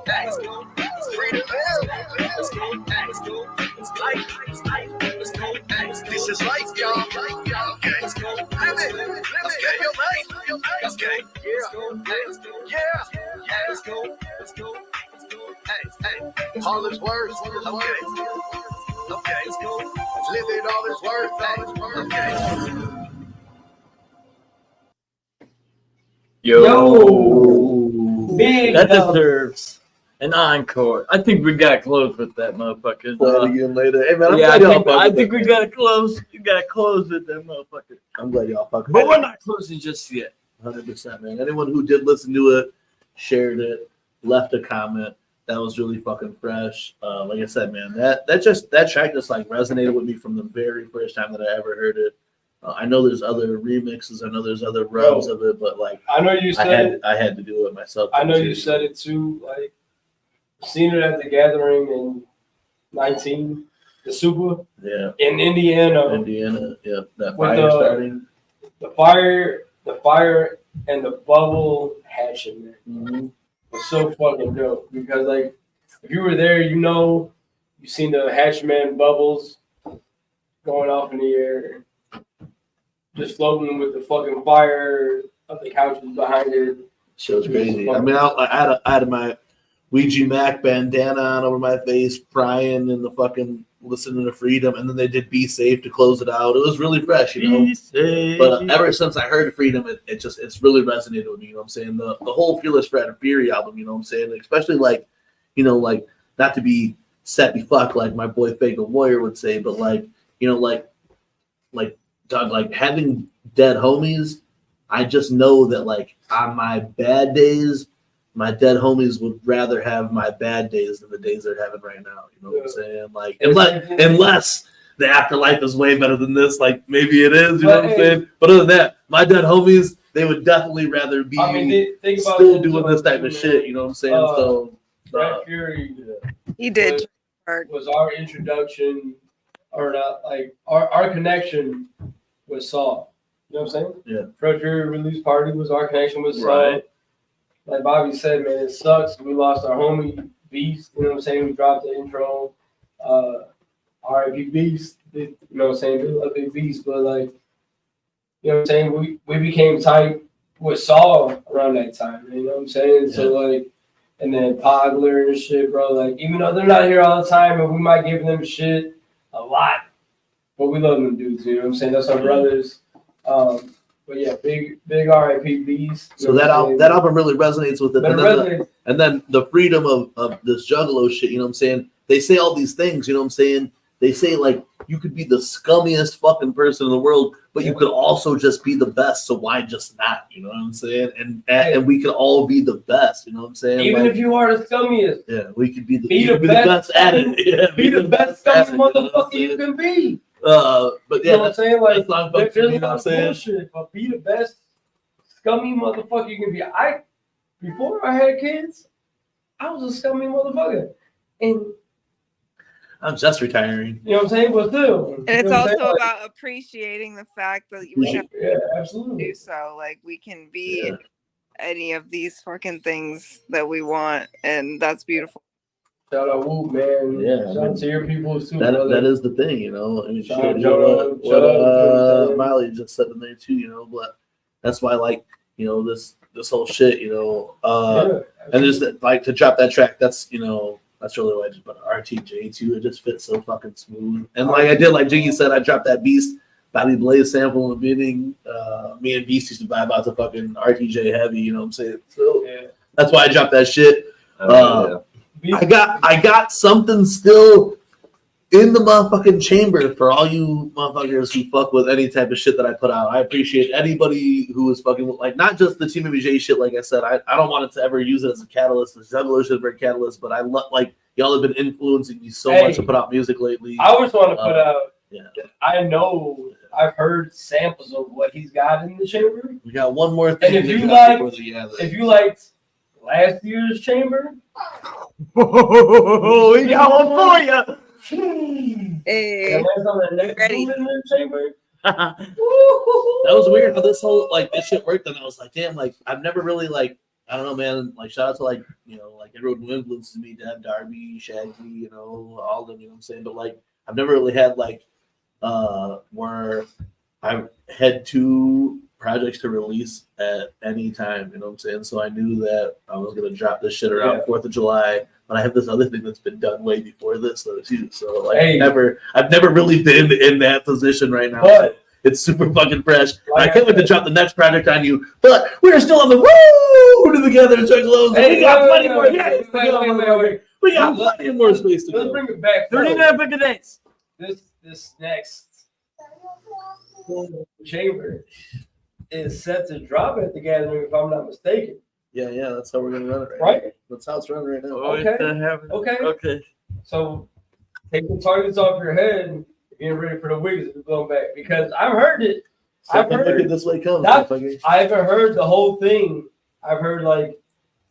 Let's go, it's free to live. Let's go, let's go, it's life, let's go, this is life, y'all. Okay, let's go, live it, let's get your life. Let's go, yeah, let's go, hey, all is worth, okay, let's go, live it, all is worth, okay. Yo. Big That dub. deserves an encore. I think we got close with that motherfucker. Play it again later. Hey man, I'm Yeah, glad y'all fuck I with think it, we man. gotta close. You gotta close with that motherfucker. I'm glad y'all fuck with But it. we're not closing just yet. 100%, man. Anyone who did listen to it, shared it, left a comment, that was really fucking fresh. Like I said, man, that track just like resonated with me from the very first time that I ever heard it. I know there's other remixes, I know there's other rubs of it, but like I know you said I had to do it myself. I know you said it too. Like, seen it at the gathering in 19, the Super. Yeah. In Indiana. Yeah. That With fire starting. The fire, and the bubble hatching there. Mm-hmm. Was so fucking dope because like if you were there, you know, you seen the hatchman bubbles going off in the air, just floating with the fucking fire of the couches behind it. Shit was crazy. I mean, I had my Ouija Mac bandana on over my face, crying in the fucking listening to Freedom, and then they did Be Safe to close it out. It was really fresh, you know. But ever since I heard Freedom, it's really resonated with me. You know what I'm saying? The whole Fearless Fred and Fury album. You know what I'm saying? Especially like, you know, like not to be sappy fuck like my boy Fago Warrior would say, but like, you know, like Doug, like having dead homies. I just know that like on my bad days, my dead homies would rather have my bad days than the days they're having right now. You know what I'm saying? Like, unless the afterlife is way better than this, like maybe it is. You know what I'm saying? But other than that, my dead homies, they would definitely rather be think about still doing this type of shit. You know what I'm saying? Brad Fury, He did. Was our introduction, or not? Like our connection with Saul. You know what I'm saying? Yeah. Fred Fury release party was our connection with Saul. Right. Like Bobby said, man, it sucks. We lost our homie Beast. You know what I'm saying? We dropped the intro. R.I.P. Beast. You know what I'm saying? We love Big Beast, but like, you know what I'm saying? We became tight with Saul around that time. You know what I'm saying? Yeah. So like, and then Pogler and shit, bro. Like, even though they're not here all the time, and we might give them shit a lot, but we love them dudes. You know what I'm saying? That's our brothers. But yeah, big R.I.P. Beast. So that album really resonates with it. And then the freedom of this Juggalo shit, you know what I'm saying? They say all these things, you know what I'm saying? They say like you could be the scummiest fucking person in the world, but you could also just be the best. So why just not? You know what I'm saying? And we could all be the best. You know what I'm saying? Even if you are the scummiest, yeah, we could be the best at it. Yeah, be the best scummy motherfucker you can be. But yeah, you know what I'm saying? Like, there's a lot of bullshit, but be the best scummy motherfucker you can be. Before I had kids, I was a scummy motherfucker, and I'm just retiring. You know what I'm saying? But still, and it's also about appreciating the fact that we have absolutely do so. Like we can be any of these fucking things that we want, and that's beautiful. Shout out Woo, man. Yeah, shout out to your people too. That is the thing, you know. I mean, Miley just said in there too, you know. But that's why, like, you know, this whole shit, you know, and just like to drop that track. That's, you know, that's really why I just put RTJ too. It just fits so fucking smooth. And like I did, like Jiggy said, I dropped that Beast BobeBlaze sample in the beginning. Me and Beast used to vibe out to fucking RTJ heavy. You know what I'm saying? So that's why I dropped that shit. I got something still in the motherfucking chamber for all you motherfuckers who fuck with any type of shit that I put out. I appreciate anybody who is fucking with, like, not just the TeamMUJ's shit. Like I said, I don't want it to ever use it as a catalyst. The Juggalos should be a catalyst, but I love, like, y'all have been influencing me so much to put out music lately. I always want to put out. I know I've heard samples of what he's got in the chamber. We got one more thing. And if you liked last year's chamber, we got one for you. Hey, ready? That was weird how this whole this shit worked, and I was like, damn, like I've never really I don't know, man. Like shout out to everyone who influences me, Deb, Darby, Shaggy, you know, all of them. You know what I'm saying? But like I've never really had where I had two projects to release at any time. You know what I'm saying? So I knew that I was gonna drop this shit around 4th of July. But I have this other thing that's been done way before this though too. So I've never really been in that position right now. But It's super fucking fresh. I can't wait to drop the next project on you. But we're still on the road together, Juggalos. We got plenty more. We got plenty more space to go. Let's bring it back. 39 bigger days. This next chamber is set to drop at the gathering, if I'm not mistaken. Yeah, that's how we're gonna run it Right? That's how it's running right now. Okay. So take the targets off your head and get ready for the wigs to blow back, because I've heard it. I've heard this way comes. I haven't heard the whole thing. I've heard like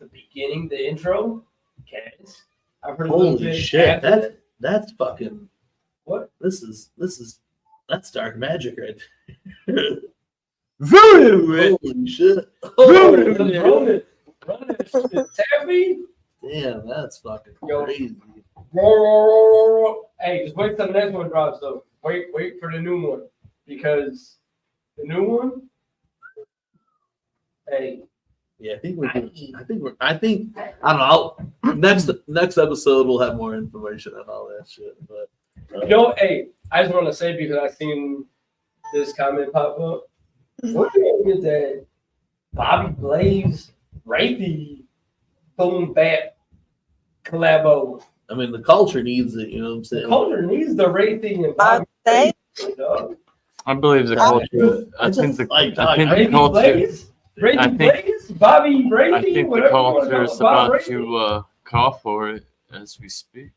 the beginning, the intro. Cats. I've heard a little Holy bit shit! after That's fucking. What? That's dark magic right there. Voodoo. Holy shit! Run it. Taffy. Damn, that's fucking crazy. Hey, just wait till the next one drops though. Wait for the new one, because the new one. Hey. Yeah, I think I don't know. Next episode we'll have more information on all that shit. But hey, I just want to say, because I seen this comment pop up. What do you get that BobeBlaze Rapey Boom Bap collabo? I mean, the culture needs it. You know what I'm saying? The culture needs the Rapey and BobeBlaze. I believe the culture. I think the culture. Bobby Brady, I think the culture is about to call for it as we speak.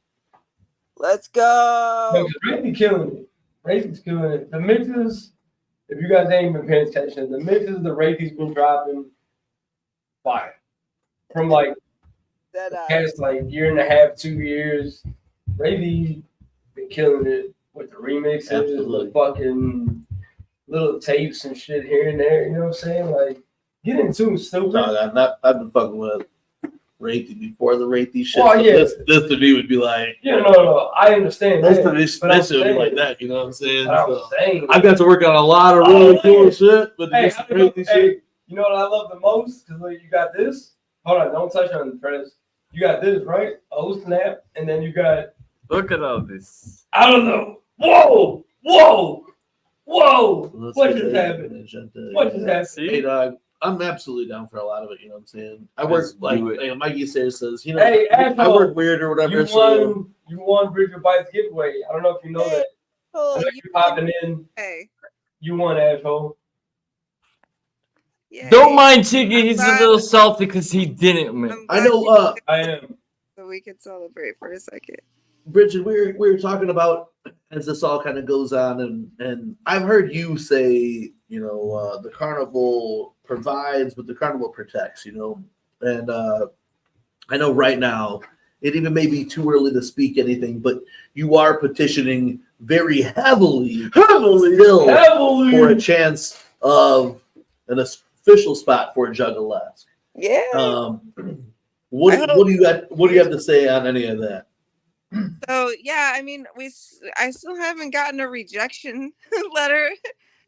Let's go. Brady killing it. Brady's killing it. The mixes, if you guys ain't been paying attention, the mixes the Brady's been dropping fire. From like past like year and a half, 2 years, Brady been killing it with the remixes, the fucking little tapes and shit here and there. You know what I'm saying? Like, get into it, stupid. No, I've been fucking with Ratey before the Ratey shit. Oh, yeah. This to me would be like, no. I understand this that. to me, this would be like that. You know what I'm saying? saying. I've got to work on a lot of really cool shit, but this Ratey shit. You know what I love the most? Because like, you got this. Hold on, don't touch on the press. You got this, right? Oh snap! And then you got. Look at all this. I don't know. Whoa! What just happened? What just happened? Hey, dog. I'm absolutely down for a lot of it. You know what I'm saying? I work like Mikey says, you know, hey, I work weird or whatever. You won Brigid Bites giveaway. I don't know if you know that. I know you popping in. Hey. You won, asshole. Yay. Don't mind Chiggy. He's a little salty because he didn't win. I know. I am. So we could celebrate for a second. Bridget, we were talking about as this all kind of goes on, and I've heard you say, you know, the carnival provides, but the carnival protects, you know, and I know right now it even may be too early to speak anything, but you are petitioning very heavily for a chance of an official spot for Juggalos. Yeah. What do you have to say on any of that? So yeah, I mean, I still haven't gotten a rejection letter,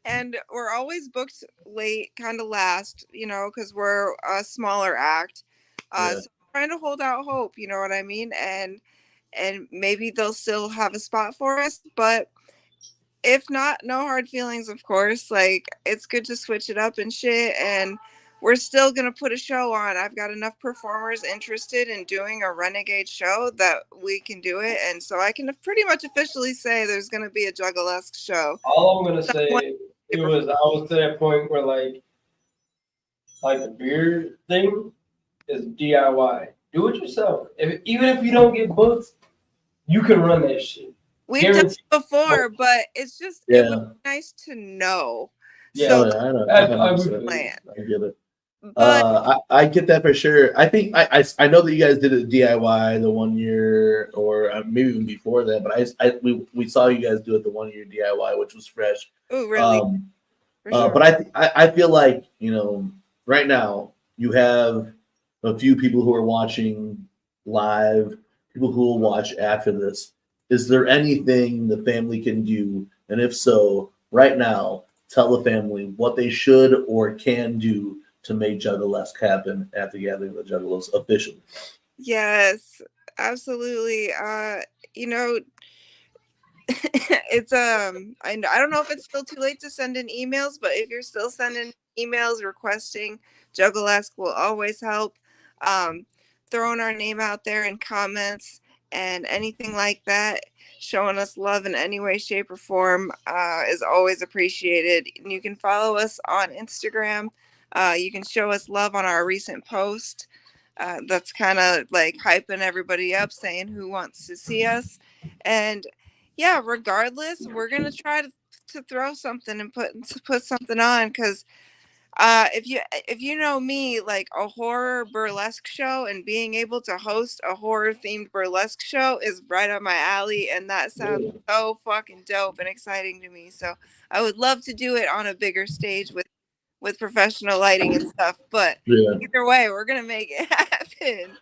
and we're always booked late, kind of last, you know, because we're a smaller act. So I'm trying to hold out hope, you know what I mean, and maybe they'll still have a spot for us, but if not, no hard feelings, of course. Like, it's good to switch it up and shit, and we're still going to put a show on. I've got enough performers interested in doing a Renegade show that we can do it. And so I can pretty much officially say there's going to be a Juggalesque show. All I'm going to say I was to that point where like the beer thing is DIY. Do it yourself. Even if you don't get booked, you can run that shit. We've done it before, but it's just, it would be nice to know. Yeah, so, I know. I get it. But I get that for sure. I think I know that you guys did it DIY the 1 year, or maybe even before that. But we saw you guys do it the 1 year DIY, which was fresh. Oh, really? Sure. But I feel like, you know, right now you have a few people who are watching live, people who will watch after this. Is there anything the family can do? And if so, right now, tell the family what they should or can do to make Juggalesque happen at the Gathering of the Juggalos officially. Yes, absolutely. You know, it's I don't know if it's still too late to send in emails, but if you're still sending emails requesting Juggalos will always help. Throwing our name out there in comments and anything like that, showing us love in any way, shape, or form is always appreciated. And you can follow us on Instagram. You can show us love on our recent post. That's kind of like hyping everybody up, saying who wants to see us. And yeah, regardless, we're gonna try to throw something and put something on, because if you know me, like a horror burlesque show and being able to host a horror themed burlesque show is right up my alley, and that sounds so fucking dope and exciting to me. So I would love to do it on a bigger stage with professional lighting and stuff. But either way, we're gonna make it happen.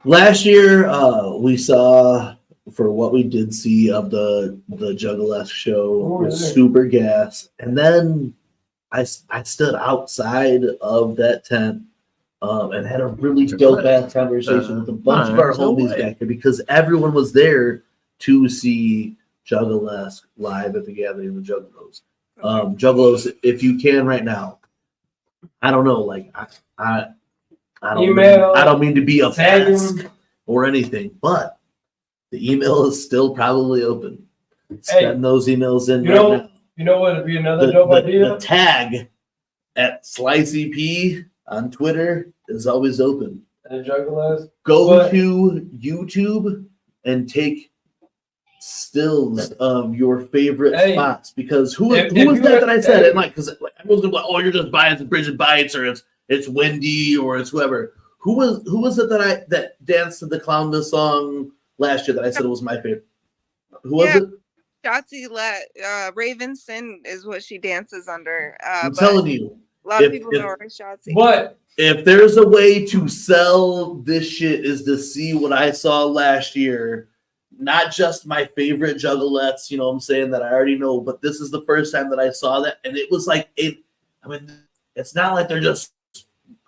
Last year, we saw, for what we did see of the Juggalos show, was super gas, and then I stood outside of that tent and had a really dope ass conversation with a bunch of our homies back there, because everyone was there to see Juggalos live at the gathering of the Juggalos. Juggalos, if you can right now, I don't know, like I don't mean to be a pest or anything, but the email is still probably open. Send those emails in right now. You know what would be another dope idea? The tag at SliceEP on Twitter is always open. And Juggalos. Go to YouTube and take stills of your favorite spots, because who was that I said it, like, because everyone's gonna be like, oh, you're just buying the Brigid Bites, or it's Wendy, or it's whoever. Who was it that danced to the Clownless song last year that I said it was my favorite? Who was it? Shotzi Ravenson is what she dances under. I'm telling you, a lot of people know her as Shotzi. But if there's a way to sell this shit, is to see what I saw last year. Not just my favorite Juggalettes, you know what I'm saying, that I already know, but this is the first time that I saw that, and it was like it's not like they're just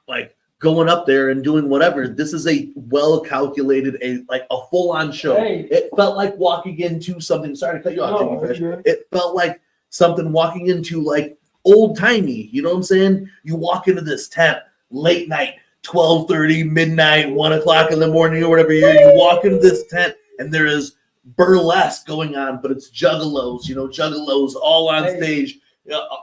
like going up there and doing whatever. This is a well-calculated, a full-on show. It felt like walking into something. Sorry to cut you off, It felt like something walking into like old-timey. You know what I'm saying? You walk into this tent late night, 12:30, midnight, 1 o'clock in the morning, or whatever. You walk into this tent and there is burlesque going on, but it's Juggalos. You know, Juggalos all on stage.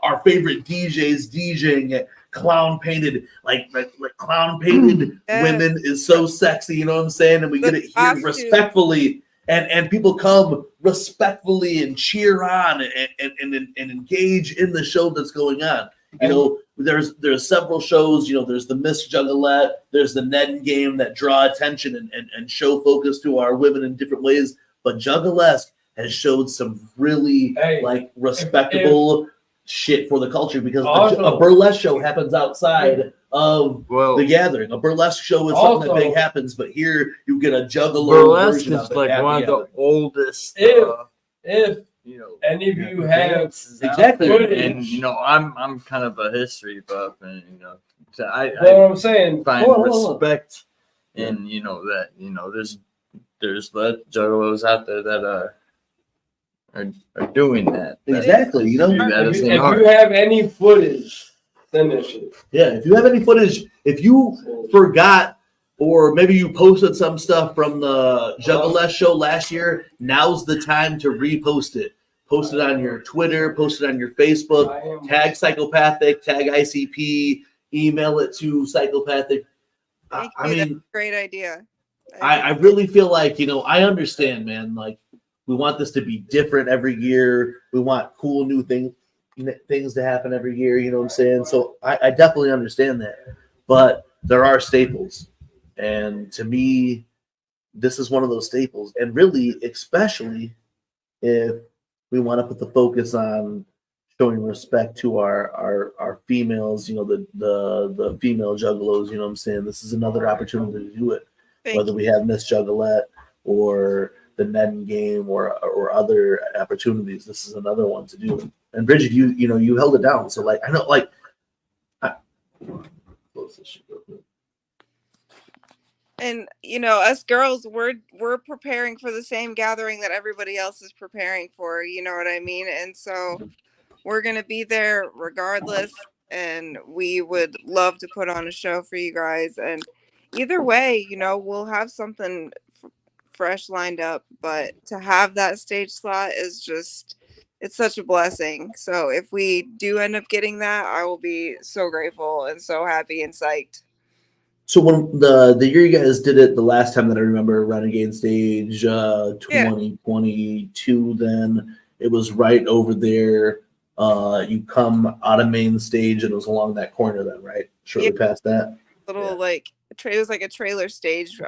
Our favorite DJs DJing it. Clown painted, like clown painted women is so sexy, you know what I'm saying? And we get it here respectfully, and people come respectfully and cheer on and engage in the show that's going on. You know, there's several shows. You know, there's the Miss Juggalette, there's the Ned game that draw attention and show focus to our women in different ways. But Juggalesque has showed some really respectable shit for the culture, because a burlesque show happens outside of the gathering. A burlesque show is something that big happens, but here you get a Juggalo burlesque version is like one of the oldest. If you know, any of you have footage, and you know, I'm kind of a history buff, and you know, so I what I'm saying, find respect in you know that you know there's Juggalos out there that are doing that. Exactly. You know, if you have any footage, send that shit. Yeah, if you have any footage, if you forgot, or maybe you posted some stuff from the Juggalos show last year, now's the time to repost it. Post it on your Twitter, post it on your Facebook, tag Psychopathic, tag ICP, email it to Psychopathic. I mean, that's a great idea. I really feel like, you know, I understand, man, like, we want this to be different every year. We want cool new things to happen every year. You know what I'm saying? So I definitely understand that. But there are staples. And to me, this is one of those staples. And really, especially if we want to put the focus on showing respect to our females, you know, the female Juggalos, you know what I'm saying? This is another opportunity to do it. Whether we have Miss Juggalette or the Ned game or other opportunities, this is another one to do. And Brigid, you know you held it down. So like I know close this shit real quick. And you know, us girls, we're preparing for the same gathering that everybody else is preparing for. You know what I mean? And so we're gonna be there regardless, and we would love to put on a show for you guys. And either way, you know, we'll have something fresh lined up. But to have that stage slot is just, it's such a blessing. So if we do end up getting that, I will be so grateful and so happy and psyched. So when the year you guys did it, the last time that I remember, Renegade Stage, Yeah. 2022, then it was right over there. You come out of main stage and it was along that corner then, right? Shortly past that. Little like it was like a trailer stage.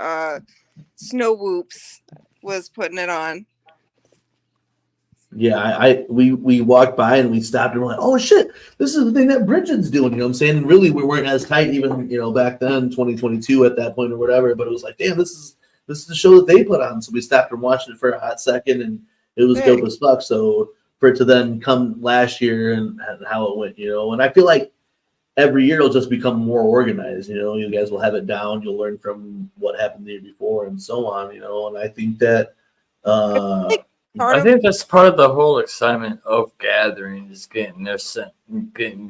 Snow Whoops was putting it on. Yeah, we walked by and we stopped and we're like, oh shit, this is the thing that Brigid's doing, you know what I'm saying? And really we weren't as tight even, you know, back then, 2022 at that point or whatever, but it was like, damn, this is the show that they put on. So we stopped and watched it for a hot second and it was dope as fuck. So for it to then come last year and how it went, you know, and I feel like every year it'll just become more organized, you know, you guys will have it down, you'll learn from what happened the year before and so on, you know, and I think that I think that's part of the whole excitement of gathering is getting your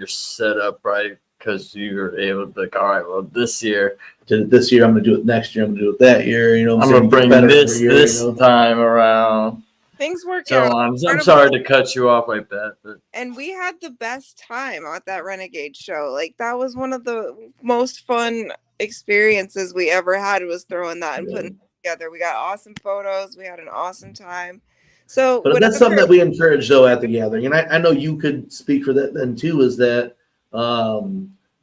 set up right, because you're able to like, all right, well, this year I'm gonna do it next year, I'm gonna do it that year, you know, I'm gonna bring this time around. Things work So out. I'm sorry to cut you off like that, but and we had the best time at that Renegade show. Like that was one of the most fun experiences we ever had, was throwing that and putting it together. We got awesome photos. We had an awesome time. So but that's something that we encourage though at the gathering, and I know you could speak for that then too, is that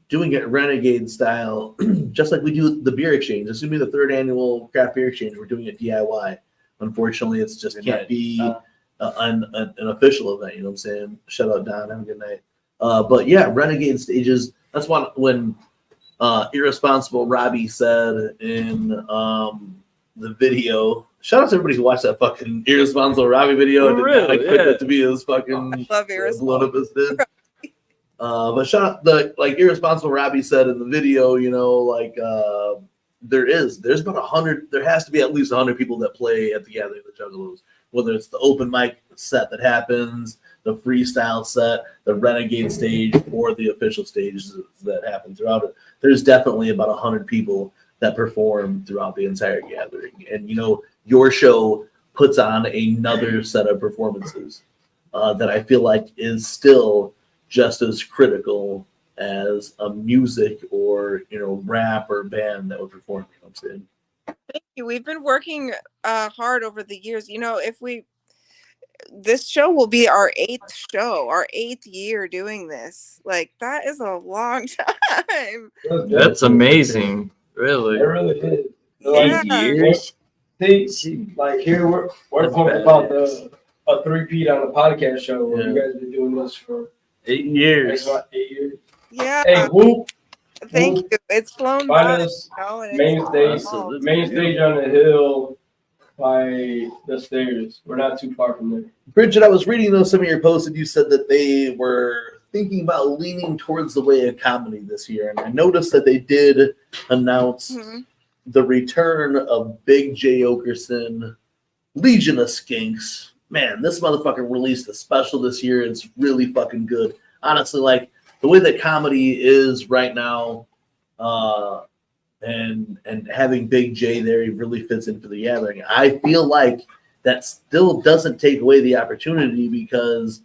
doing it Renegade style, just like we do the beer exchange. This is gonna be the 3rd annual craft beer exchange. We're doing it DIY. Unfortunately, it's just can't be an official event. You know what I'm saying? Shout out Don. Have a good night. But yeah, Renegade Stages. That's one when Irresponsible Robbie said in the video. Shout out to everybody who watched that fucking Irresponsible Robbie video. Oh, really? I expect that to be his fucking love blown up his did. But shout out like Irresponsible Robbie said in the video. You know, like. There's about 100, there has to be at least 100 people that play at the gathering of the Juggalos, whether it's the open mic set that happens, the freestyle set, the Renegade stage, or the official stages that happen throughout it. There's definitely about 100 people that perform throughout the entire gathering. And, you know, your show puts on another set of performances that I feel like is still just as critical as a music or, you know, rap or band that would perform, you know what I'm saying? Thank you. We've been working hard over the years. You know, this show will be our 8th show, our 8th year doing this. Like, that is a long time. that's amazing. Really? It really is. Yeah. 8 years? See, like here we're talking about a 3-peat on a podcast show where you guys have been doing this for 8 years. About 8 years. Yeah. Hey, whoop. Thank you. It's flown Find by. us And main it's stage, main stage on the hill by the stairs. We're not too far from there. Brigid, I was reading those some of your posts and you said that they were thinking about leaning towards the way of comedy this year. And I noticed that they did announce the return of Big J Okerson, Legion of Skinks. Man, this motherfucker released a special this year. It's really fucking good. Honestly, like the way that comedy is right now, and having Big J there, he really fits in for the gathering. I feel like that still doesn't take away the opportunity, because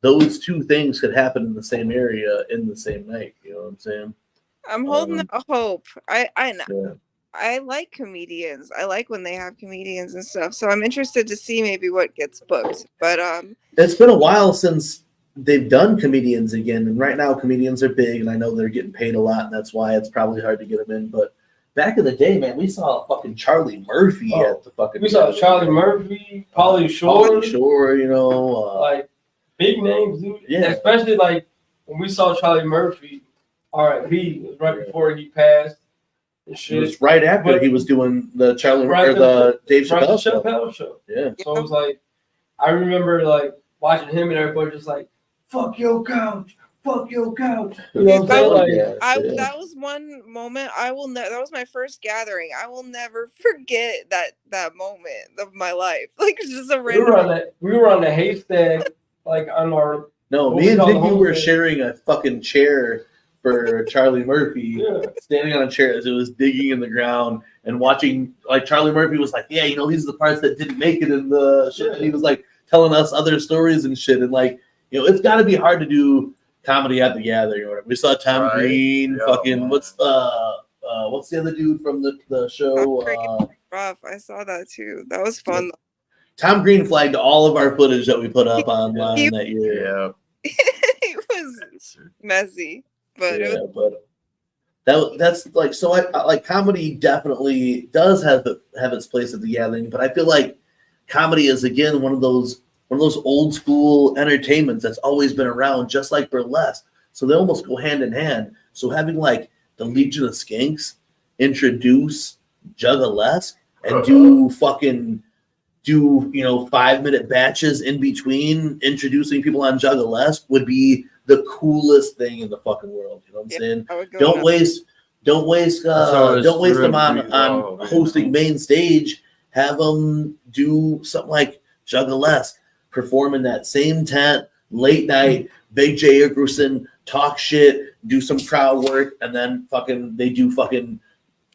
those two things could happen in the same area in the same night. You know what I'm saying? I'm holding out hope. I like comedians. I like when they have comedians and stuff. So I'm interested to see maybe what gets booked. But it's been a while since they've done comedians again, and right now comedians are big, and I know they're getting paid a lot, and that's why it's probably hard to get them in. But back in the day, man, we saw fucking Charlie Murphy at the fucking. We saw Charlie Murphy, Pauly Shore, you know, like big names, dude. Yeah, especially like when we saw Charlie Murphy, R.I.P. It was right before he passed. It was right after he was doing the Charlie or the Dave Chappelle show. Yeah, so it was like I remember like watching him and everybody just like, fuck your couch, fuck your couch. You know what I'm saying? Like, That was one moment I will never. That was my first gathering. I will never forget that moment of my life. Like it's just a random. we were on the haystack, like on our. No, me and Vicky were sharing a fucking chair for Charlie Murphy, standing on a chair as it was digging in the ground and watching. Like Charlie Murphy was like, "Yeah, you know, these are the parts that didn't make it in the shit." And he was like telling us other stories and shit. And like, you know, it's got to be hard to do comedy at the gathering or whatever. We saw Tom Green, what's the other dude from the show? Rough. I saw that too. That was fun. Tom Green flagged all of our footage that we put up online that year. Yeah. It was messy, but that's like, so I like comedy definitely does have its place at the gathering, but I feel like comedy is again one of those old school entertainments that's always been around, just like burlesque. So they almost go hand in hand. So having like the Legion of Skanks introduce Juggalos and do 5-minute batches in between introducing people on Juggalos would be the coolest thing in the fucking world. You know what I'm saying? Don't waste them on hosting main stage. Have them do something like Juggalos, perform in that same tent, late night, Big J Ickerson, talk shit, do some crowd work, and then they do 3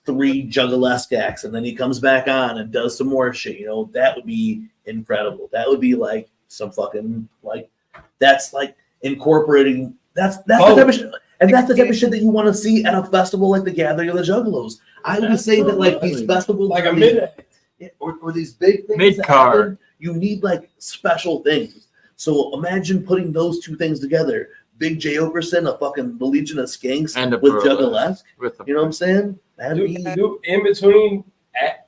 Juggalesque acts, and then he comes back on and does some more shit. You know, that would be incredible. That would be like some fucking like that's like incorporating that's the type of shit, and that's the type of shit that you want to see at a festival like the Gathering of the Juggalos. I would say that like these festivals, like a minute. Or these big things, mid-card, you need like special things. So imagine putting those two things together: Big J Okerson, the Legion of Skanks, and with Juggalos. You know what I'm saying? Do in between,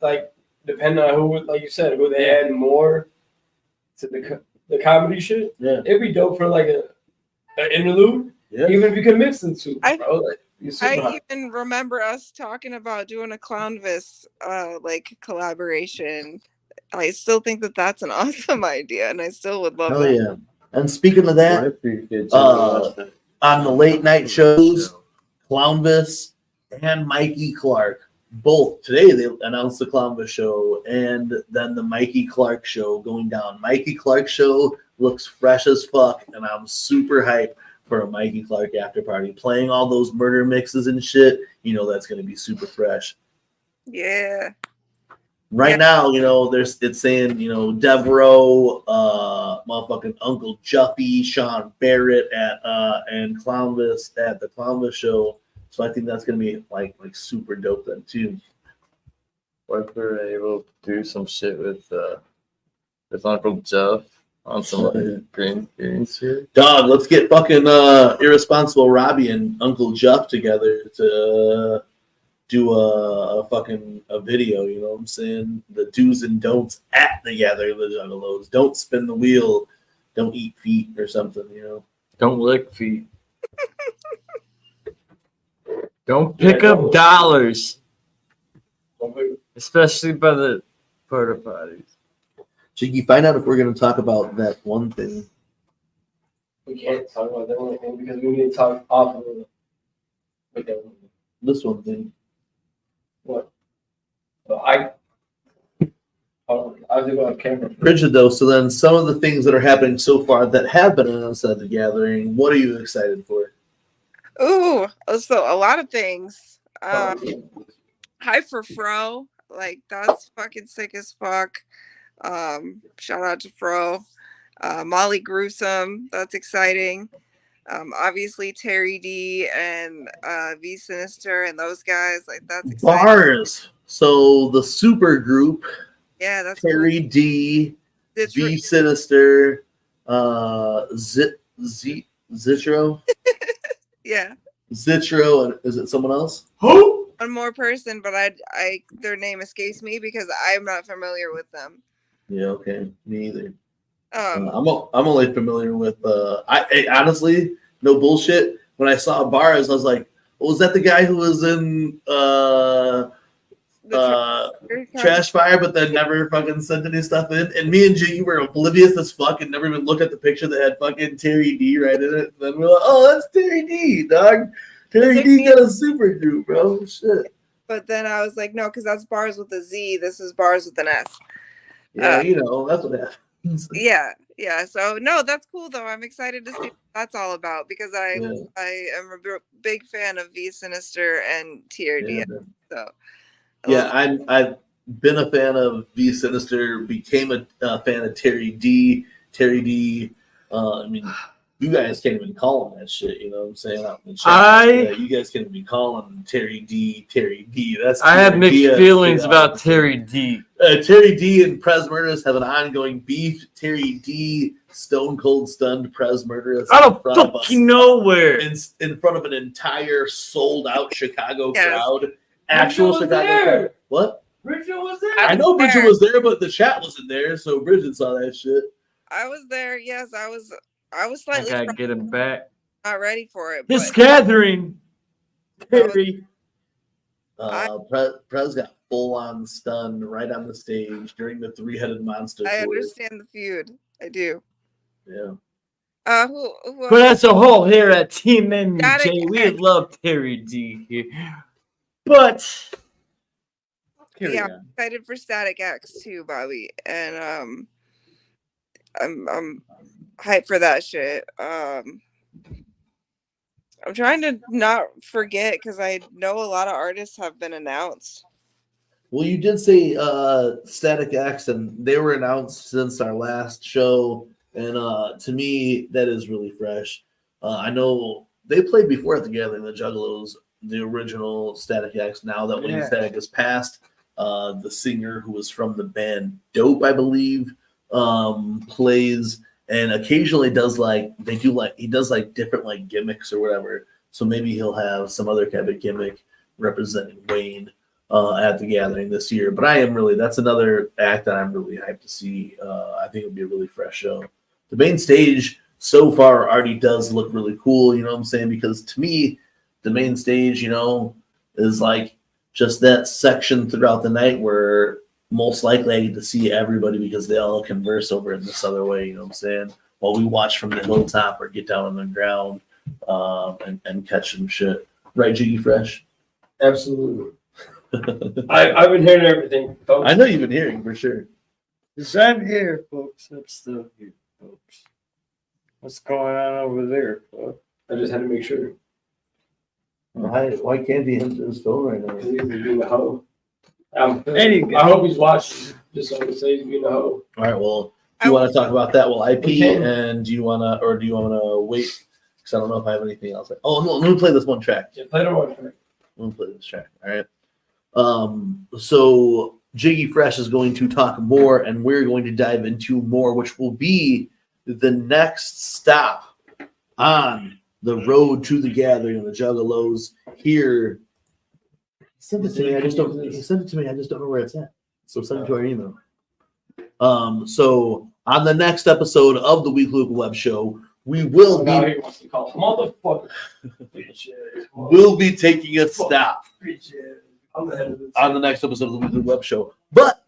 like depending on who, like you said, who they add more to the comedy shit. Yeah, it'd be dope for like an interlude. Yeah, even if you could mix them two. I even remember us talking about doing a Clownvis like collaboration. I still think that that's an awesome idea, and I still would love that. Yeah. And speaking of that, on the late night shows, Clownvis and Mikey Clark, both today they announced the Clownvis show and then the Mikey Clark show going down. Mikey Clark show looks fresh as fuck, and I'm super hyped for a Mikey Clark after party, playing all those murder mixes and shit. You know that's going to be super fresh. Yeah. Right now, you know, it's saying, you know, Devereaux, motherfucking Uncle Juffy, Sean Barrett and Clownvis at the Clownvis show. So I think that's going to be like super dope then too. What if we're able to do some shit with Uncle Jeff? On some green shit. Dog, let's get fucking Irresponsible Robbie and Uncle Jeff together to do a video, you know what I'm saying? The do's and don'ts at the Gathering of the Juggalos. Don't spin the wheel, don't eat feet or something, you know. Don't lick feet. Don't pick up dollars. Especially by the porta potties. Jiggy, find out if we're going to talk about that one thing. We can't talk about that one thing because we need to talk off of it. This one thing. What? Well, I think on camera. Brigid, though, so then some of the things that are happening so far that have been announced at the Gathering, what are you excited for? Ooh, so a lot of things. Hi for Fro. Like, that's fucking sick as fuck. Shout out to Fro. Molly Gruesome, that's exciting. Obviously Terry D and V Sinister and those guys, like that's exciting. Bars. So the super group, yeah, that's Terry cool. D, V Sinister, Zitro. Yeah. Zitro, and is it someone else? Who? One more person, but I their name escapes me because I'm not familiar with them. Yeah, okay, me either. I'm only familiar with. I honestly, no bullshit. When I saw Bars, I was like, "Was that the guy who was in trash fire, but then never fucking sent any stuff in. And me and Jiggy were oblivious as fuck and never even looked at the picture that had fucking Terry D right in it. And then we're like, oh, that's Terry D, dog. Terry D got a super group, bro. Shit. But then I was like, no, because that's bars with a Z. This is bars with an S. Yeah, you know, that's what happens. Yeah. So no, that's cool though. I'm excited to see what that's all about because I am a big fan of V Sinister and TRD. So I've been a fan of V Sinister, became a fan of Terry D. Terry D. I mean, you guys can't even call him that shit. You know what I'm saying? Out in the chat. You guys can't be calling Terry D. Terry D. That's I have mixed feelings about Terry D. Terry D. and Prez Murderous have an ongoing beef. Terry D. Stone Cold Stunned Prez Murderous out of fucking nowhere in front of an entire sold out Chicago crowd. Actual Chicago crowd. What? Bridget was there. I know Bridget was there, but the chat wasn't there, so Bridget saw that shit. I was there. Yes, I was slightly. I gotta get him back. Not ready for it. This gathering, Terry. Prez got full on stunned right on the stage during the three-headed monster. I understand the feud. I do. Yeah. But as a whole, here at TeamMUJ, we love Terry D here. But I'm excited for Static X too, Bobby, and I'm hyped for that shit. I'm trying to not forget because I know a lot of artists have been announced. Well, you did say Static X, and they were announced since our last show, and to me, that is really fresh. I know they played before at the Gathering, the Juggalos, the original Static X. Now that Wayne Static has passed, the singer who was from the band Dope, I believe, plays and occasionally does he does different gimmicks or whatever. So maybe he'll have some other kind of gimmick representing Wayne at the Gathering this year. But that's another act that I'm really hyped to see. I think it'll be a really fresh show. The main stage so far already does look really cool, you know what I'm saying? Because to me, the main stage, is just that section throughout the night where most likely I get to see everybody because they all converse over in this other way, you know what I'm saying? While we watch from the hilltop or get down on the ground and catch some shit. Right, Jiggy Fresh? Absolutely. I've been hearing everything, folks. I know you've been hearing for sure. Yes, I'm here, folks. I'm still here, folks. What's going on over there, folks? I just had to make sure. Why can't he enter his phone right now? He's being a hoe. I hope he's watching. Just so I can say he's being a hoe. All right. Well, do you want to talk about that? Well, IP, and do you want to wait? Because I don't know if I have anything else. Oh no, let me play this one track. Yeah, play the one track. Let me play this track. All right. So Jiggy Fresh is going to talk more, and we're going to dive into more, which will be the next stop on the road to the Gathering of the Juggalos here. Send it to me. I just don't. Send it to me. I just don't know where it's at. So send it to our email. So on the next episode of the Weekly Wicked Web Show, we will be. He wants to call motherfucker. We'll be taking a stop on the next episode of the Weekly Web Show, but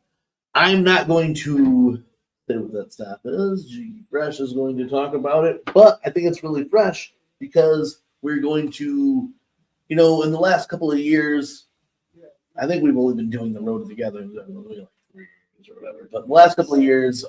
I'm not going to say what that stop is. G Fresh is going to talk about it, but I think it's really fresh because we're going to, in the last couple of years. I think we've only been doing the road together like 3 years or whatever. But in the last couple of years,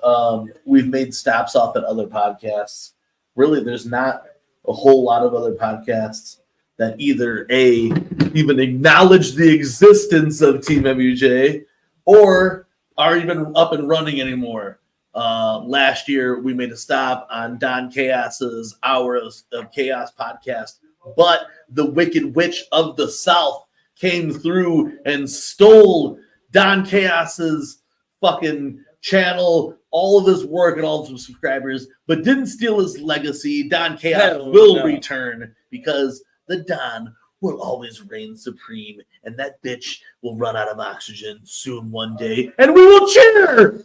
we've made stops off at other podcasts. Really, there's not a whole lot of other podcasts that either even acknowledge the existence of TeamMUJ or are even up and running anymore. Last year, we made a stop on Don Chaos's Hours of Chaos podcast, but the Wicked Witch of the South came through and stole Don Chaos's fucking channel, all of his work and all of his subscribers, but didn't steal his legacy. Don Chaos will return because the Don will always reign supreme, and that bitch will run out of oxygen soon one day, and we will cheer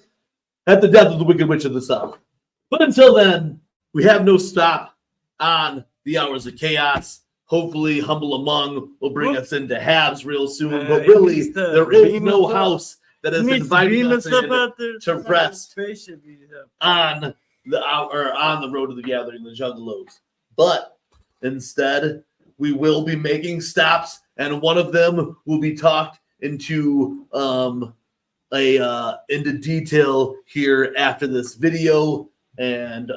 at the death of the Wicked Witch of the South. But until then, we have no stop on the Hours of Chaos. hopefully Humble Among will bring us into Habs real soon. But He really, needs to there is beam no us up. house that has He needs to invited beam us us up in out there to rest spaceship he's up. on the road to the gathering, the Juggalos. But instead, we will be making stops, and one of them will be talked into into detail here after this video, and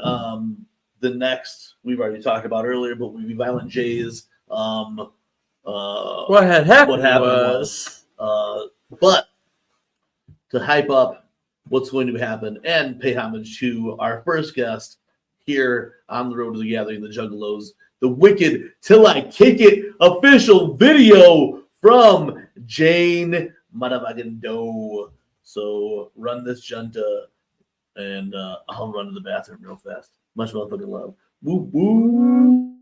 the next we've already talked about earlier, but will be Violent J's. What had happened, was but to hype up what's going to happen and pay homage to our first guest here on the road to the gathering, the Juggalos, the Wicked Till I Kick It official video from Jane Madavagando. So run this junta, and I'll run to the bathroom real fast. Much motherfucking love. Woo woo.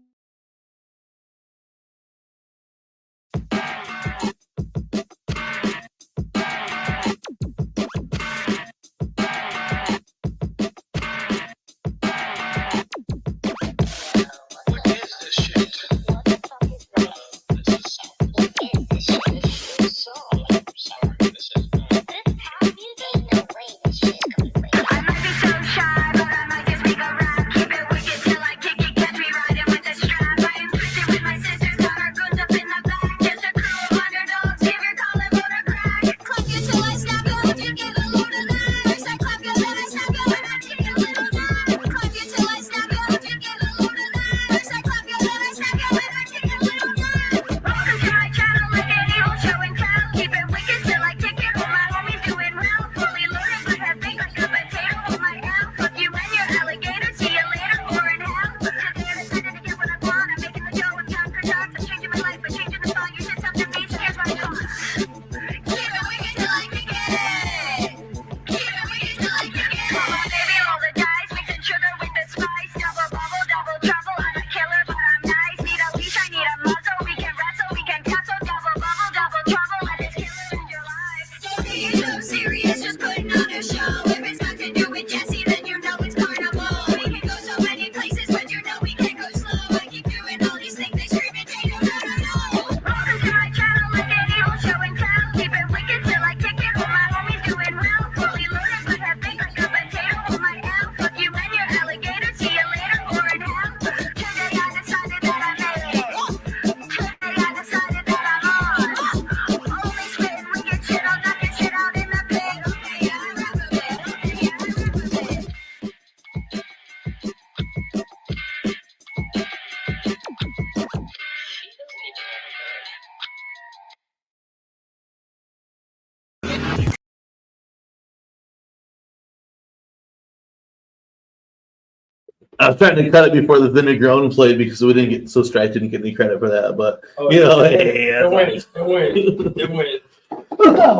I was trying to cut it before the Vinegar played because we didn't get Strife didn't get any credit for that, but hey, it went.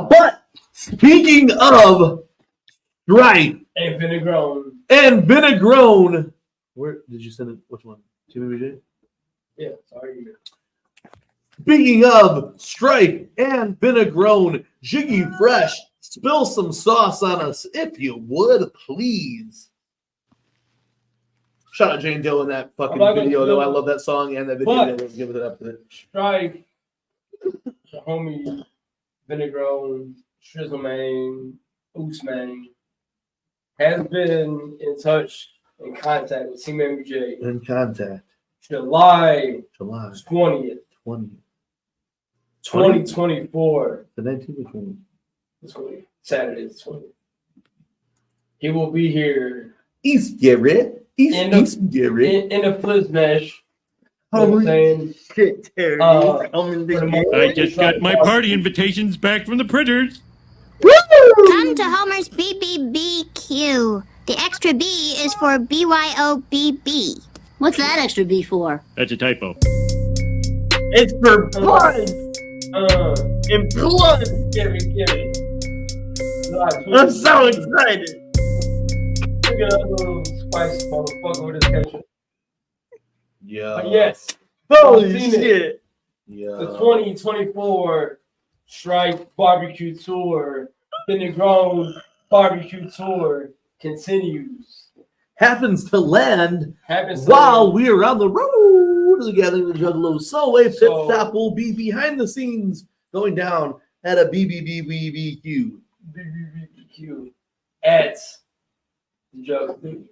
But speaking of Strife And Vinegar. where did you send it? Which one? TeamMUJ? Yeah, sorry. Speaking of Strife and Vinegar, Jiggy Fresh, spill some sauce on us if you would, please. Shout out Jane Doe in that fucking video, though. I love that song and that video. Give it up to it. Strife, the homie, Vinegar, Shizzle Man, Oos Man, has been in touch, in contact with TeamMUJ. In contact. July 20th. 2024. The 19th or 20th? Saturday the 20th. He will be here. East Garrett. In the Flizz Mesh. Holy shit, Terry. I just got my party invitations back from the printers. Come to Homer's BBBQ. The extra B is for BYOBB. What's that extra B for? That's a typo. It's for blood. And blood. Give me. I'm so excited. Look at that little spice motherfucker with his ketchup. Yeah. But yes. Holy shit. Yeah. The 2024 Strife Barbecue Tour, Vinegar Barbecue Tour continues. Happens to land while we are on the road. road to the gathering of the Juggalos. So a pit stop will be behind the scenes going down at a BBBBBQ. BBBQ at the Juggalos.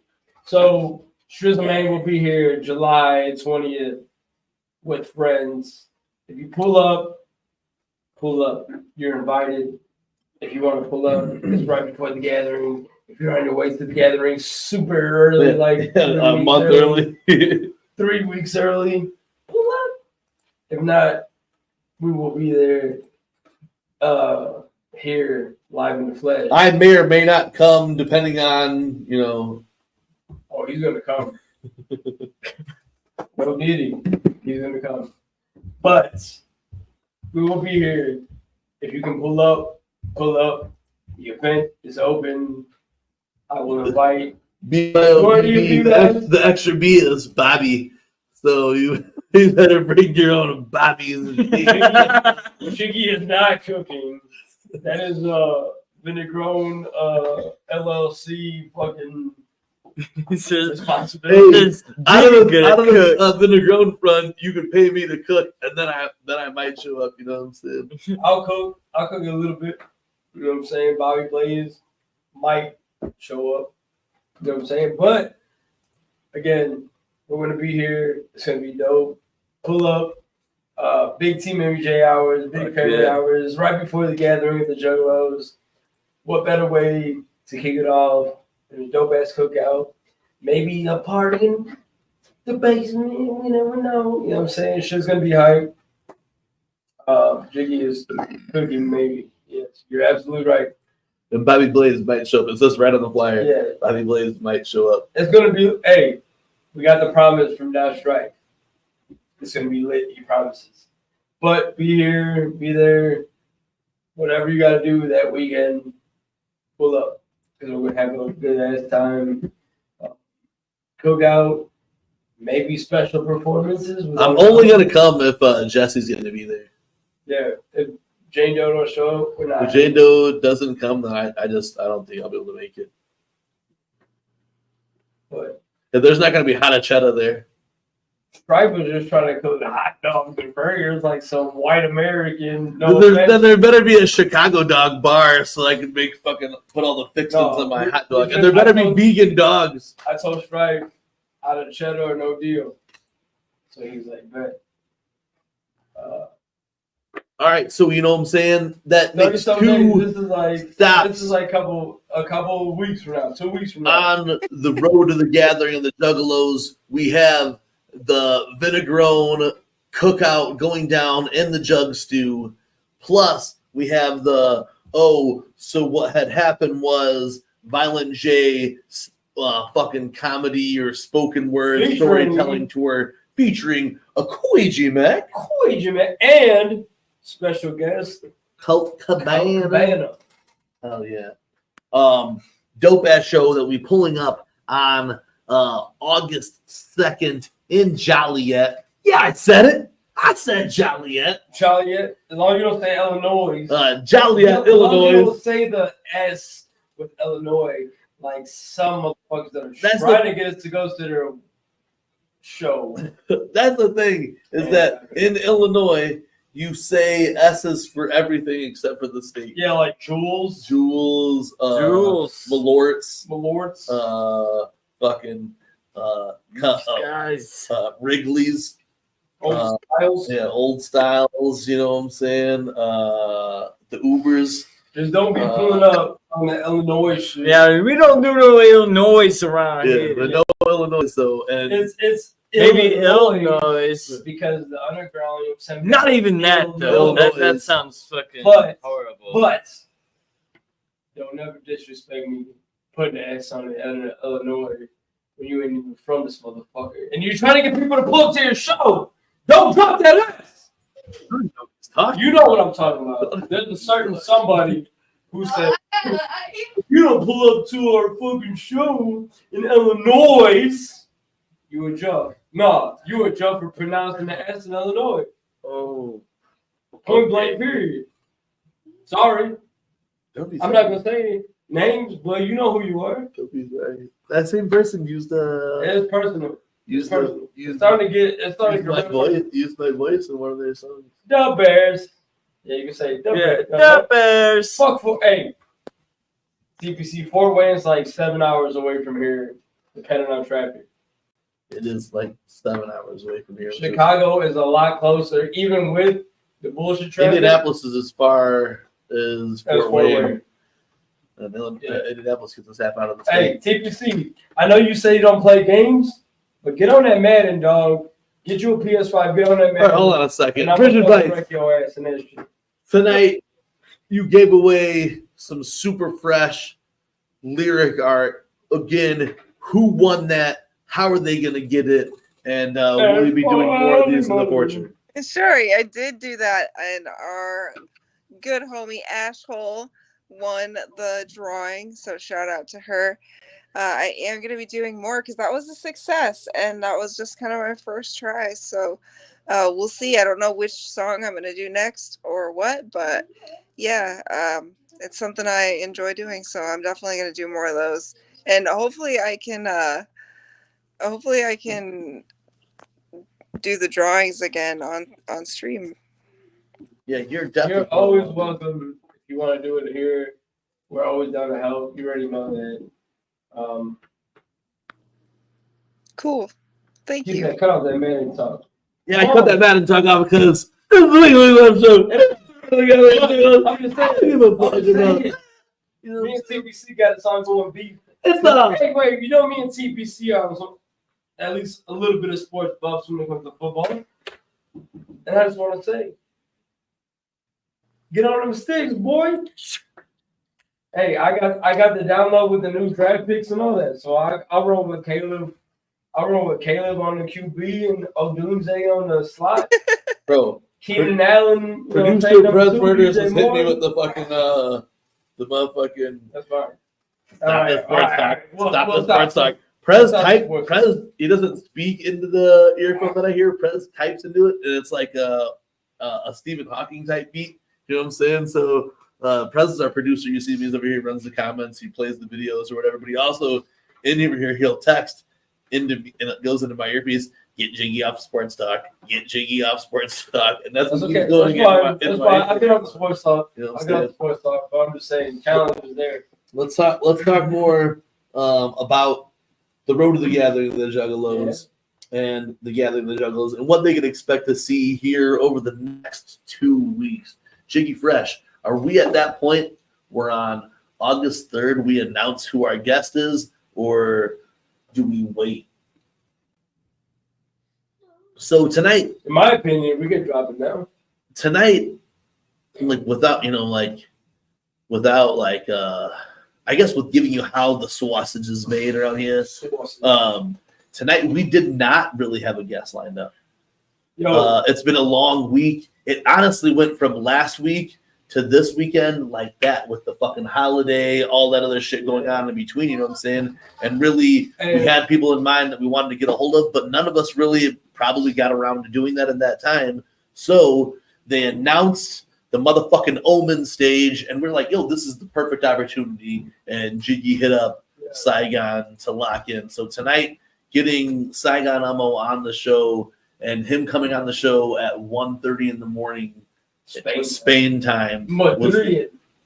So Shrizzle will be here July 20th with friends. If you pull up. You're invited. If you want to pull up, it's right before the gathering. If you're on your way to the gathering super early, like a month early, 3 weeks early, pull up. If not, we will be there here live in the flesh. I may or may not come depending on, you know. Oh, he's gonna come. No diddy. He's gonna come. But we will be here. If you can pull up. The event is open. I will invite. The extra B is Bobby. So you better bring your own Bobbies. Jiggy is not cooking. That is Vinegron LLC fucking responsibility. Hey, out of the Vinegron front, you could pay me to cook, and then I might show up. You know what I'm saying? I'll cook a little bit. You know what I'm saying? BobeBlaze might show up. You know what I'm saying? But again, we're gonna be here. It's gonna be dope. Pull up. Big TeamMUJ hours, big family hours, right before the gathering of the Juggalos. What better way to kick it off than a dope ass cookout? Maybe a party in the basement. You never know. You know what I'm saying? Shit's gonna be hype. Jiggy is cooking, maybe. Yes, you're absolutely right. And BobeBlaze might show up. It says right on the flyer. Yeah. BobeBlaze might show up. It's gonna be. Hey, we got the promise from Dash Strike. It's gonna be lit. He promises. But be here, be there, whatever you gotta do that weekend. Pull up because we're gonna have a good ass time. Cookout, maybe special performances. I'm only gonna come if Jesse's gonna be there. Yeah, if Jane Doe don't show up, we're not. If Jane Doe doesn't come, then I don't think I'll be able to make it. But if there's not gonna be hot cheddar there. Stripe was just trying to cook hot dogs and burgers like some white American. Then there better be a Chicago dog bar so I can make put all the fixings on my hot dog. And there better be vegan dogs. I told Stripe out of cheddar or no deal. So he's like, bet. All right, so you know what I'm saying? That makes this is like a couple of weeks from now, 2 weeks from now. On the road to the gathering of the Juggalos, we have the Vinegron cookout going down in the Jug Stew. Plus, we have the so what had happened was Violent J fucking comedy or spoken word storytelling tour featuring a Koiji Mac. And special guest Colt Cabana. Oh yeah. Dope ass show that we pulling up on August 2nd in Joliet. Yeah, I said it. I said Joliet. Joliet. As long as you don't say Illinois. Joliet, Illinois. You don't say the S with Illinois like some motherfuckers that are trying to get us to go to their show. That's the thing, is that in Illinois, you say S's for everything except for the state. Yeah, like Jules. Malorts. Fucking guys. Wrigley's. Old Styles. Yeah, Old Styles, you know what I'm saying? The Ubers. Just don't be pulling up on the Illinois shit. Yeah, we don't do no Illinois around here. But no Illinois, though. And it's maybe Illinois. Because the underground. Not even that, though. That sounds fucking horrible. But don't never disrespect me putting the S on the end of Illinois when you ain't even from this motherfucker. And you're trying to get people to pull up to your show. Don't drop that S. You know what I'm talking about. There's a certain somebody who said, if you don't pull up to our fucking show in Illinois, you a jump. No, you a jump for pronouncing the S in Illinois. Oh. Point blank period. Sorry. I'm not going to say any names, but you know who you are. Don't be sorry. That same person used It's personal. Use It's starting to get. It's starting to my get. voice. Use my voice in one of their songs. The Bears. Yeah, you can say the Bears. The Bears. Fuck for hey. TPC Fort Wayne's like 7 hours away from here, depending on traffic. It is like 7 hours away from here. Chicago is a lot closer, even with the bullshit traffic. Indianapolis is as far as Fort Wayne. Indianapolis gets us half out of the state. Hey, TPC, I know you say you don't play games, but get on that Madden, dog. Get you a PS5, get on that Madden. Right, hold on a second. Brigid Bites. Your ass in that shit. Tonight, you gave away some super fresh lyric art. Again, who won that? How are they going to get it? And will we be doing more of these in the future? Sure, I did do that, and our good homie Ashhole won the drawing, so shout out to her. I am going to be doing more because that was a success, and that was just kind of my first try, so we'll see. I don't know which song I'm going to do next or what, but yeah, it's something I enjoy doing, so I'm definitely going to do more of those, and hopefully I can do the drawings again on stream. Yeah, you're definitely always welcome. If you want to do it here, we're always down to help. You already know that. Cool. Thank you. Cut off that Madden talk. Yeah, I cut that Madden talk off because it's the Weekly Webshow. I'm just saying. Me and TBC got this ongoing beef. Hey, wait, you know me and TBC are at least a little bit of sports buffs when it comes to football. And I just want to say, get on them sticks, boy. Hey, I got the download with the new draft picks and all that. So I roll with Caleb. I roll with Caleb on the QB and O'Doomsday on the slot. Bro, Keenan Allen. Producer Prez Murders has hit me with the fucking the motherfucking. That's fine. Stop the sports talk. Stop the sports talk. Prez, he doesn't speak into the earphone that I hear. Prez types into it, and it's like a Stephen Hawking type beat. You know what I'm saying? So Prez is our producer. You see me, he's over here, runs the comments, he plays the videos or whatever. But he also in over here, he'll text into me, and it goes into my earpiece. Get Jiggy off sports talk. Get Jiggy off sports talk, and that's what okay. he's going. That's fine. I get off the sports talk. You know I got the sports talk, but I'm just saying, challenge is there. Let's talk more about the road to the gathering of the Juggalos and the gathering of the Juggalos and what they can expect to see here over the next 2 weeks. Jiggy Fresh, are we at that point where on August 3rd we announce who our guest is, or do we wait? So tonight, in my opinion, we can drop it now. Tonight, without I guess with giving you how the sausage is made around here. Tonight we did not really have a guest lined up. It's been a long week. It honestly went from last week to this weekend like that with the fucking holiday, all that other shit going on in between, you know what I'm saying? And really, we had people in mind that we wanted to get a hold of, but none of us really probably got around to doing that in that time. So they announced the motherfucking Omen Stage, and we're like, yo, this is the perfect opportunity. And Jiggy hit up Sagan to lock in. So tonight, getting Sagan UMMO on the show and him coming on the show at 1:30 in the morning, Spain time,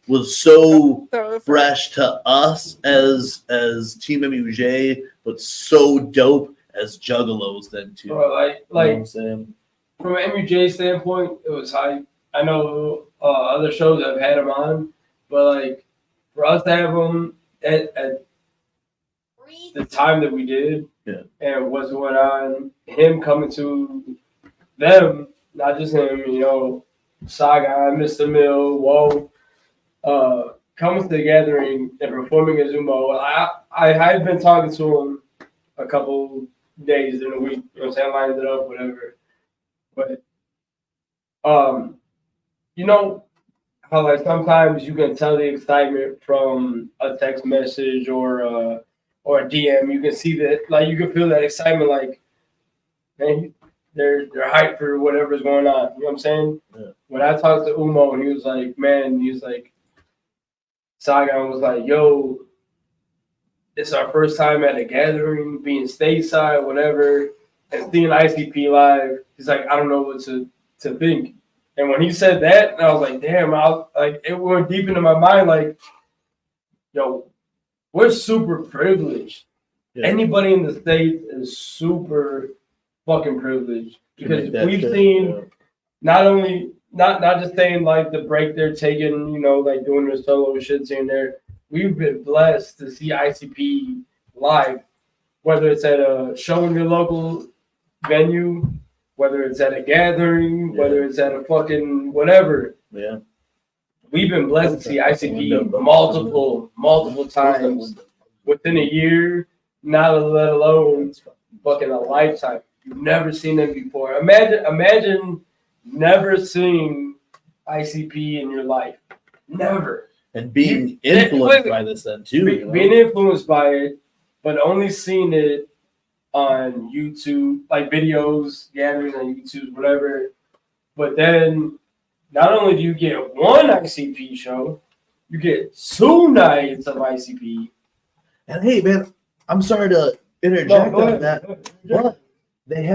was so fresh to us as TeamMUJ, but so dope as Juggalos then too. Bro, you know what I'm saying? From an MUJ standpoint, it was hype. I know other shows have had him on, but for us to have him at the time that we did, and what's going on, him coming to them, not just him, Saga, Mr. Mill, coming to the gathering and performing as UMMO. I had been talking to him a couple days in a week, you know what I'm saying, lined it up, whatever. But how sometimes you can tell the excitement from a text message or a DM. You can see that, you can feel that excitement, man, they're hyped for whatever's going on. You know what I'm saying? Yeah. When I talked to UMMO, and he was like, Sagan was like, yo, it's our first time at a gathering, being stateside, whatever, and seeing ICP live. He's like, I don't know what to think. And when he said that, I was like, damn, it went deep into my mind, like, yo, we're super privileged. Yeah. Anybody in the state is super fucking privileged because we've seen not just saying like the break they're taking, you know, like doing their solo shits here and there. We've been blessed to see ICP live, whether it's at a show in your local venue, whether it's at a gathering, whether it's at a fucking whatever. Yeah. We've been blessed to see ICP multiple times within a year, not let alone fucking a lifetime. You've never seen them before. Imagine never seeing ICP in your life. Never. And being influenced by this then too. Being influenced by it, but only seeing it on YouTube, like videos, gatherings on YouTube, whatever. But then not only do you get one ICP show, you get 2 nights of ICP. And hey, man, I'm sorry to interject on that, but we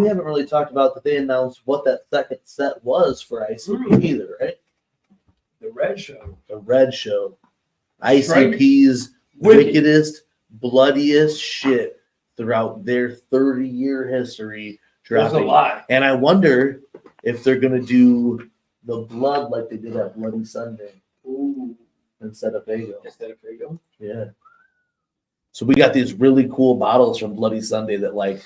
haven't really talked about that they announced what that second set was for ICP either, right? The Red Show. The Red Show. ICP's wickedest, bloodiest shit throughout their 30-year history. There's a lot. And I wonder if they're going to do the blood like they did at Bloody Sunday. Ooh. Instead of Fago. Yeah. So we got these really cool bottles from Bloody Sunday that are like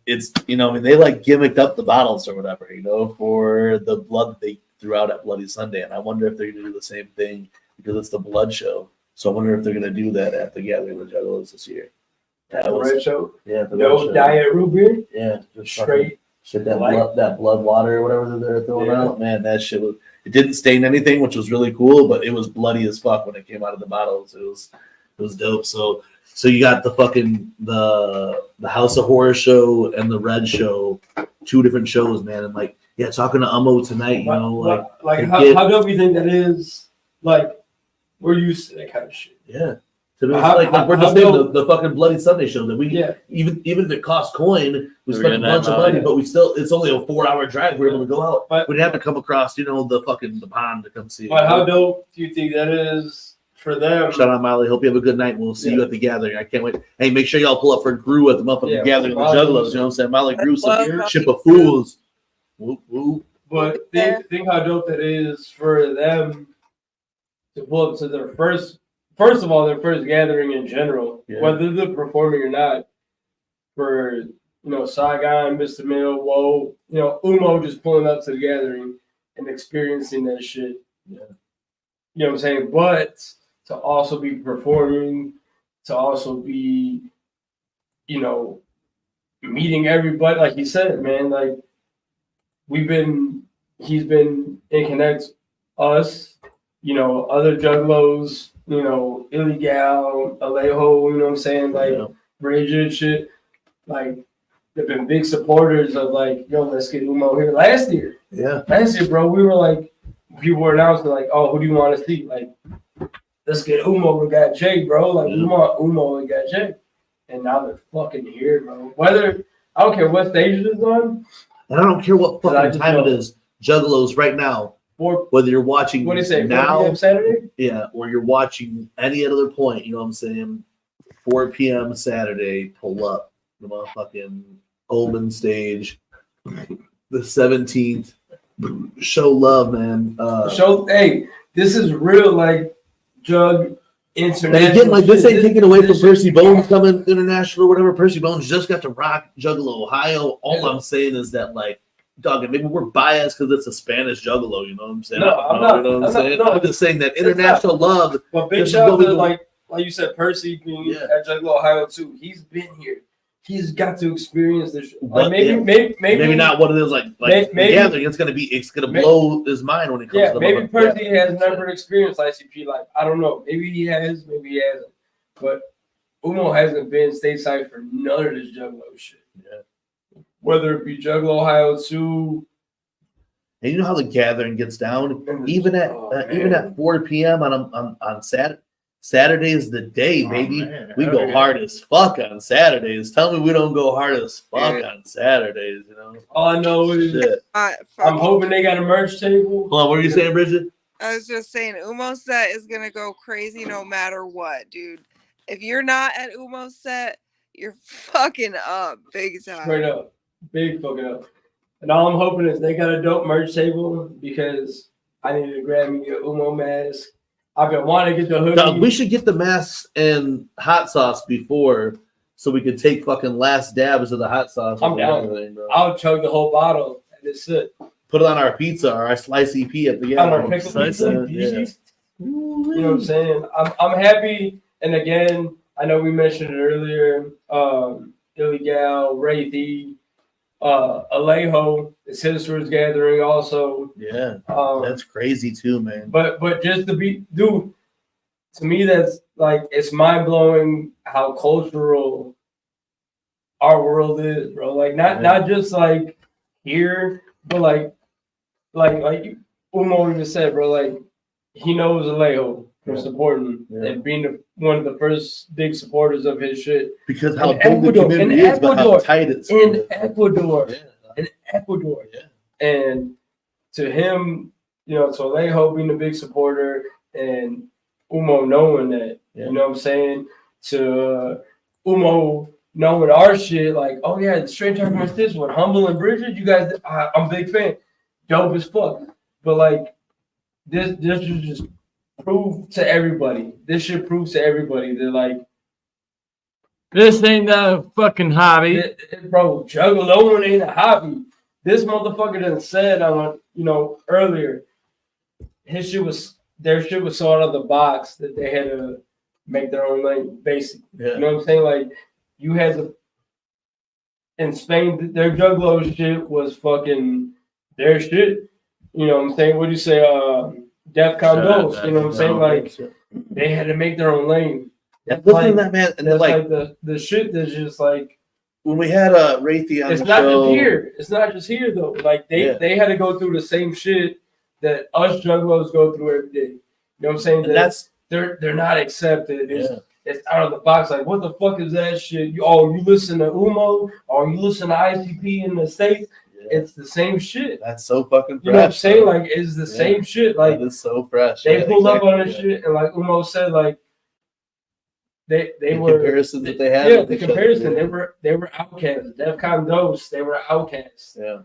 it's, you know, I mean, they like gimmicked up the bottles or whatever, you know, for the blood that they threw out at Bloody Sunday. And I wonder if they're going to do the same thing because it's the blood show. So I wonder if they're going to do that at the gathering with Juggalos this year. The Red Show? Yeah. The no Red Show. Diet root beer? Yeah. Just straight. Shit, that blood water or whatever they're throwing out. Man, that shit was, it didn't stain anything, which was really cool, but it was bloody as fuck when it came out of the bottles. It was dope. So you got the fucking the House of Horror show and the Red Show, 2 different shows, man. And talking to UMMO tonight, you know, how dope you think that is? Like, we're used to that kind of shit. Yeah. So we're just saying the fucking Bloody Sunday show that we even if it cost coin, we spent a bunch of money, but it's only a 4-hour drive. We're able to go out. But we didn't have to come across, you know, the pond to come see. But how dope do you think that is for them? Shout out, Molly. Hope you have a good night. We'll see you at the gathering. I can't wait. Hey, make sure y'all pull up for Grew at the motherfucking gathering with Juggalos. You know what I'm saying? Molly Grew, some ship of fools. Whoop, whoop. But think how dope that is for them to pull up to their first of all, their first gathering in general, whether they're performing or not, for, you know, Sagan, Mr. Mill, Whoa, you know, UMMO just pulling up to the gathering and experiencing that shit. Yeah. You know what I'm saying? But to also be performing, to also be, you know, meeting everybody, like you said, man, like he's been in Connect us, you know, other Juggalos, you know, Illegal, Alejo, you know what I'm saying? Like, Brigid shit. Like, they've been big supporters of, like, yo, let's get UMMO here. Last year, bro, we were like, people were announcing, like, oh, who do you want to see? Like, let's get UMMO with GOTJ, bro. Like, we want UMMO with GOTJ. And now they're fucking here, bro. I don't care what stage it is on. And I don't care what fucking time it is. Juggalos right now. Whether you're watching now, 4 p.m. Saturday? Yeah, or you're watching any other point, you know what I'm saying? 4 p.m. Saturday, pull up the motherfucking Omen Stage, the 17th. Show love, man. Hey, this is real, like, Jug international. And again, like, this ain't taken away from Percy Bones coming international or whatever. Percy Bones just got to rock Juggalo, Ohio. All I'm saying is that, like, dog, and maybe we're biased because it's a Spanish Juggalo, you know what I'm saying? No, I'm not. You know what I'm saying? I'm just saying that international love. But big shout out to, like you said, Percy being at Juggalo, Ohio, too. He's been here. He's got to experience this. Like, maybe not what it is like gathering. It's gonna blow his mind when it comes to the maybe Percy has never experienced ICP. Like, I don't know. Maybe he has, maybe he hasn't. But UMMO hasn't been stateside for none of this Juggalo shit. Yeah. Whether it be Juggalo, Ohio 2. And you know how the gathering gets down? Even at 4 p.m. on Saturday is the day, baby. man. We go hard as fuck on Saturdays. Tell me we don't go hard as fuck on Saturdays, you know? All I know is Shit. I'm hoping they got a merch table. Hold on, what were you saying, Bridget? I was just saying, Ummo set is gonna go crazy no matter what, dude. If you're not at Ummo set, you're fucking up big time. Straight up. Big fucking up. And all I'm hoping is they got a dope merch table because I need to grab me a Ummo mask. I've been wanting to get the hoodie. Dog, we should get the masks and hot sauce before so we could take fucking last dabs of the hot sauce. I'm down. Bro. I'll chug the whole bottle and it's it. Put it on our pizza or our slice EP at the end. On our pickle pizza. Yeah. You know what I'm saying? I'm happy. And again, I know we mentioned it earlier. Illegal, Wraithy, Alejo, the Sisters Gathering also. Yeah, that's crazy too, man. But just to be, dude, to me that's like it's mind blowing how cultural our world is, bro. Like not just like here, but like Ummo even said, bro. Like he knows Alejo from supporting and being one of the first big supporters of his shit. Because how big the community is, but how tight it's in Ecuador. In Ecuador. And to him, you know, to Alejo being a big supporter and Ummo knowing that, you know what I'm saying? To Ummo knowing our shit, like, oh yeah, the Straight Talk with this one, Humble and Brigid, you guys, I'm a big fan. Dope as fuck. But like, this should just prove to everybody. This should prove to everybody that like, this ain't a fucking hobby. Bro, Juggalo ain't a hobby. This motherfucker done said on, you know, earlier, their shit was so out of the box that they had to make their own lane, basically. You know what I'm saying? Like, you had to, in Spain, their Juggalo shit was fucking their shit. You know what I'm saying? What do you say? Defcon Dose. You know what I'm saying? Like, they had to make their own lane. That's like, that, man. And that's like the shit that's just like, when we had Wraithy on it's the not show. just here. It's not just here though. Like they had to go through the same shit that us Juggalos go through every day. You know what I'm saying? That's they're not accepted. It's out of the box. Like, what the fuck is that shit? You listen to Ummo or you listen to ICP in the States? It's the same shit. That's so fucking fresh. You know what I'm saying? Like, it's the same shit. Like, it's so fresh. They pulled up on this shit, and like Ummo said, like they were comparisons that they had. Yeah, the comparison. They were outcasts. Defcon Dose, they were outcasts. Yeah.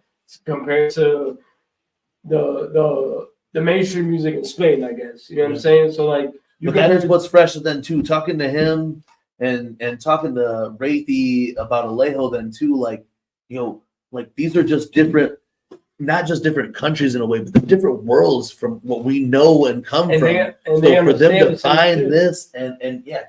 Compared to the mainstream music in Spain, I guess. You know what I'm saying? So like, but that is what's fresh then too. Talking to him and talking to Wraithy about Alejo then too, like, you know, like these are just different, not just different countries in a way, but the different worlds from what we know and come from. So for them to find this and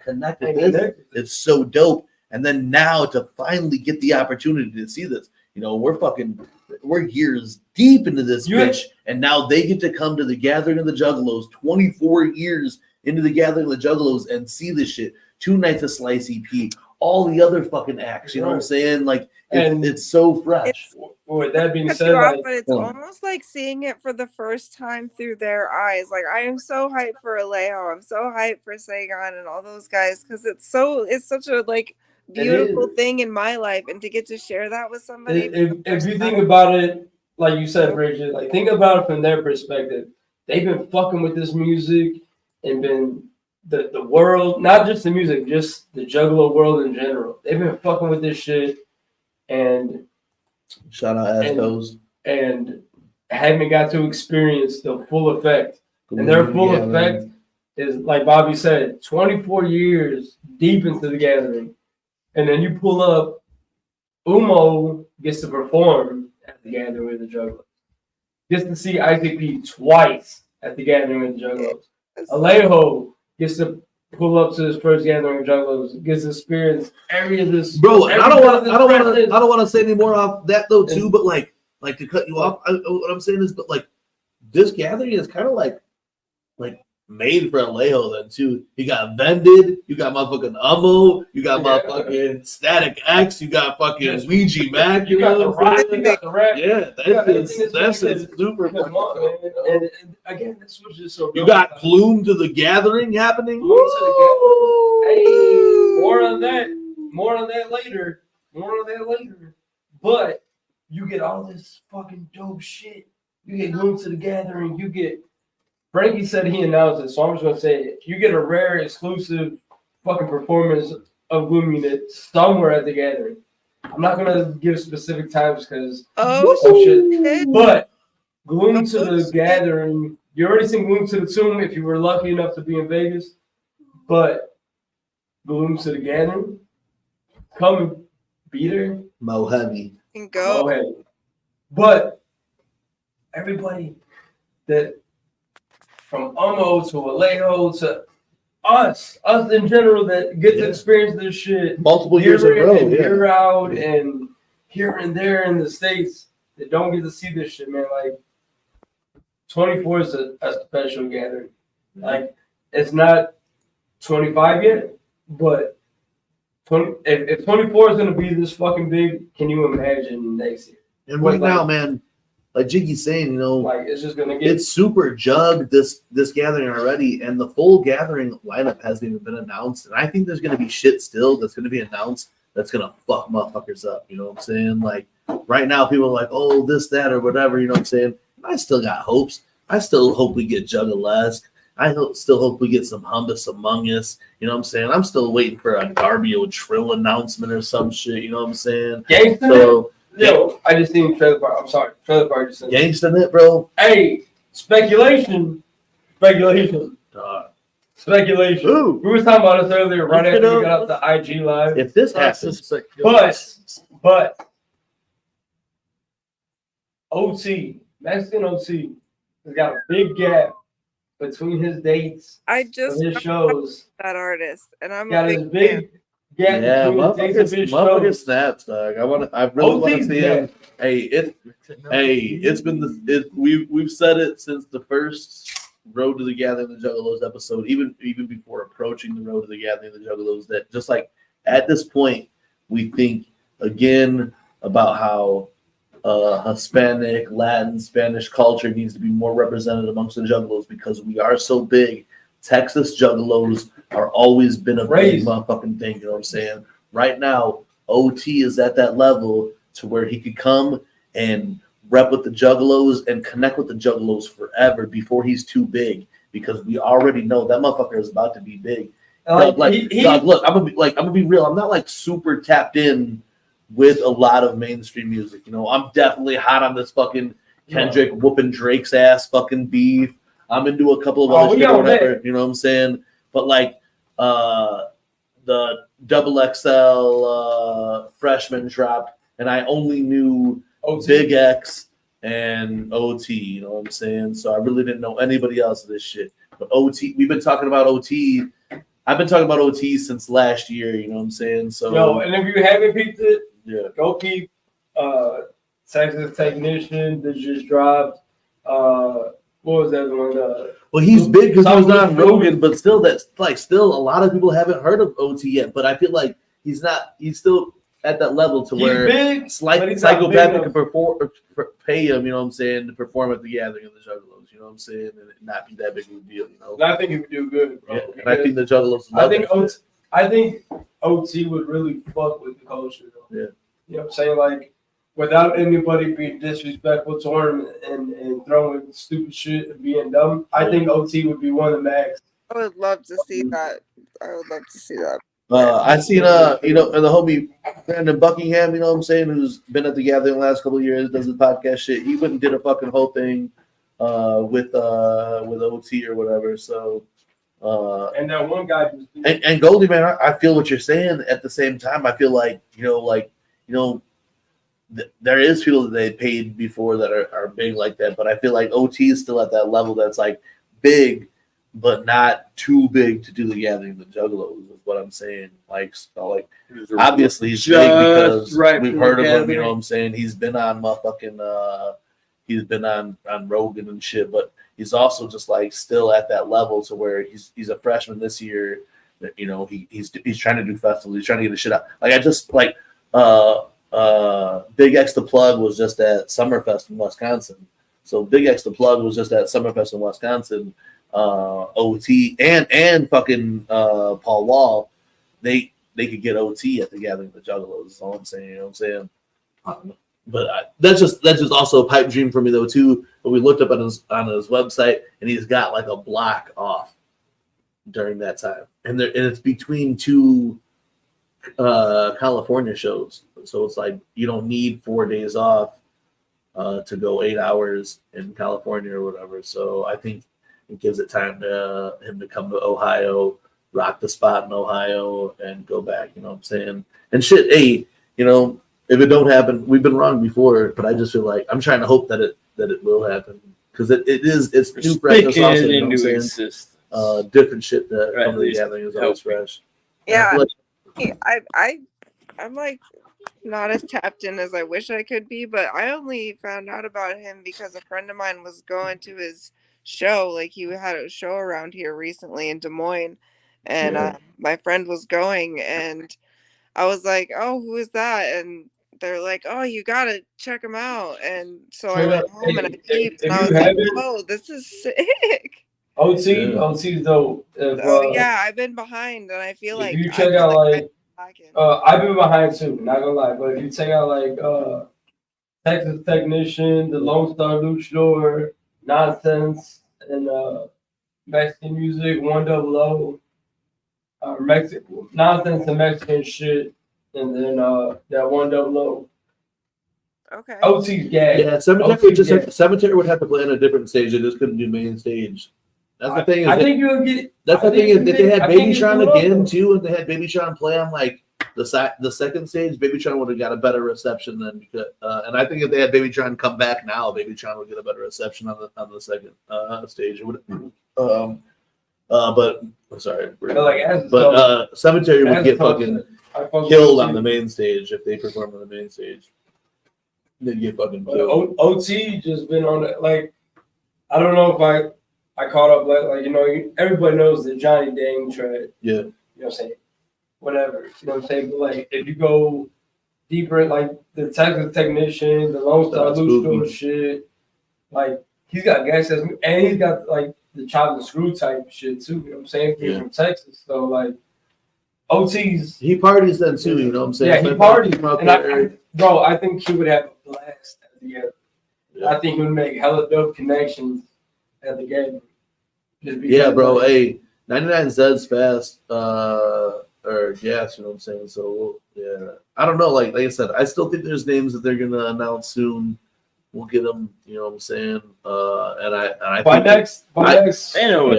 connect with this, it's so dope. And then now to finally get the opportunity to see this, you know, we're years deep into this bitch, and now they get to come to the Gathering of the Juggalos, 24 years into the Gathering of the Juggalos, and see this shit. 2 nights of Slice EP, all the other fucking acts, you know what I'm saying? Like, it's so fresh. With that being said, but it's almost like seeing it for the first time through their eyes. Like, I am so hyped for Alejo. I'm so hyped for Sagan and all those guys because it's such a like beautiful thing in my life, and to get to share that with somebody. If you think about it, like you said, Brigid, like think about it from their perspective. They've been fucking with this music and been the world, not just the music, just the Juggalo world in general. They've been fucking with this shit, and shout out Astos, and haven't got to experience the full effect. And their full effect is, like Bobby said, 24 years deep into the Gathering. And then you pull up, Ummo gets to perform at the Gathering with the Juggalos. Gets to see ICP twice at the Gathering with the Juggalos. Alejo gets to pull up to his first Gathering with Juggalos. Gets to experience every of this. Bro, and I don't want to say any more off that though too. But like to cut you off, what I'm saying is, but like this Gathering is kind of like made for Alejo then too. You got Vended, you got motherfucking Ummo, you got motherfucking Static X, you got fucking Ouija Mac, You got the rock, you got the rap. Yeah, that's super fucking dope. And again, this was just so. You got Plume to the Gathering happening. Hey, more on that later. But you get all this fucking dope shit. You get Gloom to the Gathering. You get. Frankie said he announced it, so I'm just gonna say it. You get a rare, exclusive, fucking performance of Gloom Unit somewhere at the Gathering. I'm not gonna give specific times because shit. But Gloom to the Gathering. You already seen Gloom to the Tomb if you were lucky enough to be in Vegas. But Gloom to the Gathering, come be there. Mo Heavy. And go. Mo Heavy. But everybody that from Ummo to Alejo to us in general that get to experience this shit multiple years in a row, year out and here and there in the States that don't get to see this shit, man. Like 24 is a special gathering. Like it's not 25 yet, but 20. If 24 is gonna be this fucking big, can you imagine next year? And right now, man, like Jiggy's saying, like it's just gonna get it's super jugged this gathering already, and the full gathering lineup hasn't even been announced. And I think there's gonna be shit still that's gonna be announced that's gonna fuck motherfuckers up. You know what I'm saying? Like right now, people are like, oh, this, that, or whatever. You know what I'm saying? I still got hopes. I still hope we get Juggalos. Still hope we get some Humbus Among Us. You know what I'm saying? I'm still waiting for a Garbio Trill announcement or some shit. You know what I'm saying? Yo, I just seen Trailer Park. I'm sorry. Trailer Park just said Gangsta it, bro. Hey, speculation. Ooh. We were talking about this earlier, right after we got up the IG live. If this happens, but OT, Mexican OT, has got a big gap between his dates. I just his shows. That artist, and I'm got a his big. Yeah, motherfucker snaps, dog. I really want to see him. We've said it since the first Road to the Gathering the Juggalos episode, even before approaching the Road to the Gathering the Juggalos, that just like at this point, we think again about how Hispanic, Latin, Spanish culture needs to be more represented amongst the Juggalos because we are so big. Texas Juggalos are always been a big motherfucking thing, you know what I'm saying? Right now, OT is at that level to where he could come and rep with the Juggalos and connect with the Juggalos forever before he's too big, because we already know that motherfucker is about to be big. Look, I'm gonna be real. I'm not like super tapped in with a lot of mainstream music. You know, I'm definitely hot on this fucking Kendrick whooping Drake's ass fucking beef. I'm into a couple of other shit or whatever, you know what I'm saying? But like the XXL freshman dropped, and I only knew Big X and OT, you know what I'm saying? So I really didn't know anybody else of this shit. But OT, we've been talking about OT. I've been talking about OT since last year, you know what I'm saying? So and if you haven't peeped it, go peep Texas Technician that just dropped. What was that one? Well, he's big because he was on Rogan, but still, still a lot of people haven't heard of OT yet. But I feel like he's still at that level to where big, Psychopathic can pay him, you know what I'm saying, to perform at the Gathering of the Juggalos, you know what I'm saying, and it not be that big of a deal, you know. And I think he would do good, bro. Yeah, and I think the Juggalos. I think OT would really fuck with the culture, though. Yeah, you know what I'm saying, like. Without anybody being disrespectful to him and throwing stupid shit and being dumb, I think OT would be one of the max. I would love to see that. I seen and the homie Brandon Buckingham, you know what I'm saying, who's been at the Gathering the last couple of years, does his podcast shit. He went and did a fucking whole thing with OT or whatever. So and that one guy and Goldie, man, I feel what you're saying. At the same time, I feel like there is people that they paid before that are big like that, but I feel like OT is still at that level that's like big, but not too big to do the Gathering of the Juggalos, is what I'm saying. Like obviously he's big because we've heard of him, you know what I'm saying? He's been on motherfucking he's been on Rogan and shit, but he's also just like still at that level to where he's a freshman this year. You know, he's trying to do festivals. He's trying to get his shit out. Like I just like Big X the Plug was just at Summerfest in Wisconsin. So Big X the Plug was just at Summerfest in Wisconsin. OT and fucking Paul Wall, they could get OT at the gathering of the Juggalos. That's all I'm saying. You know what I'm saying? But that's just also a pipe dream for me though too. But we looked up on his website, and he's got like a block off during that time, and it's between two California shows. So it's like you don't need 4 days off to go 8 hours in California or whatever. So I think it gives it time to him to come to Ohio, rock the spot in Ohio, and go back. You know what I'm saying? And shit, hey, you know, if it don't happen, we've been wrong before. But I just feel like I'm trying to hope that it will happen because it's new freshness also. You know what I'm saying? Different shit that come to the gathering is always fresh. Yeah, I'm like not as tapped in as I wish I could be, but I only found out about him because a friend of mine was going to his show. Like he had a show around here recently in Des Moines, and my friend was going, and I was like, "Oh, who is that?" And they're like, "Oh, you gotta check him out." And so I went home and I peeped, and I was like, "Oh, this is sick." OT's dope. Yeah, I've been behind, and I feel like you check out like I've been behind too. Not gonna lie, but if you check out like Texas Technician, the Lone Star Luchador, Nonsense, and Mexican Music, 100, Mexican Nonsense and Mexican shit, and then that 100. Okay. OT's gag. Yeah, Cemetery would have to play on a different stage. They just couldn't do main stage. That's the thing. I think you'll get. That's the thing is if they had Babytron again too, and they had Babytron play on like the second stage, Babytron would have got a better reception than. And I think if they had Babytron come back now, Babytron would get a better reception on the second stage. It would. But sorry. But Cemetery would get fucking killed on the main stage if they performed on the main stage. They'd get fucking killed. OT just been on it. Like I don't know if I caught up like you know everybody knows the Johnny Dang track. Yeah. You know what I'm saying? Whatever. You know what I'm saying? But like if you go deeper, like the Texas Technician, the Lone Star Luchador shit, like he's got gas and he's got like the chop and screw type shit too. You know what I'm saying? He's from Texas, so like OT's he parties then too. You know what I'm saying? Yeah, he parties. And I think he would have a blast at the end. Yeah. I think he would make hella dope connections at the game. Yeah, bro. Hey, 99 Zed's fast or gas, you know what I'm saying? So yeah, I don't know. Like I said, I still think there's names that they're gonna announce soon. We'll get them, you know what I'm saying? And I by think next show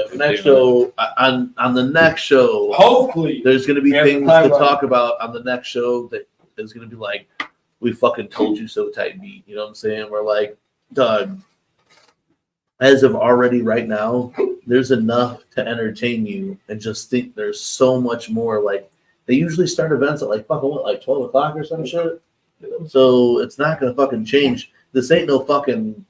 on the next show. Hopefully, there's gonna be things to talk about on the next show that is gonna be like, we fucking told you so type beat. You know what I'm saying? We're like, Doug. As of already right now, there's enough to entertain you, and just think there's so much more. Like they usually start events at like fucking what, like 12 o'clock or some shit. So it's not gonna fucking change. This ain't no fucking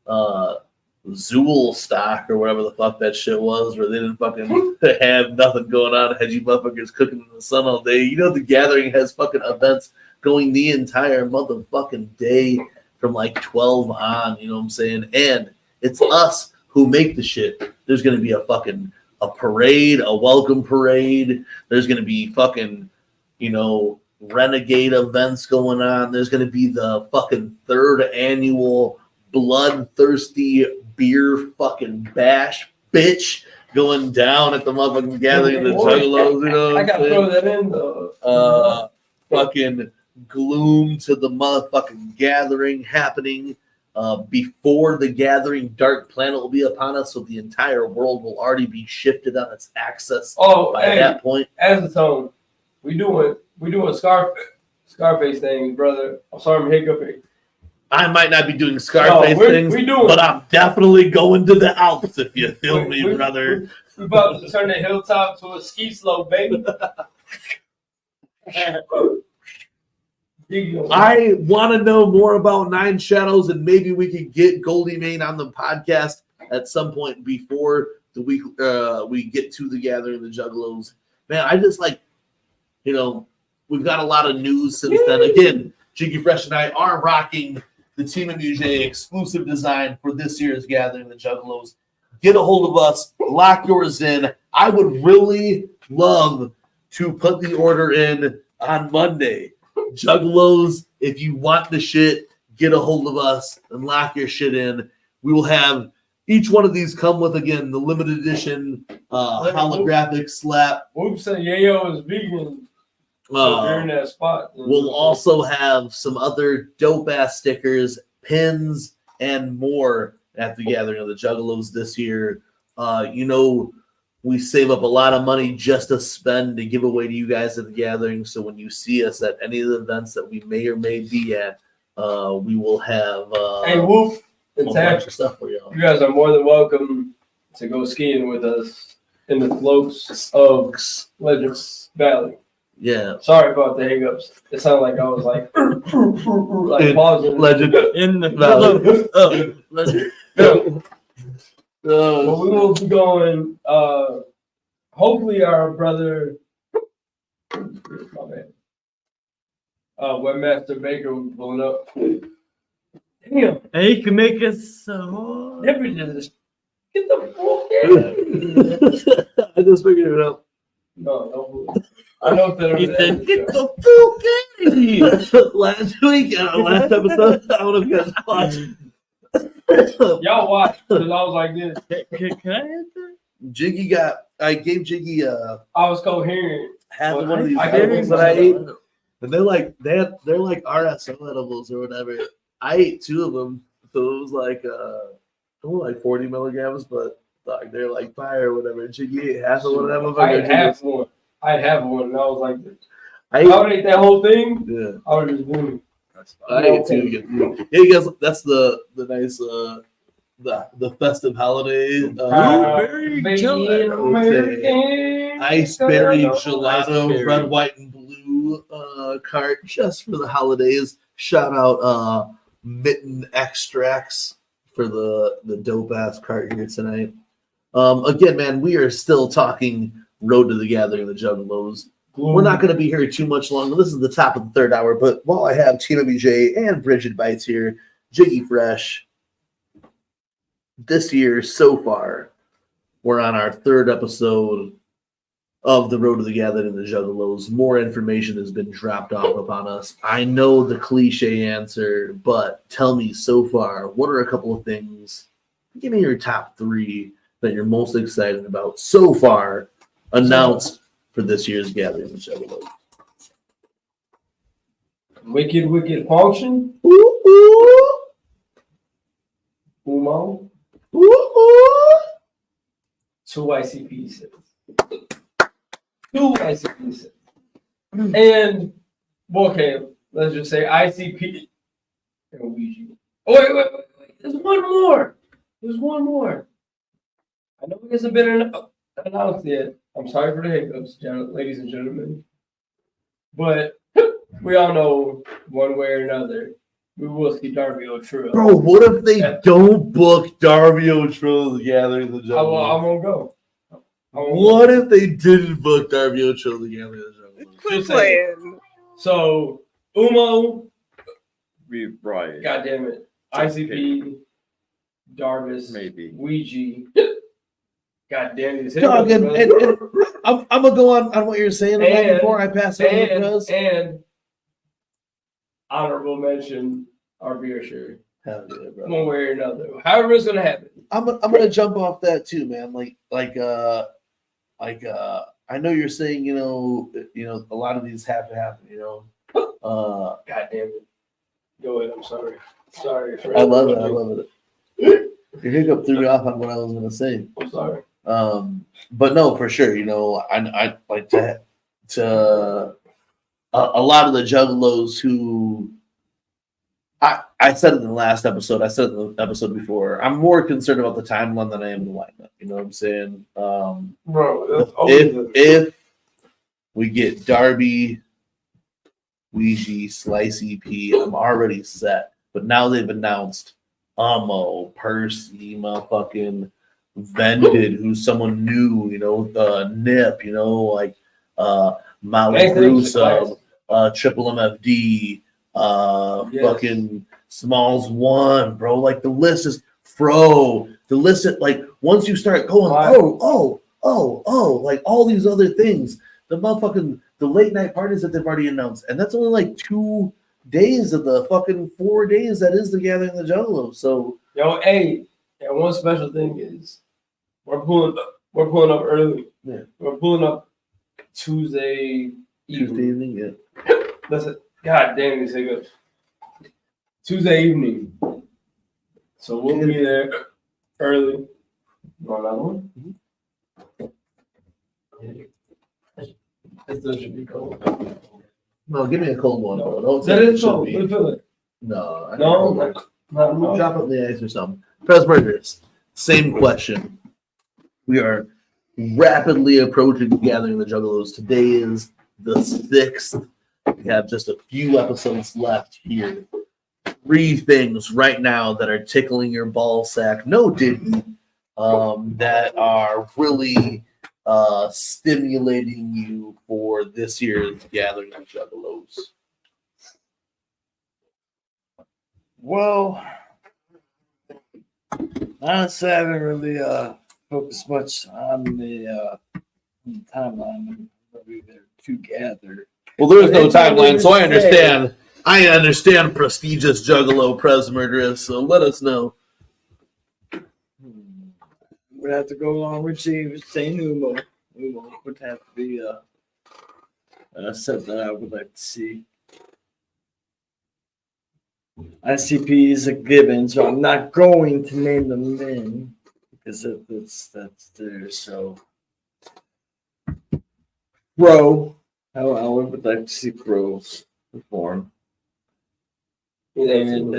Zool stock or whatever the fuck that shit was, where they didn't fucking have nothing going on. Had you motherfuckers cooking in the sun all day. You know the gathering has fucking events going the entire month of fucking day from like 12 on. You know what I'm saying? And it's us who make the shit. There's gonna be a parade, a welcome parade. There's gonna be fucking, you know, renegade events going on. There's gonna be the fucking 3rd annual bloodthirsty beer fucking bash bitch going down at the motherfucking gathering of the Juggalos. You know, I gotta throw that in though. Fucking gloom to the motherfucking gathering happening. Before the gathering, Dark Planet will be upon us, so the entire world will already be shifted on its axis. By that point, as a tone, we doing Scarface things, brother. I'm sorry, I'm hiccuping. I might not be doing Scarface things, but I'm definitely going to the Alps if you feel me, brother. We're about to turn the hilltop to a ski slope, baby. I want to know more about Nine Shadows, and maybe we could get Goldie Main on the podcast at some point before the week we get to the Gathering of the Juggalos. Man, I just like, you know, we've got a lot of news since then. Again, Jiggy Fresh and I are rocking the TeamMUJ exclusive design for this year's Gathering of the Juggalos. Get a hold of us, lock yours in. I would really love to put the order in on Monday. Juggalos, if you want the shit, get a hold of us and lock your shit in. We will have each one of these come with, again, the limited edition holographic slap. Whoops, and Yayo is vegan. So you're in that spot. We'll also have some other dope-ass stickers, pins, and more at the Gathering of the Juggalos this year. You know, we save up a lot of money just to spend to give away to you guys at the Gathering. So when you see us at any of the events that we may or may be at, we will have hey, Whoop, a bunch of stuff for y'all. You guys are more than welcome to go skiing with us in the slopes of Legends Valley. Yeah. Sorry about the hiccups. It sounded like I was like pausing. Legend in the Valley. Legend. But we will be going. Hopefully, our brother, my man, Webmaster Baker will be pulling up. Damn, And he can make us so. just get the fuck out. I just figured it out. No. I know that. He said, "Get the fuck out of here." Last week, last episode, I don't know if you guys watched. Y'all watch because I was like this. Can I answer? Jiggy I gave Jiggy I was coherent. half of one of these I edibles did. that I ate, and they're like RSO edibles or whatever. I ate 2 of them, so it was like 40 milligrams, but like they're like fire or whatever. Jiggy ate half of one of them. I had half one. I had one, and I was like, I ate that whole thing. Yeah, I was just doing. I ate 2 again. Yeah, you guys, that's the nice the festive holiday. Blueberry Iceberry gelato, red, white, and blue cart just for the holidays. Shout out Mitten Extracts for the dope ass cart here tonight. Again, man, we are still talking Road to the Gathering of the Juggalos. We're not going to be here too much longer. This is the top of the 3rd hour, but while I have TeamMUJ and Brigid Bites here, Jiggy Fresh, this year so far, we're on our 3rd episode of the Road to the Gathering of the Juggalos. More information has been dropped off upon us. I know the cliche answer, but tell me so far, what are a couple of things? Give me your top 3 that you're most excited about so far announced for this year's Gathering of the Juggalos. Wicked Function. Ooh, ooh. UMMO. Ooh, ooh. 2 ICP sets. 2 ICP sets. And, okay, let's just say ICP and Ouija. Oh, wait. There's one more. I know it hasn't been announced yet. I'm sorry for the hiccups, ladies and gentlemen. But we all know one way or another, we will see Darby O'Trill. Bro, what if they don't book Darby O'Trill to the Gathering of the I Juggalos? won't go. What if they didn't book Darby O'Trill to the Gathering of the Juggalos? Quit playing. So, UMMO, Right. God damn it, ICP, Darvis, Maybe. Ouija. God damn it. Dog, and I'm gonna go on what you're saying about before I pass it over to and honorable mention our beer shirt. Hell yeah, bro. One way or another. However it's gonna happen. I'm gonna jump off that too, man. I know you're saying, you know, a lot of these have to happen, you know. God damn it. Go ahead, I'm sorry. Sorry for I love it. Your hiccup threw me off on what I was gonna say. I'm sorry. But no, for sure, you know, I like to a lot of the Juggalos who I said it in the last episode, I said it in the episode before, I'm more concerned about the timeline than I am the lineup. You know what I'm saying? Bro, if we get Darby Ouija, Slicey P. I'm already set. But now they've announced UMMO, Percy, motherfucking Vended, who's someone new, Nip, like Molly Russo, Triple MFD, fucking Smalls One, bro. Like the list is the list is like once you start going, like all these other things, the late night parties that they've already announced, and that's only like 2 days of the fucking 4 days that is the Gathering of the Juggalos. So and one special thing is we're pulling up early. Yeah. We're pulling up Tuesday evening. Yeah. That's it. God damn, it's good. Tuesday evening. So we'll be there early. You want another one? This should be cold. No, give me a cold one. No. Don't That say is it cold. should What do be. you feel like? No. Drop it in the ice or something. Press Burgers. Same question. We are rapidly approaching the Gathering of the Juggalos. Today is the 6th. We have just a few episodes left here. 3 things right now that are tickling your ball sack. No Diddy. That are really stimulating you for this year's Gathering of Juggalos. Well, honestly, I haven't really focused much on the timeline. Maybe they're too gathered. Well, there's no timeline, so I understand. I understand prestigious Juggalo Pres Murderous, so let us know. Would have to go along with Sagan UMMO. UMMO would have to be a set that I would like to see. ICP is a given, so I'm not going to name them in because that's there. So, Bro, I would like to see Bro perform. And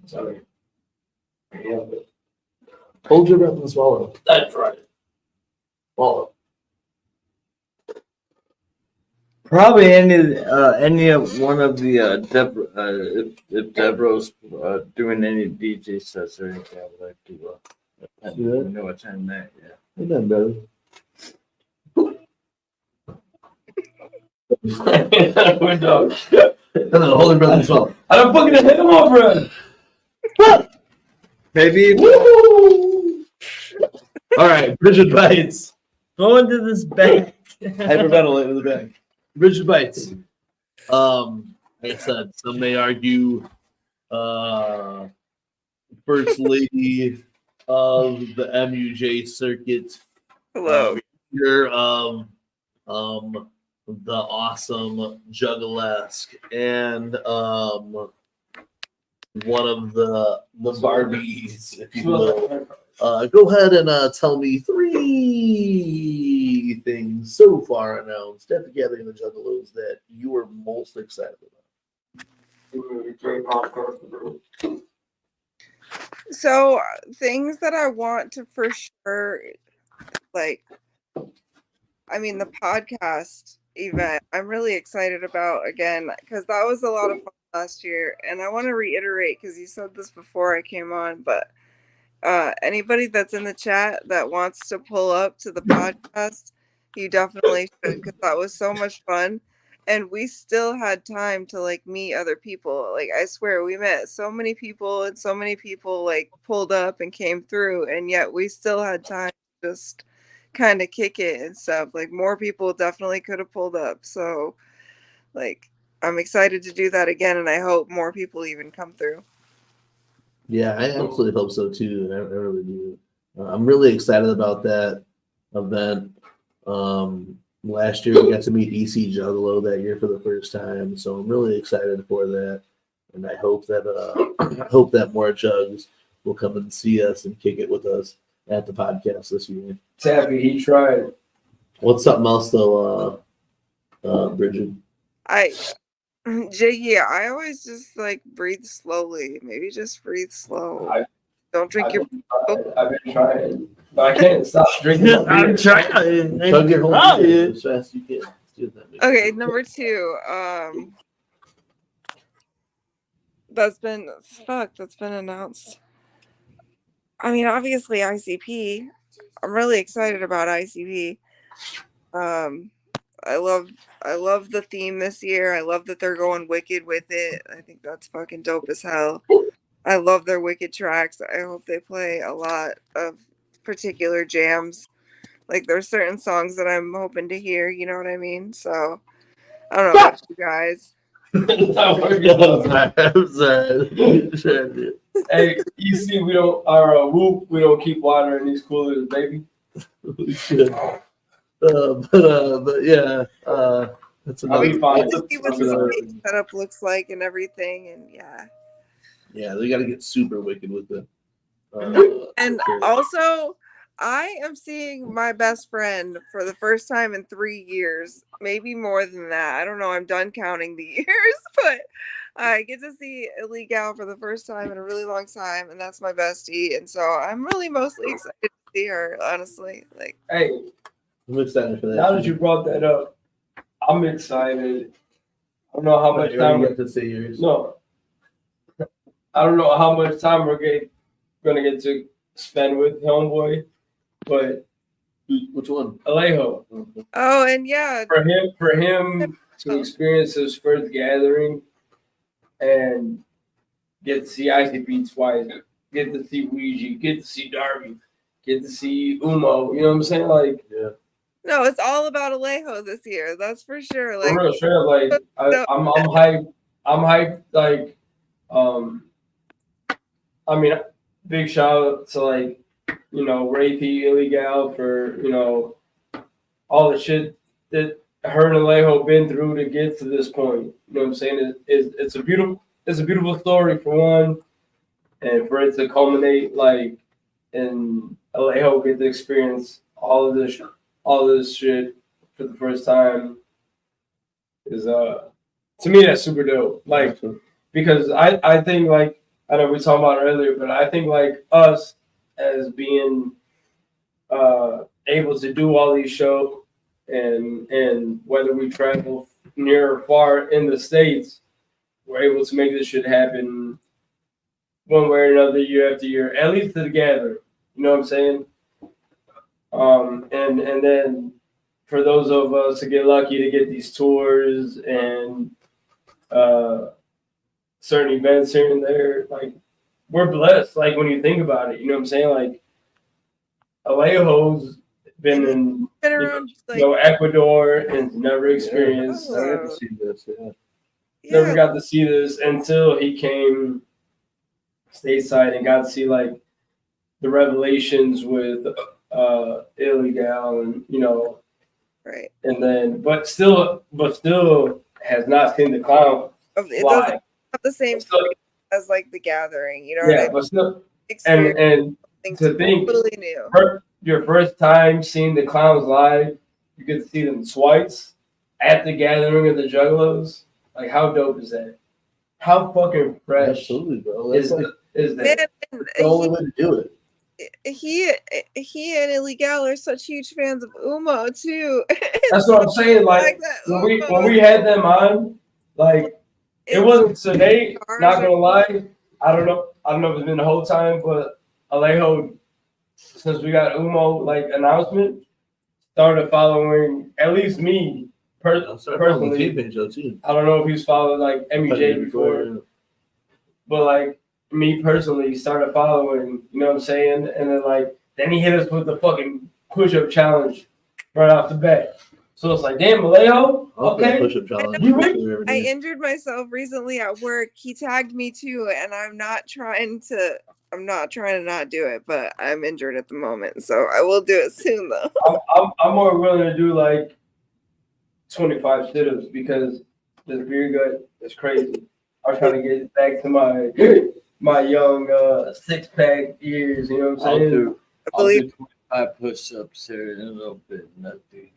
sorry. Hold your breath and swallow. That's right. Swallow. probably any of one of the if Deborah's doing any DJ sets or anything, I would like to attend that. Yeah. Amen, brother. We're done. No, hold your breath and swallow. I don't fucking hit him over. Baby, Woo! All right, Brigid Bites. go into this bag. Hyperventilate in the bag. Brigid Bites. Like I said, some may argue first lady of the MUJ circuit. Hello. You're the awesome Juggalesque and one of the Barbies, if you will. Go ahead and tell me 3 things so far announced at the Gathering of the Juggalos that you were most excited about. So things that I want to for sure, like, I mean, the podcast event, I'm really excited about again, because that was a lot of fun last year. And I want to reiterate, because you said this before I came on, but anybody that's in the chat that wants to pull up to the podcast, you definitely should, because that was so much fun. And we still had time to like meet other people. Like, I swear we met so many people, and so many people like pulled up and came through, and yet we still had time to just kind of kick it and stuff. Like, more people definitely could have pulled up. So like, I'm excited to do that again, and I hope more people even come through. Yeah, I absolutely hope so too. I really do. I'm really excited about that event. Last year we got to meet EC Juggalo that year for the first time, so I'm really excited for that. And I hope that more Jugs will come and see us and kick it with us at the podcast this year. Taffy, he tried. What's something else though, Brigid? Jiggy, I always just like breathe slowly. Maybe just breathe slow. Don't drink your. I've been trying, but I can't stop drinking. I'm trying. Chug your whole beer as fast as you can. Okay, number 2. That's been announced. I mean, obviously ICP. I'm really excited about ICP. I love the theme this year. I love that they're going wicked with it. I think that's fucking dope as hell. I love their wicked tracks. I hope they play a lot of particular jams. Like there's certain songs that I'm hoping to hear, you know what I mean? So I don't know about you guys. Hey, you see, we don't our whoop. We don't keep water in these coolers, baby. We should. But yeah, that's I'll be fine. To see what the stage setup looks like and everything, and yeah. Yeah, they got to get super wicked with it. And also, I am seeing my best friend for the first time in 3 years, maybe more than that. I don't know. I'm done counting the years, but I get to see Illegal for the first time in a really long time, and that's my bestie. And so I'm really mostly excited to see her, honestly. Like, hey, I'm excited for that. Now that you brought that up, I'm excited. I don't know how much time. Get to see yours. No, I don't know how much time we're gonna get to spend with Homeboy, but which one? Alejo. Oh, and yeah, for him to experience his first gathering and get to see ICP twice, get to see Ouija, get to see Darby, get to see Ummo. You know what I'm saying? Like, yeah. No, it's all about Alejo this year. That's for sure. Like, for real, straight up, like I'm hyped. I'm hyped. Like, I mean, big shout out to like, you know, Ray P, Illegal for, you know, all the shit that her and Alejo been through to get to this point. You know what I'm saying? It's a beautiful story for one, and for it to culminate like and Alejo get to experience all of this shit for the first time is to me that's super dope. Like, because I think, like, I know we talked about it earlier, but I think like us as being able to do all these shows and whether we travel near or far in the States, we're able to make this shit happen one way or another, year after year, at least together. You know what I'm saying? And then for those of us to get lucky to get these tours and certain events here and there, like, we're blessed. Like, when you think about it, you know what I'm saying? Like, Alejo's been in Ecuador and never experienced. I got to see this. Never got to see this until he came stateside and got to see like the revelations with Illegal and, you know, right. And then, but still has not seen the clown. It doesn't have the same as like the gathering, you know. Yeah, but still, and to think, totally new. Your first time seeing the clowns live, you get to see them twice at the gathering of the Juggalos. Like, how dope is that? How fucking fresh Absolutely, bro. is that? The only way to do it. He and Illegal are such huge fans of Ummo too. That's what I'm saying. Like when we had them on, like it wasn't today. Not gonna lie, I don't know if it's been the whole time, but Alejo, since we got Ummo like announcement, started following at least me personally. I don't know if he's followed like MUJ before, but like me personally started following. You know what I'm saying? And then he hit us with the fucking push-up challenge right off the bat. So it's like, damn, Alejo, okay. Push-up challenge. I injured myself recently at work. He tagged me too, and I'm not trying to not do it, but I'm injured at the moment, so I will do it soon though. I'm more willing to do like 25 sit-ups because this beer gut is crazy. I'm trying to get back to my young 6-pack years. You know what I'm saying? I'll do 25 push-ups here in a little bit. Nothing.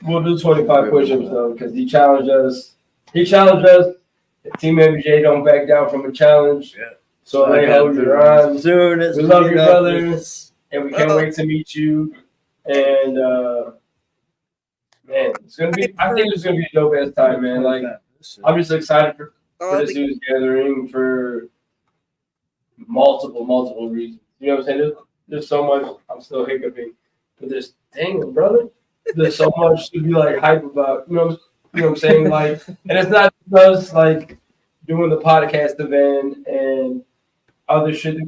We'll do 25 push-ups though, because he challenged us. If TeamMUJ don't back down from a challenge. Yeah. So Alejo, you're on. We love you, brother, and we can't wait to meet you. And Man, it's gonna be. I think it's gonna be a dope ass time, man. Like, I'm just excited for this year's gathering for multiple reasons. You know what I'm saying? There's so much. I'm still hiccuping, but dang, brother, there's so much to be like hype about. You know what I'm saying? Like, and it's not just like doing the podcast event and other shit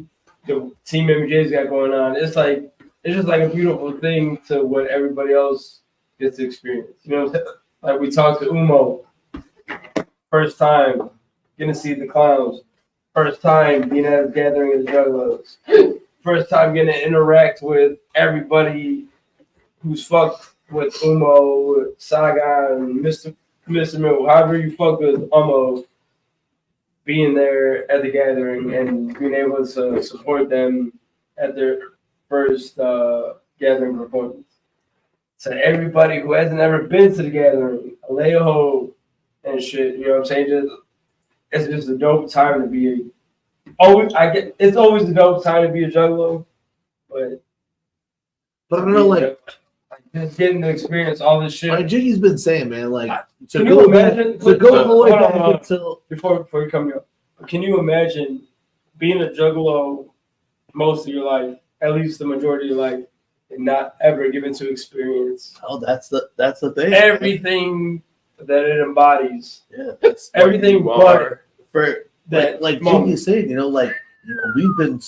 the TeamMUJ's got going on. It's just like a beautiful thing to what everybody else gets to experience. You know what I'm saying? Like we talked to UMMO, first time getting to see the clowns, first time being at a gathering of the Juggalos, first time getting to interact with everybody who's fucked with UMMO, with Sagan, Mr. Mill, however you fuck with UMMO, being there at the gathering and being able to support them at their first gathering performance. To everybody who hasn't ever been to the gathering, Alejo and shit, you know what I'm saying? It's just a dope time to be it's always a dope time to be a Juggalo, but I don't know, like just getting to experience all this shit. Like Jiggy's been saying, man, like can you imagine until before you come here, can you imagine being a Juggalo most of your life, at least the majority of your life, and not ever given to experience? Oh, that's the thing. Everything that it embodies. Yeah, everything but for that. Like Jiggy's saying, we've been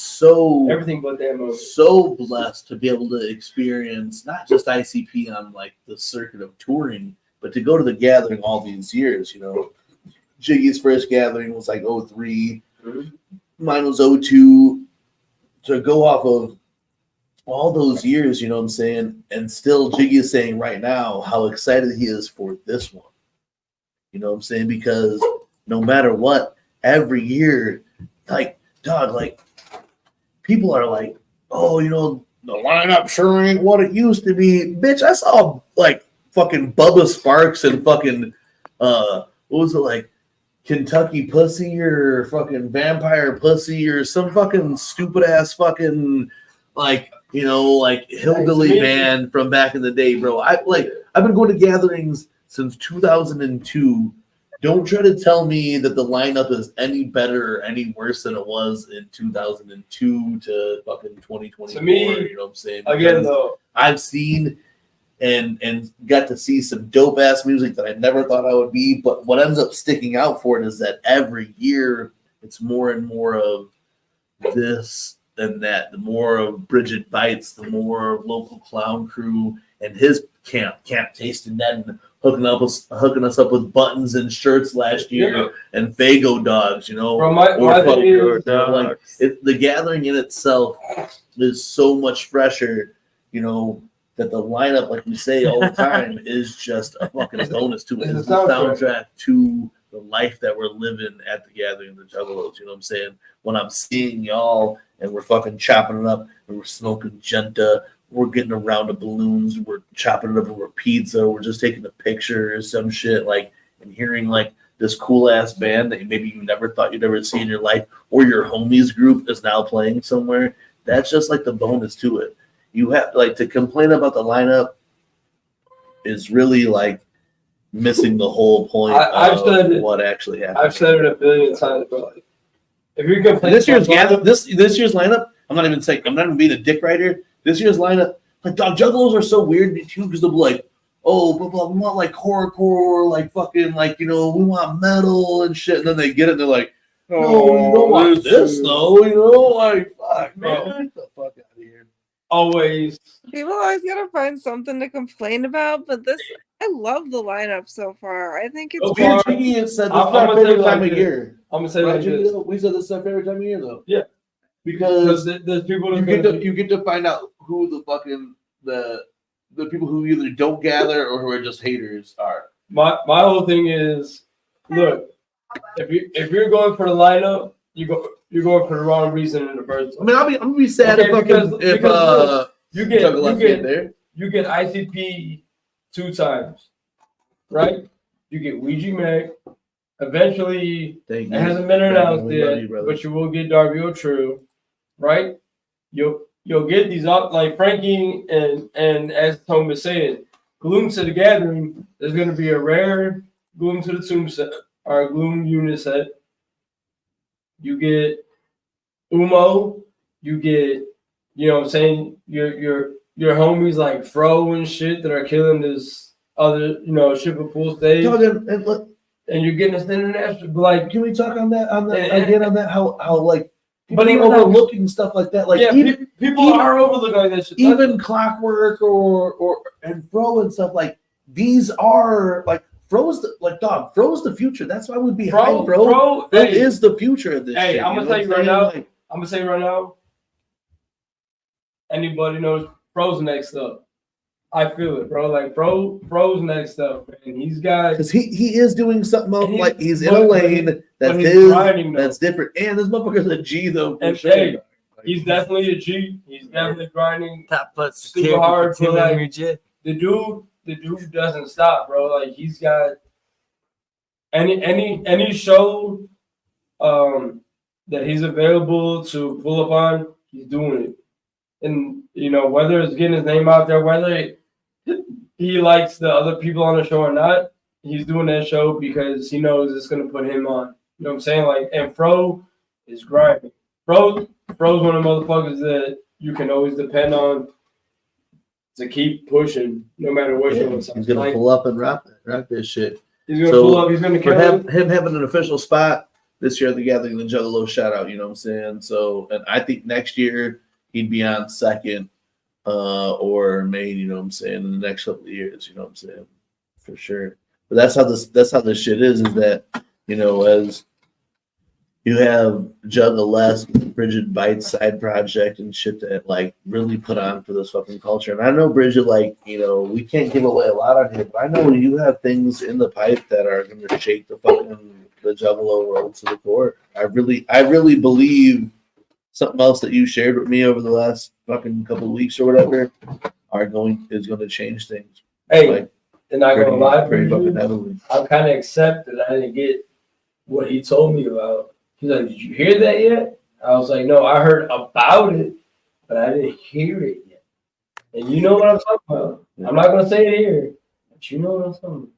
everything but that moment. So blessed to be able to experience not just ICP on like the circuit of touring, but to go to the gathering all these years. Jiggy's first gathering was like 03. Mine was 02. To go off of all those years, you know what I'm saying? And still Jiggy is saying right now how excited he is for this one. You know what I'm saying? Because no matter what, every year, people are like, oh, the lineup sure ain't what it used to be. Bitch, I saw like fucking Bubba Sparks and fucking what was it, like Kentucky Pussy or fucking Vampire Pussy or some fucking stupid ass fucking like hillbilly band from back in the day, bro. I've been going to gatherings since 2002. Don't try to tell me that the lineup is any better or any worse than it was in 2002 to fucking 2024. To me, you know what I'm saying? Again, though, I've seen and got to see some dope ass music that I never thought I would be. But what ends up sticking out for it is that every year it's more and more of this and that. The more of Brigid Bites, the more of Local Clown Crew and his camp tasting that and hooking us up with buttons and shirts last year and Fago dogs, the gathering in itself is so much fresher, that the lineup, like we say all the time, is just a fucking bonus to it. It's the soundtrack to the life that we're living at the gathering of the Juggalos. You know what I'm saying? When I'm seeing y'all and we're fucking chopping it up and we're smoking Genta, we're getting a round of balloons, we're chopping it up over pizza, we're just taking a picture or some shit, and hearing this cool ass band that maybe you never thought you'd ever see in your life, or your homies group is now playing somewhere. That's just the bonus to it. You have to complain about the lineup is really missing the whole point of what actually happened. I've said it a billion times, bro. If you're complaining this year's lineup, I'm not even being a dick right here. This year's lineup, Juggalos are so weird too, because they'll be like, oh, blah, blah, we want horrorcore, fucking we want metal and shit, and then they get it and they're like, no, you don't want this though, fuck, man, get the fuck out of here. Always. People always gotta find something to complain about, but I love the lineup so far. I think it's Jiggy has said this is our favorite time of year. I'm gonna say this. We said this is our favorite time of year though. Yeah. Because there's people you get to find out who the fucking the people who either don't gather or who are just haters are. My whole thing is, look, if you're going for the lineup, you're going for the wrong reason in the first place. I mean, I'm gonna be sad if you get ICP 2 times, right? You get Ouija Mac. Eventually, it hasn't been announced yet, but you will get Darby O'True, right? You'll get these up like Frankie and as Tom was saying, Gloom to the Gathering, there's gonna be a rare Gloom to the Tomb set or a Gloom unit set. You get UMMO, you get, you know what I'm saying, your homies like Fro and shit that are killing this other, you know, ship of full stage. And you're getting this international, like, can we talk on that again on that how like but even overlooking stuff like that, like yeah, even people are overlooking like that shit. Even Clockwork or and Fro and stuff, like these are like Fro's Fro's the future. That's why we'd be high, Fro. That is the future of this. Hey, shit, I'm gonna tell you right now. I'm gonna say right now. Anybody knows Fro's next up. I feel it, bro. Like Fro's next up, and he's got because he is doing something else. Like he's in a lane that's different. And this motherfucker's a G though. For sure. Hey, he's definitely a G. He's definitely grinding super hard. But like, the dude doesn't stop, bro. Like he's got any show that he's available to pull up on, he's doing it. And you know, whether it's getting his name out there, whether he likes the other people on the show or not, he's doing that show because he knows it's gonna put him on. You know what I'm saying? Like, and Fro is grinding. Fro's one of the motherfuckers that you can always depend on to keep pushing no matter what show it's on. He's gonna pull up and rock this shit. He's gonna pull up, he's gonna kill him having an official spot this year at the Gathering, the Juggalos shout out, you know what I'm saying? So, and I think next year he'd be on second or main, you know what I'm saying, in the next couple of years, you know what I'm saying? For sure. But that's how this shit is that, you know, as you have Juggalos, Brigid Bites side project and shit that like really put on for this fucking culture. And I know Brigid, like, you know, we can't give away a lot on here, but I know you have things in the pipe that are gonna shake the Juggalo world to the core. I really believe something else that you shared with me over the last fucking couple of weeks or whatever is going to change things. Hey, like, and not gonna lie, I kind of accept that I didn't get what he told me about. He's like, "Did you hear that yet?" I was like, "No, I heard about it, but I didn't hear it yet." And you know what I'm talking about. I'm not gonna say it here, but you know what I'm talking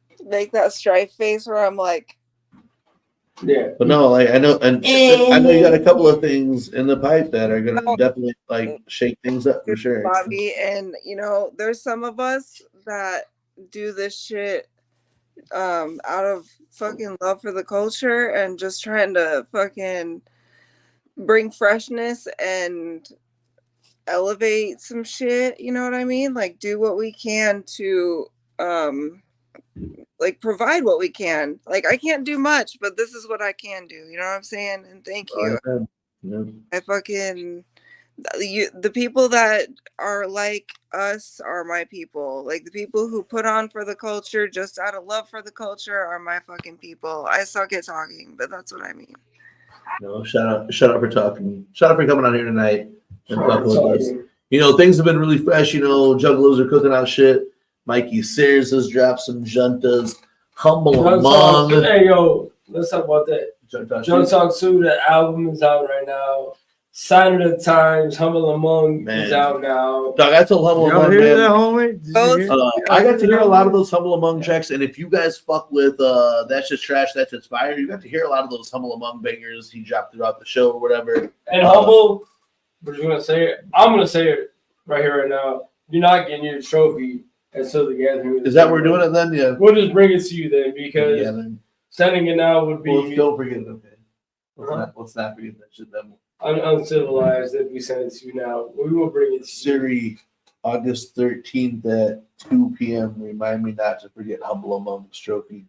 about. Make that strife face where I'm like, yeah. But no, like I know, and I know you got a couple of things in the pipe that are gonna definitely like shake things up for sure, Bobby. And you know, there's some of us that do this shit out of fucking love for the culture and just trying to fucking bring freshness and elevate some shit. You know what I mean? Like do what we can to like provide what we can. Like I can't do much, but this is what I can do. You know what I'm saying? And thank you. I fucking the people that are like us are my people. Like the people who put on for the culture just out of love for the culture are my fucking people. I suck at talking, but that's what I mean. No, shout out for talking. Shout out for coming on here tonight and fucking with us. You know, things have been really fresh. You know, Juggalos are cooking out shit. Mikey Sears has dropped some juntas. Humble Among. Hey, yo, let's talk about that. Junk Talk 2, the album is out right now. Sign of the Times, Humble Among is out now. Dog, I told Humble Among, hear that, homie? I got to hear a lot of those Humble Among tracks, and if you guys fuck with That's Just Trash, That's Just Fire, you got to hear a lot of those Humble Among bangers he dropped throughout the show or whatever. And Humble, what you gonna say it? I'm gonna say it right here, right now. You're not getting your trophy until the Gathering. Is that we're doing it then? Yeah. We'll just bring it to you then because sending it now would be. Well, don't forget it, okay? Let's not forget that shit then. Uncivilized if we send it to you now. We will bring it to Siri, August 13th at 2 p.m. Remind me not to forget Humble Among's trophy.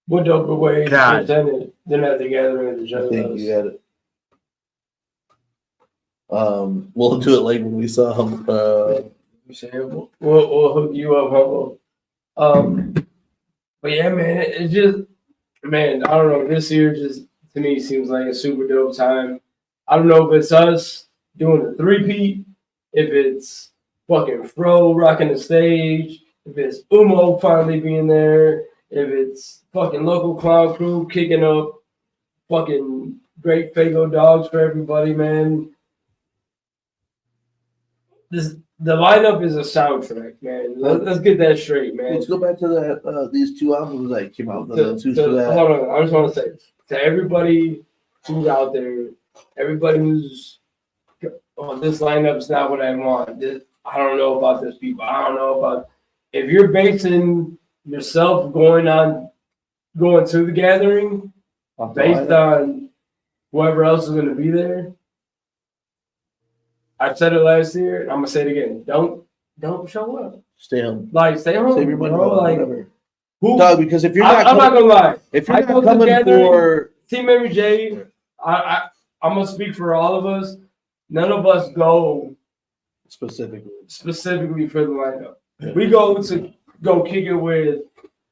What dope way to present it than at the Gathering of the Juggalos. I think you had it. We'll do it like when we saw him. We'll hook you up, Humble. But yeah, man, it's just, man, I don't know. This year just to me seems like a super dope time. I don't know if it's us doing a three-peat, if it's fucking Fro rocking the stage, if it's UMMO finally being there, if it's fucking local clown crew kicking up fucking great Fago dogs for everybody, man. the lineup is a soundtrack, man. Let's get that straight, man. Let's go back to that these two albums that came out. Hold on, I just want to say to everybody who's out there, everybody who's this lineup is not what I want. I don't know about this people. I don't know about if you're basing yourself going to the gathering based on whoever else is going to be there. I said it last year, and I'm gonna say it again. Don't show up. Stay home. Like stay home. Save your money, bro. Like whatever. Dog, because if you're I'm not gonna lie. If you're not coming for TeamMUJ, I'm gonna speak for all of us. None of us go specifically for the lineup. Yeah. We go kick it with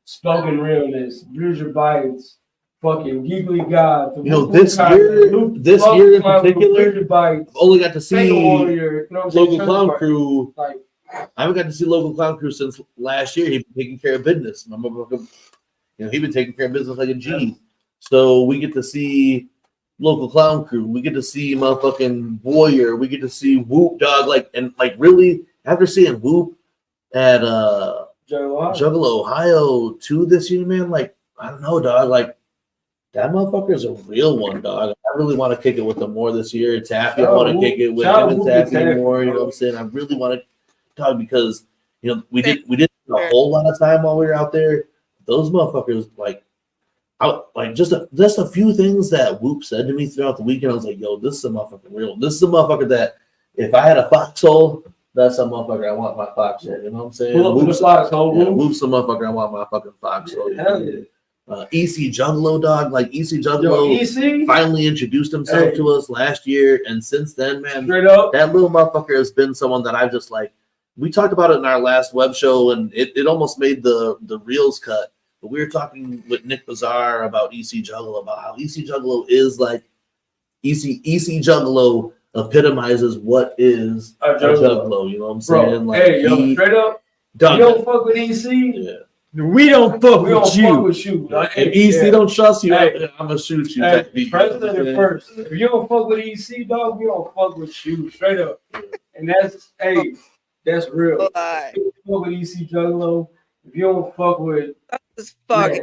Spoken Realness, Brigid Bites, fucking Geekly God. You know, this year in particular, I've only got to see Local Clown Crew. Like, I haven't got to see Local Clown Crew since last year. He's been taking care of business. My motherfucker, he's been taking care of business like a G. So we get to see Local Clown Crew. We get to see motherfucking Warrior. We get to see Whoop, dog. Really, after seeing Whoop at Juggalo, Ohio 2 this year, man, I don't know, dog. That motherfucker is a real one, dog. I really want to kick it with him more this year. Taffy, I want to kick it with him and Taffy more. You know what I'm saying? I really want to, dog, because we did a whole lot of time while we were out there. Those motherfuckers, just a few things that Whoop said to me throughout the weekend. I was like, yo, this is a motherfucking real. This is a motherfucker that if I had a foxhole, that's a motherfucker I want my foxhole. You know what I'm saying? Whoop's a motherfucker I want my fucking foxhole. Hell yeah. EC Juggalo, dog. EC Juggalo finally introduced himself to us last year, and since then, man, that little motherfucker has been someone that I've just we talked about it in our last web show, and it almost made the reels cut. But we were talking with Nick Bazaar about EC Juggalo, about how EC Juggalo is EC Juggalo epitomizes what is a Juggalo. You know what I'm saying? Straight up, dog, you don't fuck with EC. Yeah. We don't fuck with you. If EC don't trust you, I'm gonna shoot you. President at first. If you don't fuck with EC, dog, we don't fuck with you. Straight up. And that's real. If you don't fuck with EC Juggalo, if you don't fuck with fuck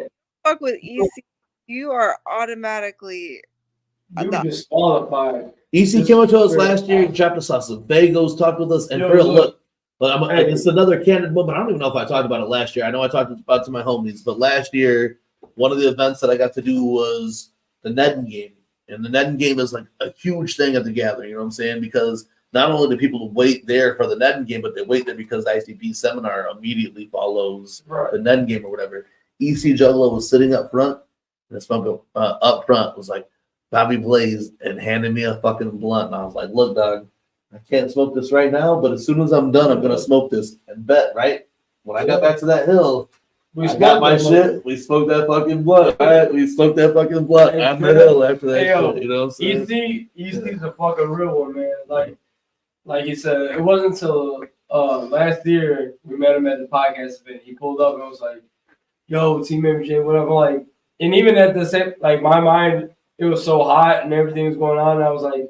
with EC, you are automatically disqualified. EC came up to us last year, dropped us off some bagels, talked with us, and for a look. But it's another candid moment. I don't even know if I talked about it last year. I know I talked about it to my homies, but last year, one of the events that I got to do was the Nedden game. And the Nedden game is a huge thing at the gathering, you know what I'm saying? Because not only do people wait there for the Nedden game, but they wait there because the ICP seminar immediately follows the Nedden game or whatever. EC Juggalo was sitting up front, and this motherfucker up front was BobeBlaze and handed me a fucking blunt. And I was like, look, dog, I can't smoke this right now, but as soon as I'm done, I'm gonna smoke this and bet, right? When I got back to that hill, I got my shit. We smoked that fucking blunt, right? We smoked that fucking blunt on the hill after that shit. You know what I'm saying? EC's a fucking real one, man. Like he said, it wasn't until last year we met him at the podcast event. He pulled up and was like, yo, TeamMUJ, whatever. And even at the same, my mind, it was so hot and everything was going on. And I was like,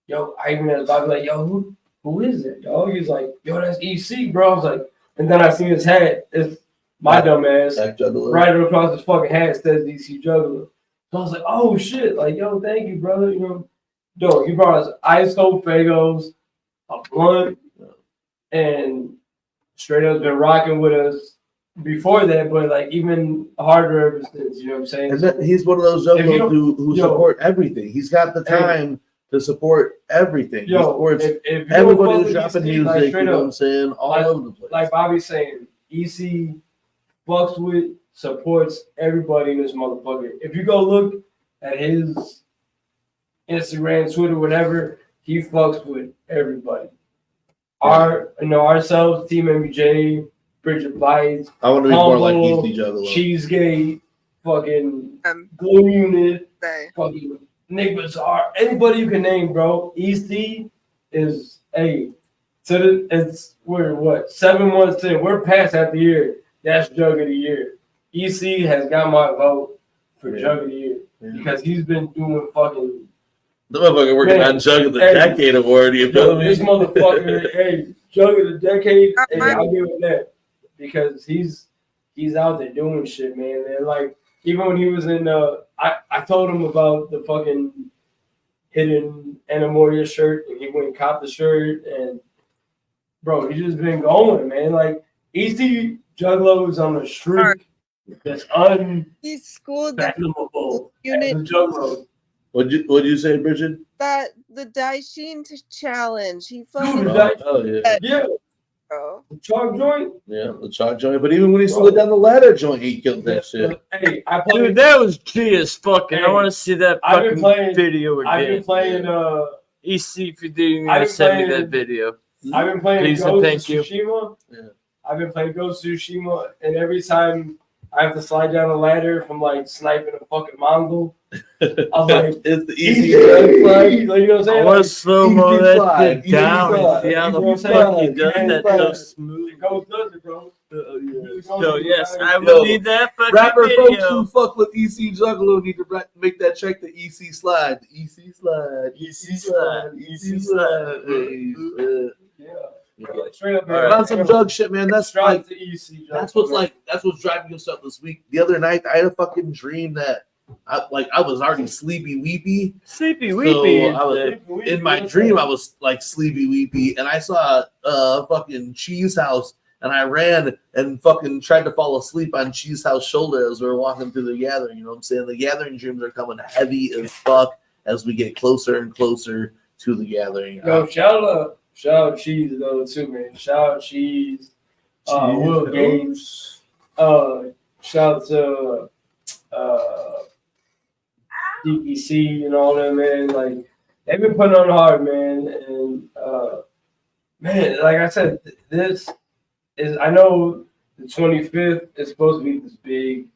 yo, I even had Bobby yo, who is it? Yo, he's like, yo, that's EC, bro. I was like, and then I seen his hat. It's my dumb ass. Right across his fucking hat says EC Juggalo. So I was like, oh shit, yo, thank you, brother. He brought us ice cold Fagos, a blunt, and straight up been rocking with us before that, but even harder ever since. You know what I'm saying? And he's one of those juggalos who support everything. He's got the time to support everything. He supports everybody that's dropping music, you know what I'm saying? All over the place. Like Bobby's saying, EC fucks with, supports everybody in this motherfucker. If you go look at his Instagram, Twitter, whatever, he fucks with everybody. Ourselves, TeamMUJ, Brigid Bites, I want to be more like EC Juggalo. Cheesegate, fucking Glue Unit, fucking Nick Bazaar, anybody you can name, bro. EC is we're 7 months in. We're past half the year. That's Jug of the Year. EC has got my vote for Jug of the Year because he's been doing fucking The motherfucker working on Jug of the Decade Award. You feel me? This motherfucker, hey, Jug of the Decade. Hey, I'll give him that because he's out there doing shit, man. And like even when he was in, I told him about the fucking hidden Anamoria shirt, and he went and copped the shirt, and bro, he just been going, man. Like EC Juggalos on the streak. That's He's schooled the unfathomable. unit. Juggalo. What'd you say, Brigid? That the Daishin challenge. He fucking Yeah. bro. The chalk joint? Yeah, the chalk joint. But even when he slid down the ladder joint, he killed that shit. Hey, dude, that was G as fucking. Hey, I want to see that fucking video again. I've been playing. EC, if you didn't send me that video. I've been playing Please Ghost and thank you. Tsushima. Yeah. I've been playing Ghost of Tsushima, and every time I have to slide down a ladder from like sniping a fucking Mongol, I was like, it's the easy slide. You know what I'm saying? I want to slow-mo that shit down and see how You know what I'm the fuck he saying? does Easy that slide. so smooth. Ghost does it, bro. So yes, I will need that fucking Rapper folks video. who fuck with EC Juggalo need to make that check the EC slide. The EC slide. EC slide. EC slide. Yeah. Straight up, Right. On some jug shit, man. That's Straight like to EC. that's what's driving us up this week. The other night, I had a fucking dream that I was already sleepy weepy. Sleepy weepy. So in my dream, I was like sleepy weepy, and I saw a fucking Cheese House, and I ran and fucking tried to fall asleep on Cheese House shoulder as we were walking through the gathering. You know what I'm saying? The gathering dreams are coming heavy as fuck as we get closer and closer to the gathering. Yo, shout out Cheese though too, man. Shout out Cheese. Will Gates. Shout out to DPC and all that, man. Like they've been putting on hard, man. And man, like I said, this is, I know the 25th is supposed to be this big,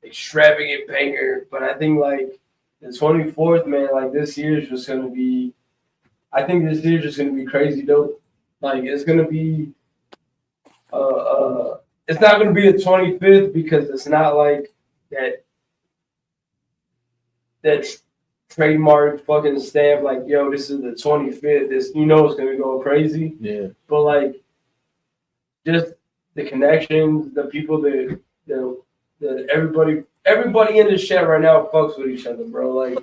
extravagant banger, but I think like the 24th, man, like this year is just gonna be. I think this year is just gonna be crazy dope. Like it's gonna be, it's not gonna be the 25th because it's not like that trademark fucking stamp. Like yo, this is the 25th. This it's gonna go crazy. Yeah. But like, just the connections, the people that everybody in this chat right now fucks with each other, bro. Like.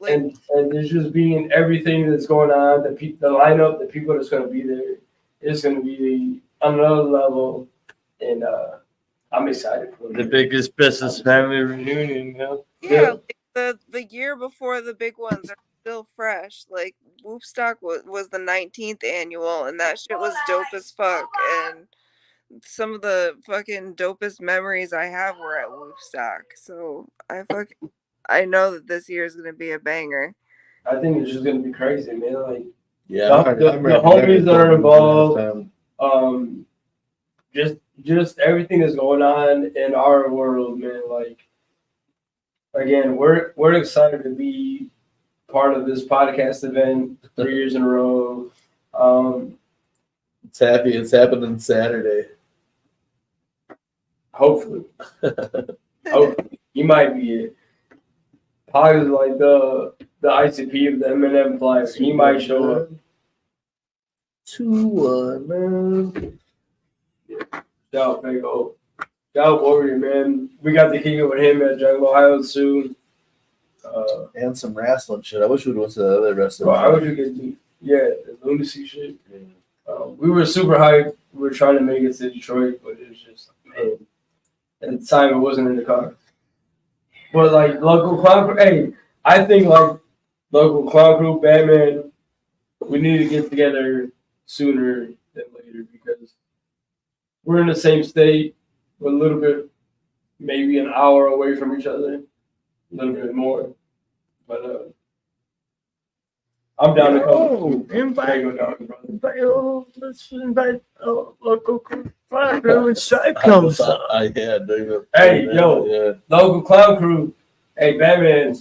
And there's just being everything that's going on, the lineup, the people that's going to be there, it's going to be another level, and I'm excited for it. The biggest business family reunion, you know? Yeah, like the year before the big ones are still fresh. Like Whoopstock was the 19th annual, and that shit was dope as fuck. And some of the fucking dopest memories I have were at Whoopstock. So I know that this year is gonna be a banger. I think it's just gonna be crazy, man. Like, yeah, the homies that are involved, just everything that's going on in our world, man. Like, again, we're excited to be part of this podcast event 3 years in a row. It's happy. It's happening Saturday. Hopefully, you might be it. Pog is like the ICP of the Eminem player. He might show up. 2-1, man. Shout out Fago. Shout out Warrior, man. We got to kick it with him at Jungle Ohio soon. And some wrestling shit. I wish we'd went to the other wrestling. Bro, I wish we could do, the lunacy shit. Yeah. We were super hyped. We were trying to make it to Detroit, but it was just, man. At the time, it wasn't in the car. But like local clown crew, hey, I think like local clown crew, Batman, we need to get together sooner than later because we're in the same state. We're a little bit, maybe an hour away from each other, a little bit more. But I'm down to come. Invite local clown crew when Stripe comes up. Hey, yo, local clown crew. Hey, Batman.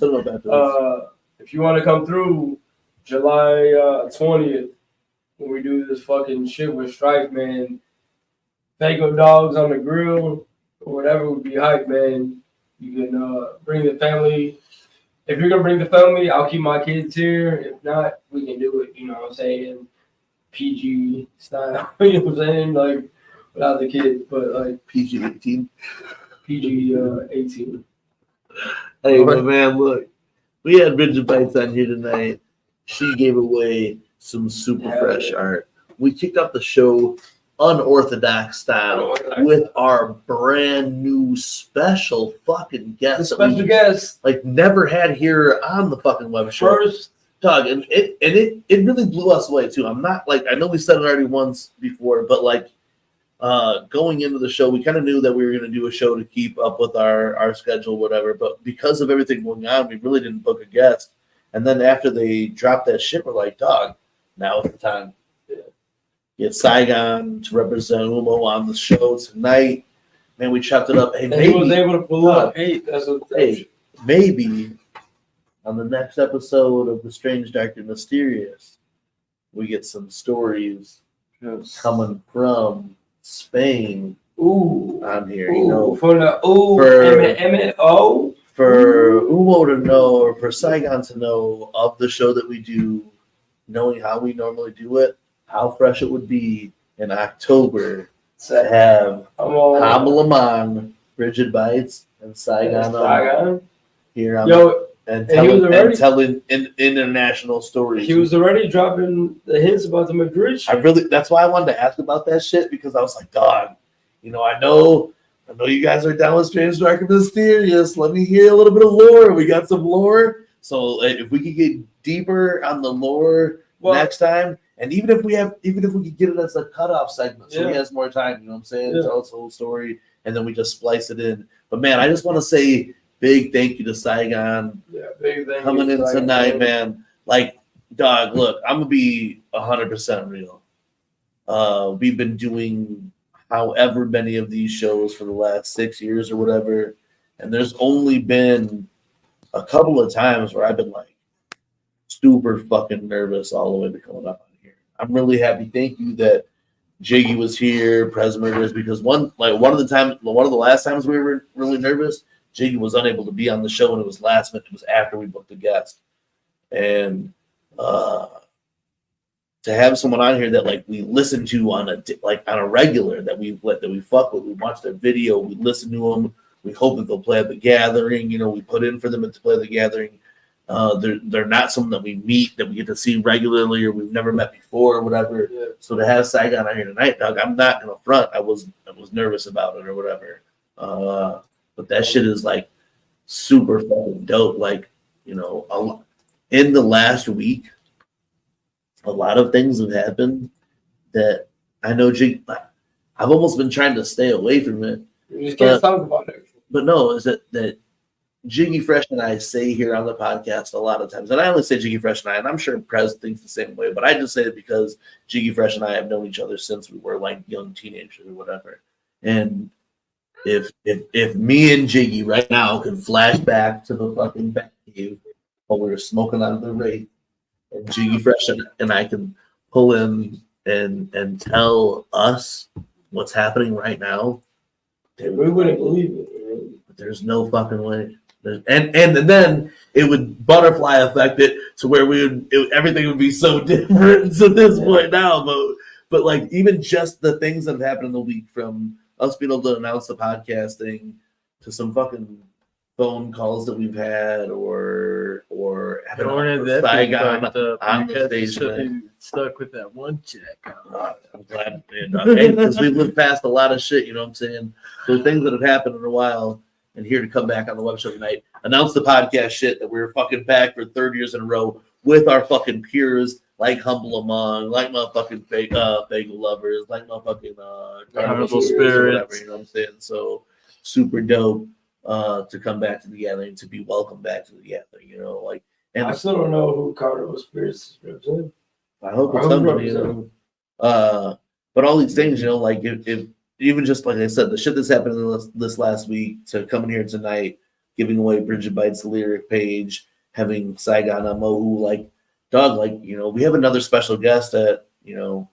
If you want to come through July 20th, when we do this fucking shit with Stripe, man, Fago dogs on the grill or whatever would be hype, man. You can bring the family if you're gonna bring the family, I'll keep my kids here. If not, we can do it. You know what I'm saying? PG style. You know what I'm saying? Like without the kids, but like PG-18. PG 18. Hey, my man, look, we had Brigid Bites on here tonight. She gave away some super fresh art. We kicked off the show unorthodox style with our brand new special fucking guest. The special guest, like never had here on the fucking web show. First dog, and it really blew us away too. I'm not like, I know we said it already once before, but like going into the show, we kind of knew that we were going to do a show to keep up with our schedule, whatever. But because of everything going on, we really didn't book a guest. And then after they dropped that shit, we're like, dog, now is the time. Get Sagan to represent UMMO on the show tonight. Man, we chopped it up. Hey, maybe, he was able to pull up. Hey, maybe on the next episode of The Strange, Dark, and Mysterious, we get some stories coming from Spain. On here, you know, for UMMO to know, or for Sagan to know of the show that we do, knowing how we normally do it, how fresh it would be in October to have Hamalaman, Brigid Bites, and Sagan here on and telling international stories. He was already dropping the hints about the Madrid shit. That's why I wanted to ask about that shit, because I was like, dog, you know, I know you guys are down with Strange, Dark, and Mysterious. Let me hear a little bit of lore. We got some lore. So if we could get deeper on the lore next time, and even if we could get it as a cutoff segment, so he has more time, you know what I'm saying? Tell us the whole story, and then we just splice it in. But man, I just want to say big thank you to Sagan. Big thank coming you in tonight, man. Like, dog, look, I'm gonna be 100% real. We've been doing however many of these shows for the last 6 years or whatever, and there's only been a couple of times where I've been like super fucking nervous all the way to coming up on here. I'm really happy. Thank you that Jiggy was here, Pres Murders, because one of the last times we were really nervous, Jiggy was unable to be on the show, and it was last minute. It was after we booked the guest, and to have someone on here that like we listen to on a regular, that we fuck with, we watch their video, we listen to them, we hope that they'll play at the gathering. You know, we put in for them to play at the gathering. They're not someone that we meet, that we get to see regularly, or we've never met before or whatever. Yeah. So to have Sagan on here tonight, dog, I'm not gonna front. I was nervous about it or whatever. But that shit is like super fucking dope. Like, you know, in the last week, a lot of things have happened that I know I've almost been trying to stay away from it. You just can't talk about it. But no, is that Jiggy Fresh and I say here on the podcast a lot of times, and I only say Jiggy Fresh and I'm sure Prez thinks the same way, but I just say it because Jiggy Fresh and I have known each other since we were like young teenagers or whatever. And if me and Jiggy right now could flash back to the fucking back cave while we were smoking out of the Wraith, and Jiggy Fresh and I can pull in and tell us what's happening right now, we wouldn't believe it. But there's no fucking way. And then it would butterfly affect it to where everything would be so different to this point now. But like even just the things that have happened in the week, from us being able to announce the podcast thing to some fucking phone calls that we've had, or having Sagan on the station. Stuck with that one check. I'm glad, because we've lived past a lot of shit, you know what I'm saying? So things that have happened in a while, and here to come back on the web show tonight, announce the podcast shit that we're fucking back for 3rd years in a row with our fucking peers, like Humble Among, like motherfucking Bagel Lovers, like motherfucking Carnival Spirits, whatever, you know what I'm saying? So super dope to come back to the gathering, to be welcomed back to the gathering, you know, like. And I still don't know who Carnival Spirits is representing. I hope it's somebody, you know. But all these things, you know, like if even just like I said, the shit that's happened in this last week, to coming here tonight, giving away Brigid Bites, the lyric page, having Sagan UMMO, who like, dog, like, you know, we have another special guest that, you know,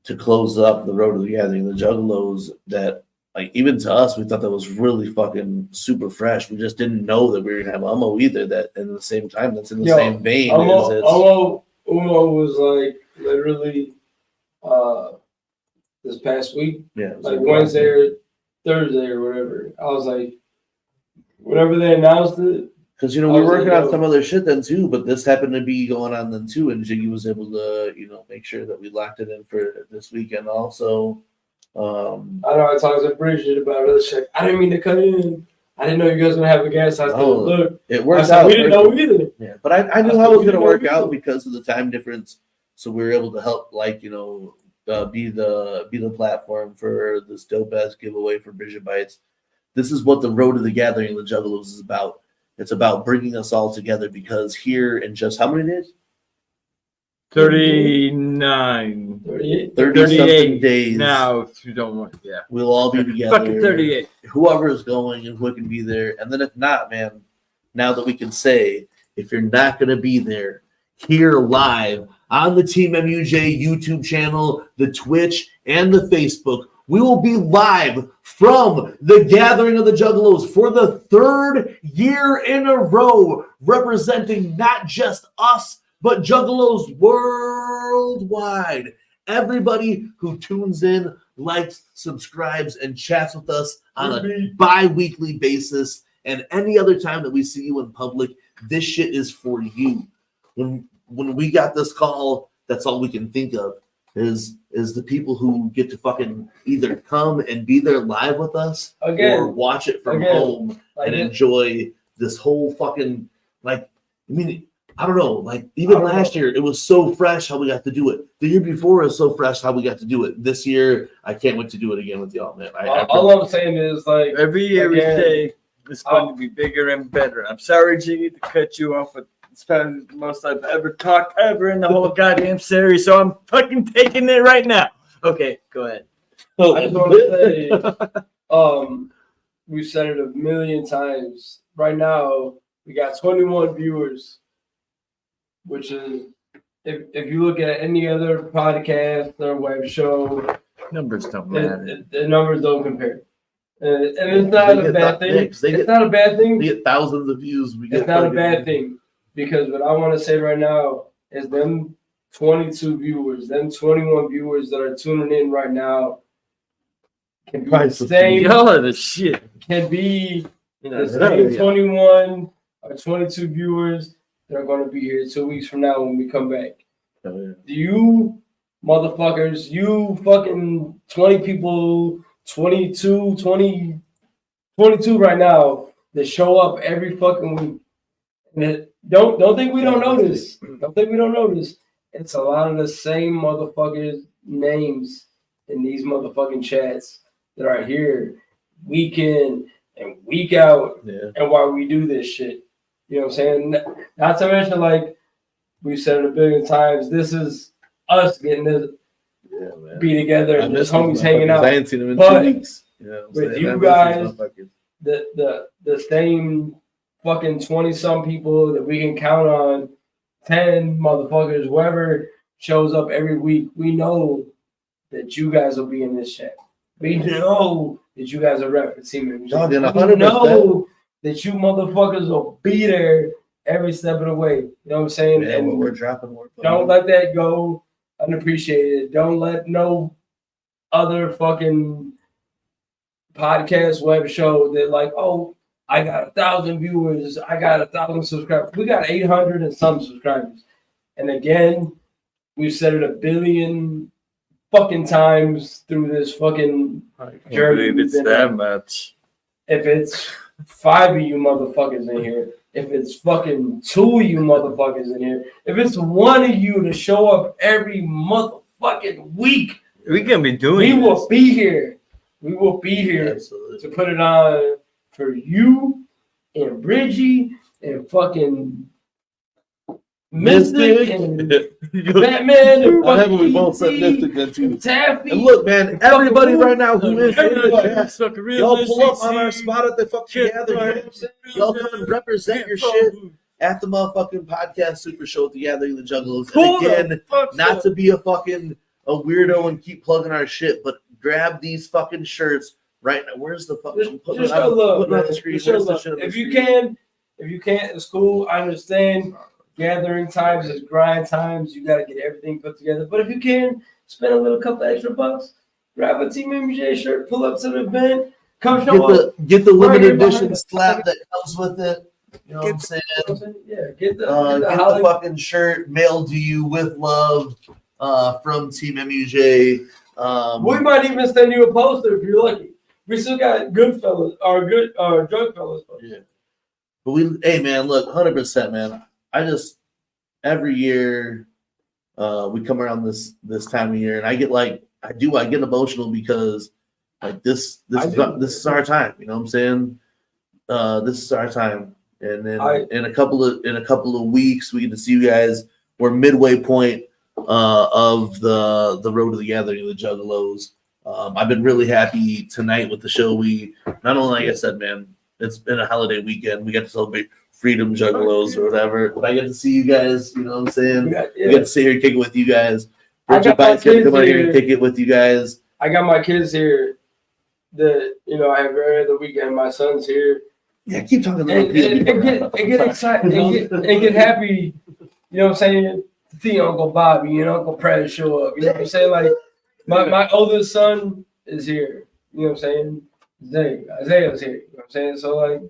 to close up the road to the gathering, the Juggalos, that like even to us, we thought that was really fucking super fresh. We just didn't know that we were gonna have UMMO either. That at the same time, that's in the same vein. UMMO was like literally this past week, like Wednesday or Thursday or whatever. I was like, whenever they announced it, because we were working on some other shit then too, but this happened to be going on then too, and Jiggy was able to make sure that we locked it in for this weekend also. I know I talked to Brigid about it. She's like, I didn't mean to cut in. I didn't know you guys were gonna have a guest. I said, look, it worked out. We didn't know either. Yeah, but I knew how it was gonna work out because of the time difference. So we were able to help, be the platform for this dope ass giveaway for Brigid Bites. This is what the Road to the Gathering of the Juggalos is about. It's about bringing us all together because here in just how many days? 39. 38 days. Now, if you don't want, we'll all be together. Fucking 38. Whoever is going and who can be there. And then if not, man, now that we can say, if you're not going to be there, here live on the TeamMUJ YouTube channel, the Twitch, and the Facebook, we will be live from the Gathering of the Juggalos for the 3rd year in a row, representing not just us, but Juggalos worldwide. Everybody who tunes in, likes, subscribes, and chats with us on a bi-weekly basis, and any other time that we see you in public, this shit is for you. When we got this call, that's all we can think of is the people who get to fucking either come and be there live with us or watch it from home and enjoy this whole fucking, I don't know, even last year, it was so fresh how we got to do it. The year before, it was so fresh how we got to do it. This year, I can't wait to do it again with y'all, man. All I'm saying is, every year we say it's going to be bigger and better. I'm sorry, Jiggy, to cut you off, but it's probably the most I've ever talked ever in the whole goddamn series, so I'm fucking taking it right now. Okay, go ahead. I just want to say, we've said it a million times. Right now, we got 21 viewers, which is, if you look at any other podcast or web show, numbers don't matter. The numbers don't compare. And it's not a bad thing. It's not a bad thing. We get thousands of views. It's not a bad thing. Because what I want to say right now is them 22 viewers, them 21 viewers that are tuning in right now can be the same. Can be the same 21 or 22 viewers that are going to be here 2 weeks from now when we come back. You motherfuckers, you fucking 20 people, 22 right now that show up every fucking week. And don't think we don't notice. Don't think we don't notice. It's a lot of the same motherfuckers' names in these motherfucking chats that are here week in and week out, and why we do this shit. You know what I'm saying? Not to mention, we've said it a billion times, this is us getting to be together and just homies hanging out. I ain't seen them in 2 weeks. With you guys, the same fucking 20-some people that we can count on, 10 motherfuckers, whoever shows up every week, we know that you guys will be in this chat. We know that you guys are repping TeamMUJ. We know that you motherfuckers will be there every step of the way. You know what I'm saying? Yeah, and we're dropping more. Don't let that go unappreciated. Don't let no other fucking podcast web show that I got 1,000 viewers, I got 1,000 subscribers. We got 800 and some subscribers. And again, we've said it a billion fucking times through this fucking journey. It's that much. If it's 5 of you motherfuckers in here, if it's fucking 2 of you motherfuckers in here, if it's 1 of you to show up every motherfucking week, we're gonna be doing. We will be here. We will be here to put it on for you and Brigid and fucking Mystic and Batman and fucking we both said Mystic then too. Taffy. And look, man, everybody right now who is in the chat, y'all pull up on our spot at the fucking gathering. Y'all come and represent your shit at the motherfucking podcast super show at the Gathering of the Juggalos. And again, not to be a weirdo and keep plugging our shit, but grab these fucking shirts. right now. Where's the fuck? Just show love, man. Just show love. If you can't, it's cool. I understand. Gathering times is grind times. You got to get everything put together. But if you can, spend a little couple extra bucks. Grab a TeamMUJ shirt. Pull up to the event. Come show up. Get the limited edition slap that comes with it. You know what I'm saying? Yeah, get the fucking shirt mailed to you with love from TeamMUJ. We might even send you a poster if you're lucky. We still got good fellas or drug fellas. Yeah. But hey man, look, 100%, man. I just every year we come around this time of year and I get emotional because like this is our time, you know what I'm saying? This is our time. And then in a couple of weeks we get to see you guys. We're midway point of the road to the gathering of the Juggalos. I've been really happy tonight with the show. We not only, like I said, man, it's been a holiday weekend. We got to celebrate Freedom Juggalos or whatever. But I get to see you guys, you know what I'm saying? We get to sit here and kick it with you guys. Brigid Bites get to come out here and kick it with you guys. I got my kids here. I have every other weekend. My son's here. Yeah, keep talking. And get excited and get happy. You know what I'm saying? To see Uncle Bobby and Uncle Prez show up. You know what I'm saying? Like my oldest son is here. You know what I'm saying? Isaiah's here. You know what I'm saying? So like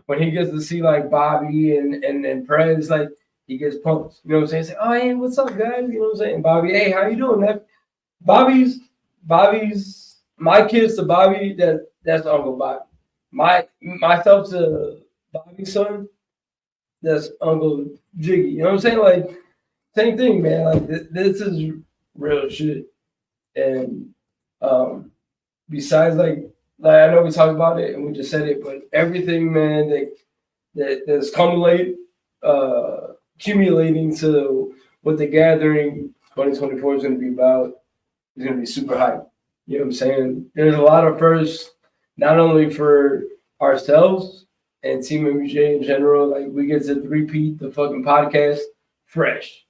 when he gets to see like Bobby and Prez, like he gets pumped. You know what I'm saying? Say, oh hey, what's up, guys? You know what I'm saying? Bobby, hey, how you doing, man? Bobby's my kids to Bobby, that's Uncle Bobby. Myself to Bobby's son, that's Uncle Jiggy. You know what I'm saying? Like, same thing, man. Like, this is real shit. And besides, like I know we talked about it and we just said it, but everything, man, that's accumulating to what the gathering 2024 is going to be about is going to be super hype. You know what I'm saying? There's a lot of firsts, not only for ourselves and TeamMUJ in general. Like, we get to repeat the fucking podcast fresh.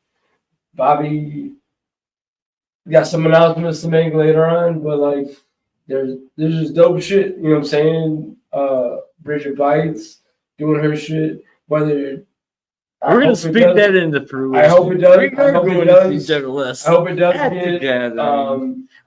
Bobby got some announcements to make later on, but like, there's just dope shit. You know what I'm saying? Brigid Bites doing her shit. Whether we're gonna speak that into fruition. I hope it does. I hope it does. I hope it does get.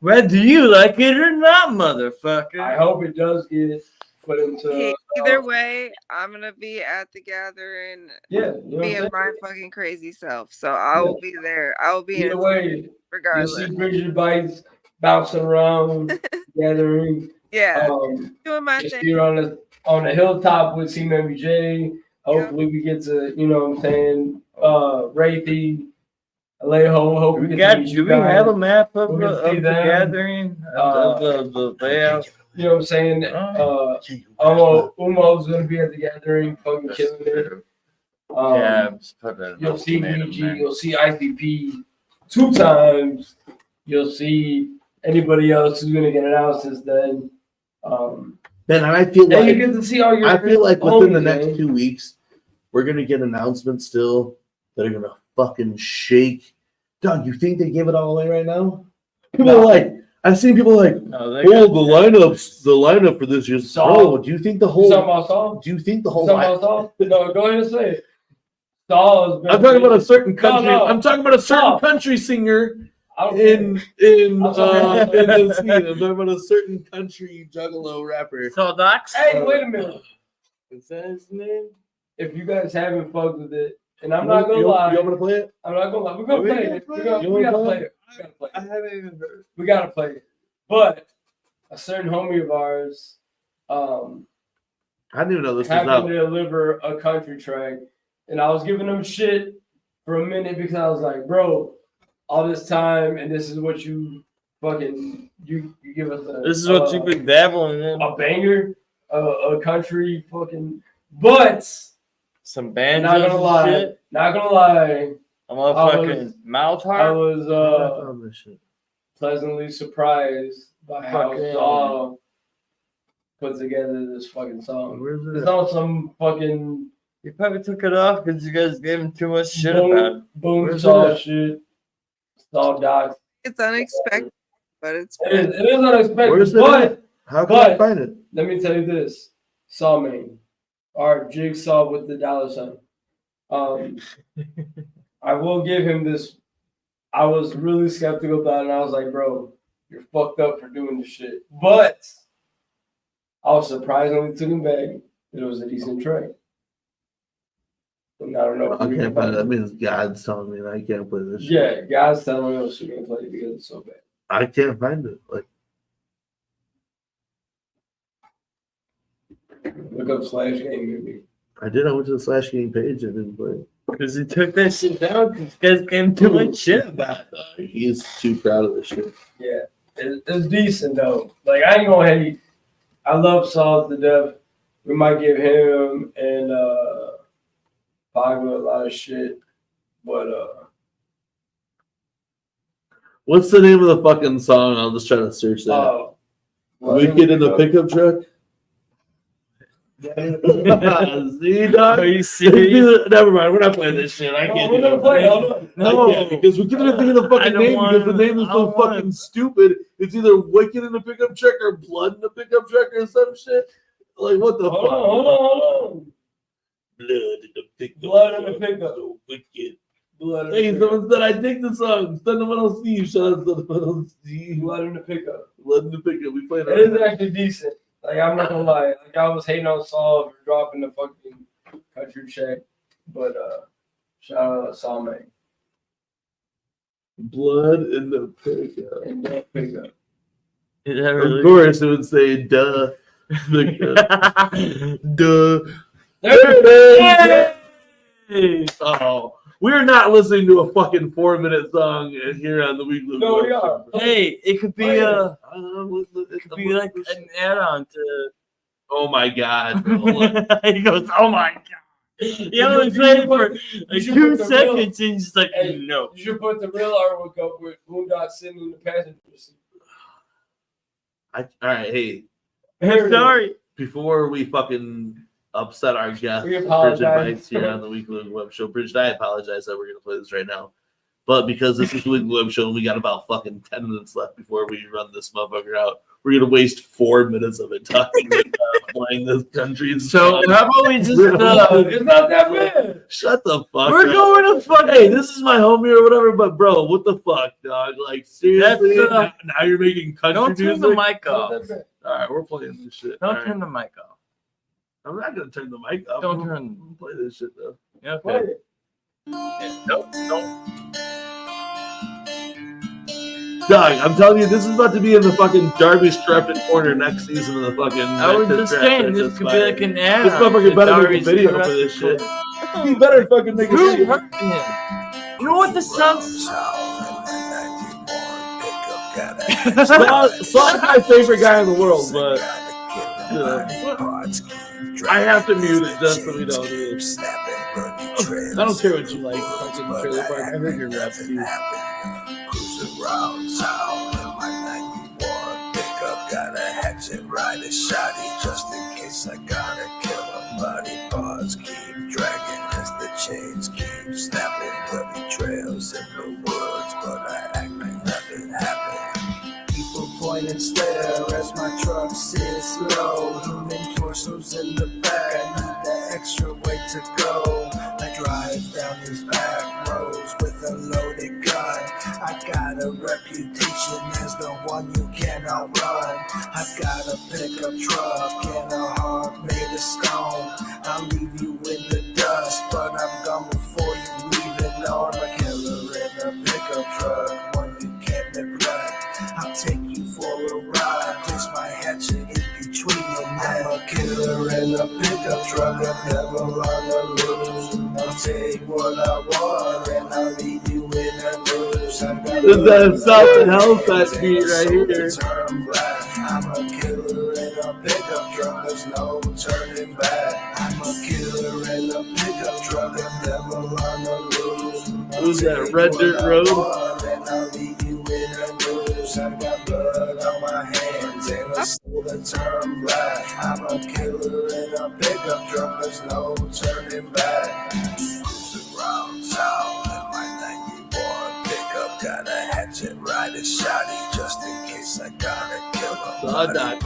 Whether you like it or not, motherfucker. I hope it does get put into. Either way, I'm gonna be at the gathering. Yeah, being my fucking crazy self. So I will be there. I will be either way. Regardless, you see Brigid Bites bouncing around, gathering. Yeah, doing my thing. Here on the hilltop with TeamMUJ. Hopefully we get to, you know what I'm saying, Wraithy, Alejo. Hope do we have a map of the gathering? Of the layout? You know what I'm saying? UMMO's going to be at the gathering, fucking killing it. You'll see BG, you'll see ICP 2 times. You'll see anybody else who's going to get announced since then. Man, and I feel like you get to see all your within the next 2 weeks, we're gonna get announcements still that are gonna fucking shake. Doug, you think they give it all away right now? People are like, I've seen people like, the lineup for this year's Saul. Do you think the whole? Do you think the whole? No, go ahead and say it. Saul. I'm talking about a certain country. No. I'm talking about a certain country singer. In the scene. I'm talking about a certain country juggalo rapper. So Docs. Hey, wait a minute. Is that his name? If you guys haven't fucked with it, and I'm not gonna lie, you want me to play it? I'm not gonna lie. We're gonna play it. We gotta play it. I haven't even heard. We gotta play it. But a certain homie of ours, I didn't even know this was out. happened to deliver a country track, and I was giving him shit for a minute because I was like, bro, all this time, and this is what you fucking you give us. This is what you've been dabbling in. A banger, a country fucking, but some bands. Not gonna lie. Shit. Not gonna lie. I'm a fucking mouth heart. I was pleasantly surprised by how Saul put together this fucking song. Where's it? It's on some fucking. You probably took it off because you guys gave him too much shit about it. Boom Saul shit. Saul Docs. It's unexpected, but it is unexpected. How can I find it? Let me tell you this. Sawmain. Our jigsaw with the $. I will give him this. I was really skeptical about it. And I was like, bro, you're fucked up for doing this shit. But I was surprised when we took him back. It was a decent track. And I don't know. I can't find it. That means God's telling me that I can't play this shit. Yeah, God's telling us we're gonna play it because it's so bad. I can't find it. Like, look up Slash Game movie. I did. I went to the Slash Game page and didn't play it. Because he took that shit down because you guys gave him too much shit about it. He's too proud of this shit. Yeah, it's decent though. Like I ain't gonna hate. I love Saw to death. We might give him and Paga a lot of shit, but what's the name of the fucking song? I'll just try to search that. Wicked in the pickup truck. See, dog? Are you serious? Never mind. We're not playing this shit. I can't. We're gonna play. No, because we couldn't think of the fucking name because the name is so fucking stupid. It's either Wicked in the pickup truck or Blood in the pickup truck or some shit. Like what the fuck? Hold on. Blood in the pickup. Blood in the pickup. So wicked. Blood in the Hey, pickup. someone said I dig the song. Cinnamon on Steve. Shout out to Cinnamon on Steve. Blood in the pickup. Blood in the pickup. We played It is actually decent. Like I'm not gonna lie. Like I was hating on Saul for dropping the fucking country check, but shout out to Sawmain. Blood in the pickup. In the pickup. Is that really? Of course, it would say duh. Duh. Hey. Oh, we're not listening to a fucking 4-minute song here on the Weekly. No, we are. Hey, it could be it could be like an add-on to. Oh my god! He goes, oh my god! He only played it for like 2 seconds, and he's like, Hey, no. You should put the real artwork up with Boondock sitting in the passenger seat. All right, hey, Sorry. before we fucking upset our guest, We Brigid apologize. Bites here on the Weekly Wicked Web Show. Brigid, I apologize that we're gonna play this right now, but because this is the Weekly Web Show and we got about fucking 10 minutes left before we run this motherfucker out, we're gonna waste 4 minutes of it talking about playing this country. So how about we just? It's not that bad. Shut the fuck We're up. going to fuck. Hey, this is my homie or whatever, but bro, what the fuck, dog? Like seriously, That's, now you're making country Don't turn music. the mic off. All right, we're playing this shit. Don't All turn right. the mic off. I'm not gonna turn the mic up. Don't I'm turn. gonna play this shit though. Yeah, Play okay. it. Nope. Don't. Dog, I'm telling you, this is about to be in the fucking Darby Strepton corner next season of the fucking. I was just saying this could be like an add-on. This motherfucker better make a Darius video for Strepton. this shit. He better fucking make a Who video. hurt him? You know what this sounds? Saw's my favorite guy in the world, but you know, I have to mute it just so we don't do this. I don't care what you like, fucking Trailer Park. I heard your rap too. Cruising around town in my 91 pickup, got a hatchet, ride a shotty just in case I gotta kill a body. Bars keep dragging as the chains keep snapping, bloody trails in the woods, but I act like nothing happened. People point and stare as my truck sits low. Human torsos in the back, I need the extra way to go. I drive down these back roads with a loaded gun. I've got a reputation as the one you cannot run. I've got a pickup truck and a heart made of stone. I'll leave you in the dust, but I'm gone before you leave it on. A killer in a pickup truck, one you can't neglect. I'll take you for a ride, place my hatchet in between your neck. I'm a killer in a pickup truck, I'm never on the loose. I'll take what I want and I'll leave you in a noose. This is that South and Halifax beat right here. I'm a killer in a pickup truck, there's no turning back. I'm a killer in a pickup truck, I'm never on the loose. Who's that, Red Dirt Road? And I'll leave you in a noose. I've got blood on my hands and a soul that turn black. I'm a killer in a pickup truck, there's no turning back. Cruising around town in my 91 pickup, got a hatchet, ride a shotty just in case I gotta kill him. Dragging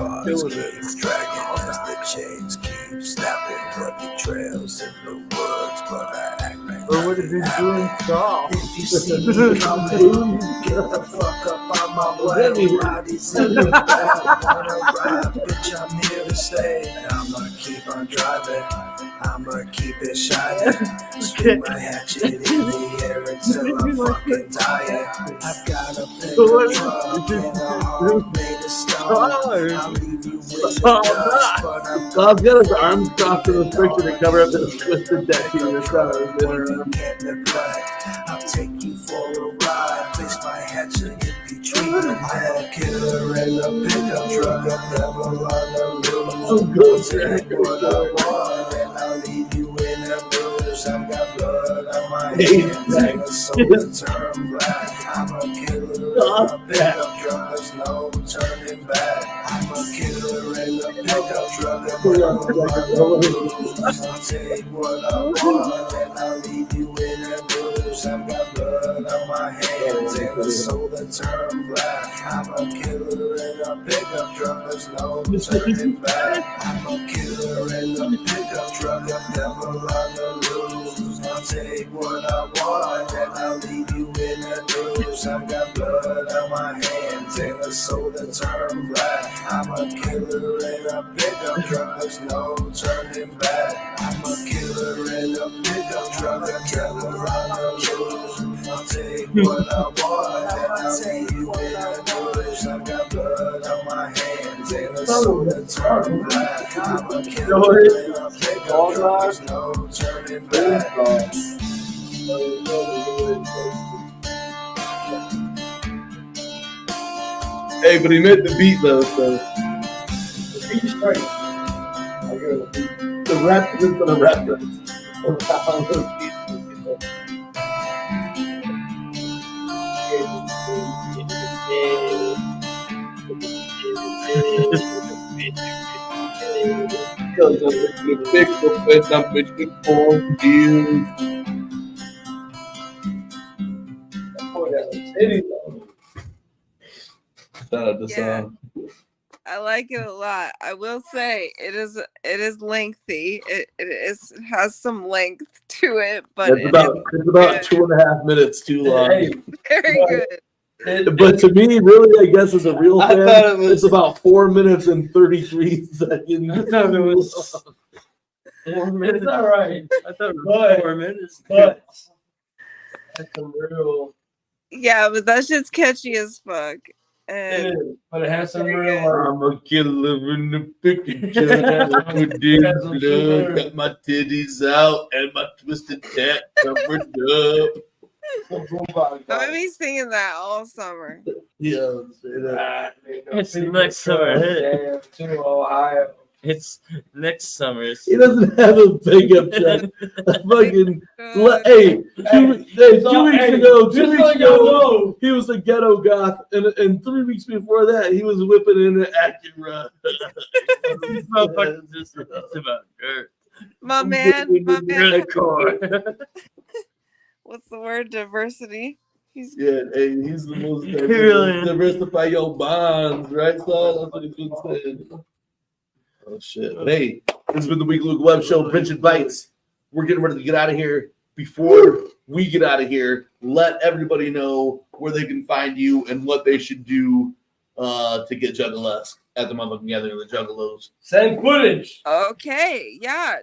as the chains keep snapping, bloody trails in the woods, but I act like What is he doing? Stop. if you see me coming, get the fuck up on my way. Bodies in the back, wanna ride, bitch, I'm here to stay. I'ma keep on driving, I'ma keep it shining. Swing my hatchet in the air until I'm fucking dying. I've got a big truck and a home made of stone. I'll leave you with the dust, but I'm Bob's got his arms crossed in the picture to cover up his twisted deck here. I'll take you for a ride. Place my hatchet in between the head. Killer in a pickup truck. I'm never on the loose. I'll take what I want and I'll leave you in a bruise. I've got blood on my hands and a soul to turn black. I'm a killer in a pickup truck. There's no turning back. I'm a killer in a pickup truck. I'm never on the loose. I'll take what I want and I'll leave you in a bruise. I've got blood on my hands and a soul that turn black. I'm a killer in a pickup truck. There's no turning back. I'm a killer in a pickup truck. I'm never on the loose. I'll take what I want and I'll leave you in a bruise. I've got blood on my hands and a soul that turn black. I'm a killer in a pickup truck. There's no turning back. I'm a killer in a pickup truck. I'm never on the loose. I'll take what I want and I'll leave you in a bruise. I've got blood on my hands and a soul that turn black. I'm a killer in a pickup truck. There's no turning back. Hey, but he meant the beat though, so the rap is for the reference. Yeah. I like it a lot. I will say it is lengthy. It has some length to it, but it's about 2.5 minutes too long. very good. But to me, really, I guess as a real fan, it's about 4 minutes and 33 seconds. I thought it was 4 minutes. It's all right. I thought it was 4 minutes. But that's some real. Yeah, but that shit's catchy as fuck. It is, but it has some real. I'm a killer in the picture. Got my titties out and my twisted tat covered up. I'm gonna be singing that all summer. Yeah, it's next summer. To Ohio. It's next summer. He doesn't have a pickup truck. Fucking hey, 2 weeks ago, he was a ghetto goth, and 3 weeks before that, he was whipping in an Acura. It's about dirt. My man. What's the word? Diversity. He's the most really diversify your bonds, right? So that's what he's been saying. Oh shit! But hey, this has been the Weekly Wicked Web Show. Brigid Bites. We're getting ready to get out of here. Before we get out of here, let everybody know where they can find you and what they should do to get Juggalos at the motherfucking gathering of the Juggalos. Send footage. Okay, yeah.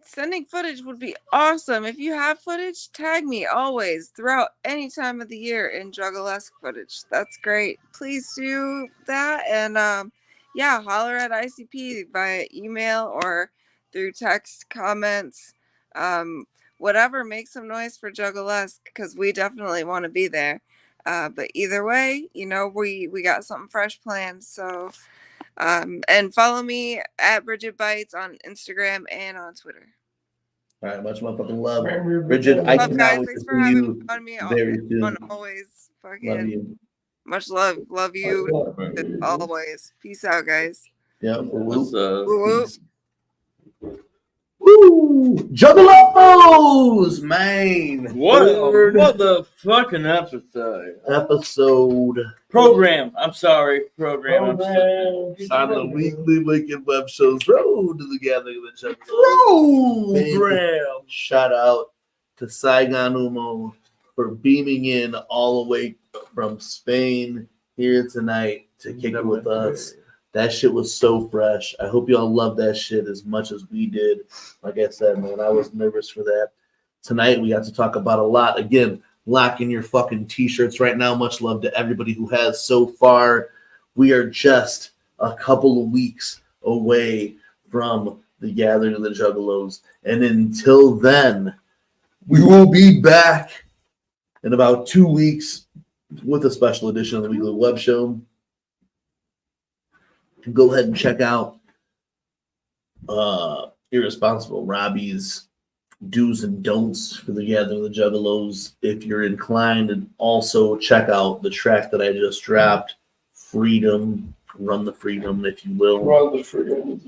Sending footage would be awesome. If you have footage, tag me always throughout any time of the year in Juggalos footage. That's great. Please do that. And holler at ICP via email or through text, comments, whatever. Make some noise for Juggalos because we definitely want to be there. But either way, we got something fresh planned. So and follow me at Brigid Bites on Instagram and on Twitter. All right, much motherfucking love, Brigid. I cannot wait to see you very soon. Always fucking love you. Much love you always. Peace out, guys. Yeah. What's up? Woo. Woo. Juggalos, man. What a Third motherfucking episode. Program I'm sorry. Program. on the Weekly Wicked Webshow's Road to the Gathering of the Juggalos. Program. Shout out to Sagan UMMO for beaming in all the way from Spain here tonight to kick it with us. That shit was so fresh. I hope y'all love that shit as much as we did. Like I said, man, I was nervous for that. Tonight we got to talk about a lot. Again, lock in your fucking t-shirts right now. Much love to everybody who has so far. We are just a couple of weeks away from the Gathering of the Juggalos. And until then, we will be back in about 2 weeks with a special edition of the Weekly Web Show. Go ahead and check out Irresponsible Robbie's do's and don'ts for the Gathering of the Juggalos if you're inclined, and also check out the track that I just dropped, Freedom, Run the Freedom, if you will. Run the freedom.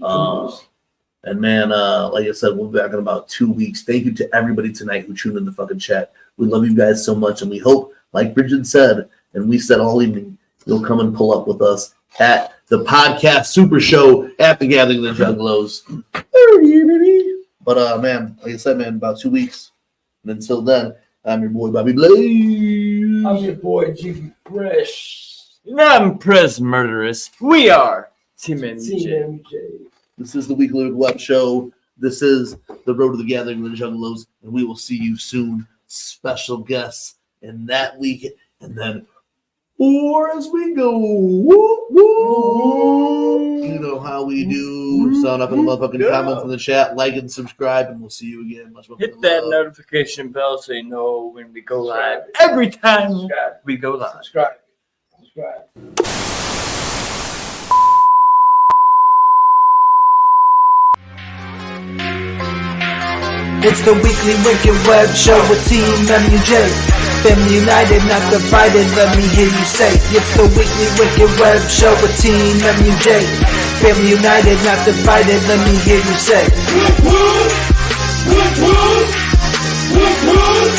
And man, like I said, we'll be back in about 2 weeks. Thank you to everybody tonight who tuned in the fucking chat. We love you guys so much, and we hope, like Brigid said, and we said all evening, you'll come and pull up with us at the podcast super show at the Gathering of the Juggalos. But man, like I said, man, about 2 weeks. And until then, I'm your boy BobeBlaze. I'm your boy Jiggy Fresh. And I'm Press Murderous. We are TeamMUJ. TeamMUJ. This is the Weekly Web Show. This is the Road to the Gathering of the Juggalos, and we will see you soon. Special guests in that week, and then or as we go, woo, woo. You know how we do. Sound up in the motherfucking comments in the chat, like and subscribe, and we'll see you again. Much Hit that notification bell so you know when we go live. Every time we go live. Subscribe. It's the Weekly Wicked Web Show with TeamMUJ. Family united, not divided, let me hear you say. It's the Weekly Wicked Web Show with TeamMUJ. Family united, not divided, let me hear you say. Woot woot! Woot woot! Woot woot!